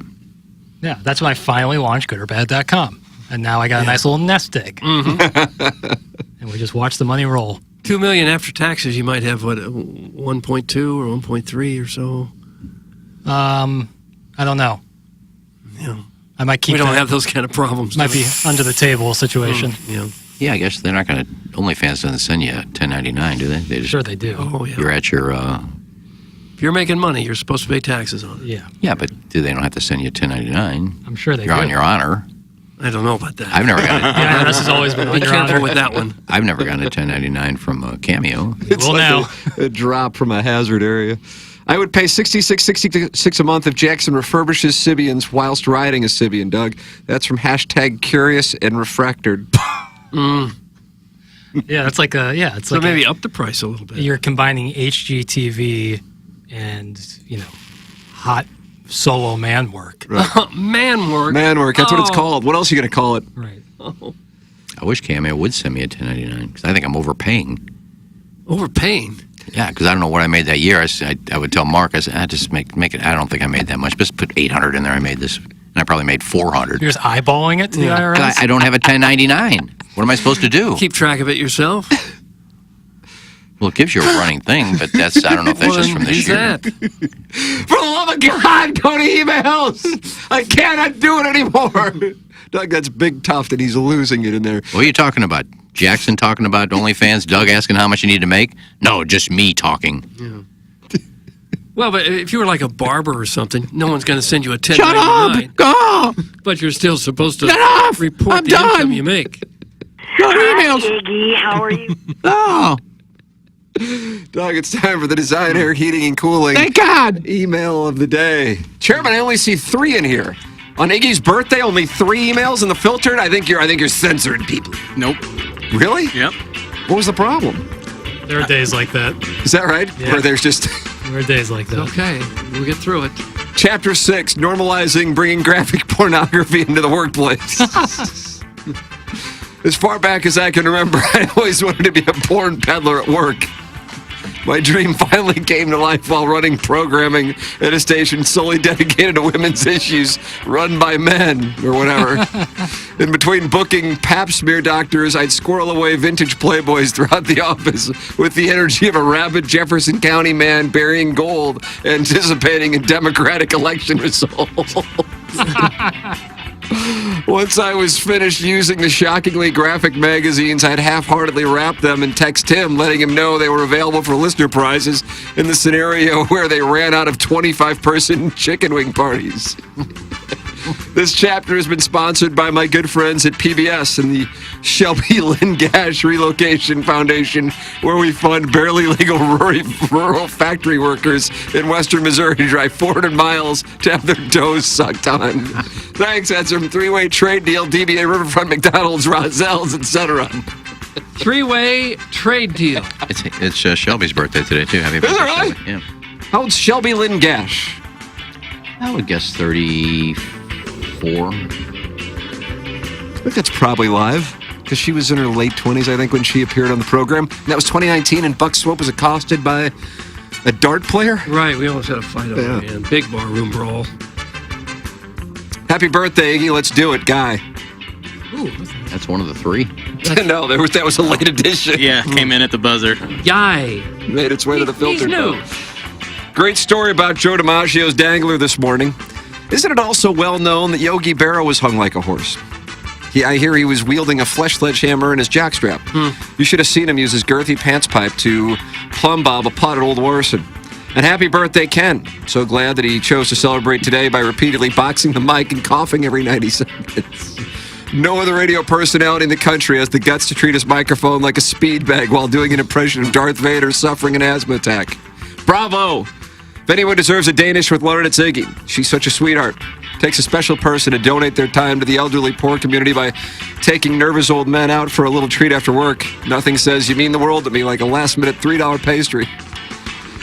S5: Yeah, that's when I finally launched goodorbad.com. And now I got a nice little nest egg.
S3: Mm-hmm.
S5: And we just watch the money roll.
S3: $2 million after taxes, you might have, what, 1.2 or 1.3 or so?
S5: I don't know.
S3: Yeah.
S5: I might keep
S3: We don't have those kind of problems.
S5: Might be under the table situation.
S3: Yeah.
S7: Yeah, I guess they're not going to. OnlyFans doesn't send you a 1099, do they? They just,
S5: Sure they do.
S3: Oh, yeah.
S7: You're at your.
S3: If you're making money, you're supposed to pay taxes on it.
S5: Yeah.
S7: Yeah, but they don't have to send you a 1099.
S5: I'm sure they
S7: You're
S5: do.
S7: on your honor.
S3: I don't know about that.
S7: I've never gotten it.
S5: Yeah, this has always been
S3: Be
S5: under
S3: careful
S5: honor.
S3: with that one.
S7: I've never gotten a 1099 from Cameo.
S2: It's
S5: Well,
S2: like
S5: now.
S2: a drop from a hazard area. I would pay $66 a month if Jackson refurbishes Sibians whilst riding a Sibian, Doug. That's from #Curious and Refractored.
S5: Yeah, it's like a it's
S3: So
S5: like
S3: maybe up the price a little bit.
S5: you're combining HGTV and hot solo man work.
S3: Man work.
S2: Man work, that's what it's
S3: Oh.
S2: called. What else are you going to call it?
S5: Right.
S7: I wish Cameo would send me a 1099 because I think I'm overpaying.
S3: Overpaying?
S7: Yeah, because I don't know what I made that year. I would tell Mark, I said, just make it. I don't think I made that much. Just put 800 in there. I made this, and I probably made 400.
S5: You're just eyeballing it to the IRS?
S7: I don't have a 1099. What am I supposed to do?
S3: Keep track of it yourself?
S7: Well, it gives you a running thing, but that's I don't know if that's
S3: Well,
S7: just from
S3: then
S7: this
S3: use
S7: year.
S3: that.
S2: For the love of God, go to emails. I cannot do it anymore. Doug, that's big tough that he's losing it in there.
S7: What are you talking about? Jackson talking about OnlyFans, Doug asking how much you need to make. No, just me talking.
S3: Yeah. Well, but if you were like a barber or something, no one's going to send you a $10.99.
S7: Shut up! Go!
S3: But you're still supposed to
S7: Get off!
S3: report
S7: I'm
S3: the
S7: done.
S3: income you make.
S7: Go to emails.
S15: Iggy, how are you?
S7: Oh,
S2: Doug, it's time for the Design Air Heating and Cooling.
S7: thank God.
S2: Email of the day. Chairman, I only see 3 in here. On Iggy's birthday, only 3 emails in the filtered? I think you're censoring people.
S4: Nope.
S2: Really?
S4: Yep.
S2: What was the problem?
S5: There are days like that.
S2: Is that right?
S5: Yeah.
S2: Where there's just...
S5: There are days like that.
S3: Okay, we'll get through it.
S2: Chapter 6, normalizing bringing graphic pornography into the workplace. As far back as I can remember, I always wanted to be a porn peddler at work. My dream finally came to life while running programming at a station solely dedicated to women's issues run by men, or whatever. In between booking pap smear doctors, I'd squirrel away vintage Playboys throughout the office with the energy of a rabid Jefferson County man burying gold, anticipating a Democratic election result. Once I was finished using the shockingly graphic magazines, I'd half-heartedly wrap them and text him, letting him know they were available for listener prizes in the scenario where they ran out of 25-person chicken wing parties. This chapter has been sponsored by my good friends at PBS and the Shelby Lynn Gash Relocation Foundation, where we fund barely legal rural factory workers in western Missouri to drive 400 miles to have their toes sucked on. Thanks. That's from 3-way trade deal, DBA, Riverfront, McDonald's, Rozelle's, etc.
S3: 3-way trade deal.
S7: It's Shelby's birthday today, too. Happy birthday,
S2: Is it really?
S7: Shelby. Yeah.
S2: How old's Shelby Lynn Gash?
S7: I would guess 34.
S2: I think that's probably live, because she was in her late 20s, I think, when she appeared on the program. And that was 2019, and Buck Swope was accosted by a dart player.
S3: Right, we almost had a fight over it, man. Big barroom brawl.
S2: Happy birthday, Iggy. Let's do it, guy.
S3: Ooh,
S7: That's one of the 3.
S2: No, that was a late edition.
S4: Yeah, came in at the buzzer.
S3: Yay.
S2: Made its way to the filter.
S3: He's new.
S2: Great story about Joe DiMaggio's dangler this morning. Isn't it also well known that Yogi Berra was hung like a horse? I hear he was wielding a flesh sledgehammer in his jockstrap. You should have seen him use his girthy pants pipe to plumb bob a potted old horse. And happy birthday, Ken. So glad that he chose to celebrate today by repeatedly boxing the mic and coughing every 90 seconds. No other radio personality in the country has the guts to treat his microphone like a speed bag while doing an impression of Darth Vader suffering an asthma attack. Bravo! If anyone deserves a Danish with Lauren, it's Iggy. She's such a sweetheart. Takes a special person to donate their time to the elderly poor community by taking nervous old men out for a little treat after work. Nothing says you mean the world to me like a last-minute $3 pastry.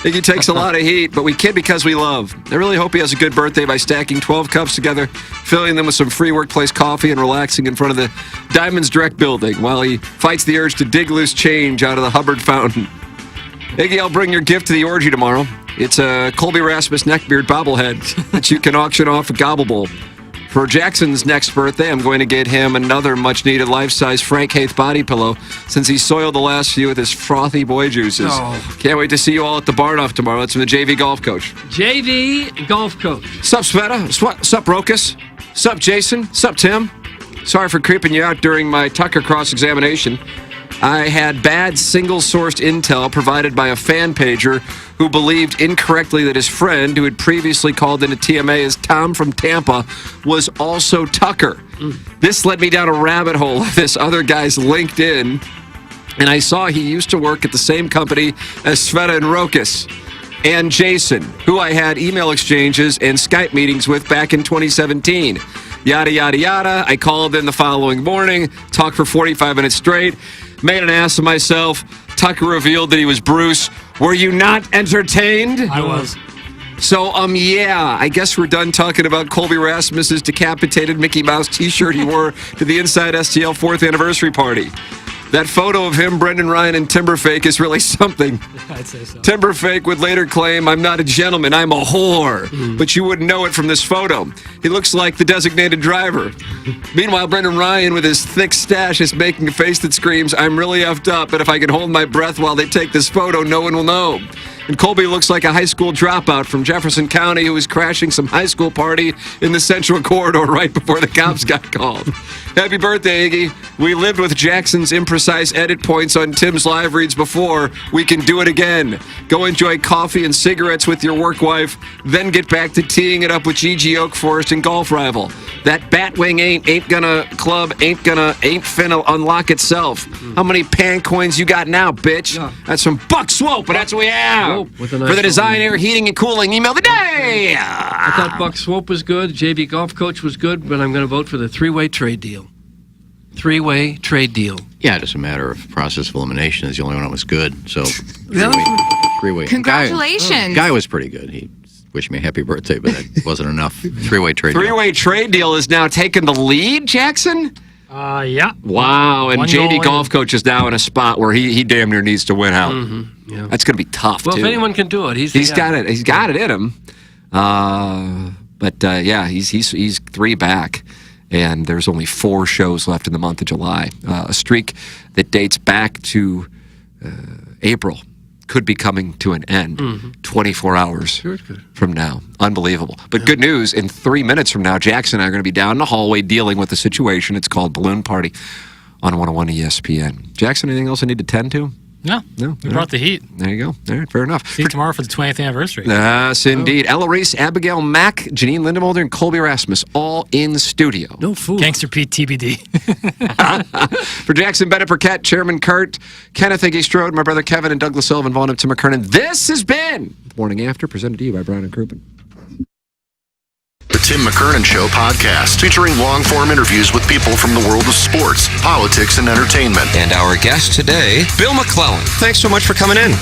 S2: Iggy takes a lot of heat, but we kid because we love. I really hope he has a good birthday by stacking 12 cups together, filling them with some free workplace coffee, and relaxing in front of the Diamonds Direct building while he fights the urge to dig loose change out of the Hubbard fountain. Iggy, I'll bring your gift to the orgy tomorrow. It's a Colby Rasmus neckbeard bobblehead that you can auction off at Gobble Bowl. For Jackson's next birthday, I'm going to get him another much-needed life-size Frank Haith body pillow since he soiled the last few with his frothy boy juices.
S3: Oh.
S2: Can't wait to see you all at the barn off tomorrow. That's from the JV golf coach.
S3: JV golf coach.
S2: Sup, Sveta? Sup, Rokas? Sup, Jason? Sup, Tim? Sorry for creeping you out during my Tucker cross-examination. I had bad single-sourced intel provided by a fan pager who believed incorrectly that his friend, who had previously called into TMA as Tom from Tampa, was also Tucker. This led me down a rabbit hole of this other guy's LinkedIn, and I saw he used to work at the same company as Sveta and Rokas and Jason, who I had email exchanges and Skype meetings with back in 2017. Yada, yada, yada. I called in the following morning, talked for 45 minutes straight, made an ass of myself. Tucker revealed that he was Bruce. Were you not entertained?
S5: I was.
S2: So, yeah, I guess we're done talking about Colby Rasmus's decapitated Mickey Mouse t-shirt he wore to the Inside STL 4th anniversary party. That photo of him, Brendan Ryan, and Timberfake is really something.
S5: I'd say so.
S2: Timberfake would later claim, I'm not a gentleman, I'm a whore. But you wouldn't know it from this photo. He looks like the designated driver. Meanwhile, Brendan Ryan, with his thick stash, is making a face that screams, I'm really effed up, but if I can hold my breath while they take this photo, no one will know. And Colby looks like a high school dropout from Jefferson County who was crashing some high school party in the Central Corridor right before the cops got called. Happy birthday, Iggy. We lived with Jackson's imprecise edit points on Tim's live reads before. We can do it again. Go enjoy coffee and cigarettes with your work wife, then get back to teeing it up with Gigi Oakforest and golf rival. That Batwing ain't gonna club, ain't finna unlock itself. How many pan coins you got now, bitch? Yeah. That's from Buck Swope, but that's what we have. For the design, air, heating, and cooling, email the day.
S3: I thought Buck Swope was good. JV Golf Coach was good, but I'm going to vote for the three-way trade deal. Three-way trade deal.
S7: Yeah, just a matter of process of elimination. Is the only one that was good. So three-way.
S6: Congratulations.
S7: Guy was pretty good. He wished me a happy birthday, but that wasn't enough. Three-way trade deal.
S2: Three-way trade deal is now taking the lead, Jackson?
S5: Yeah.
S2: Wow, and
S5: One
S2: JV
S5: goal
S2: Golf Coach is now in a spot where he damn near needs to win out.
S3: Mm-hmm. Yeah.
S2: That's going to be tough,
S3: well,
S2: too.
S3: if anyone can do it, he's
S2: got it. He's got it in him. He's 3 back, and there's only 4 shows left in the month of July. A streak that dates back to April could be coming to an end 24 hours from now. Unbelievable. But good news, in 3 minutes from now, Jackson and I are going to be down in the hallway dealing with the situation. It's called Balloon Party on 101 ESPN. Jackson, anything else I need to tend to?
S5: No. We brought the heat.
S2: There you go. All right, fair enough.
S5: See you tomorrow for the 20th anniversary.
S2: Yes, indeed. Ella Reese, Abigail Mack, Janine Lindemulder, and Colby Rasmus, all in the studio.
S3: No food.
S5: Gangster Pete TBD.
S2: For Jackson Bennett Burkett, Chairman Kurt, Kenneth Iggy Strode, my brother Kevin, and Douglas Sullivan, Vaughn and Tim McKernan, this has been Morning After, presented to you by Brown and Crouppen.
S1: The Tim McKernan Show podcast, featuring long-form interviews with people from the world of sports, politics, and entertainment.
S2: And our guest today, Bill McClellan. Thanks so much for coming in.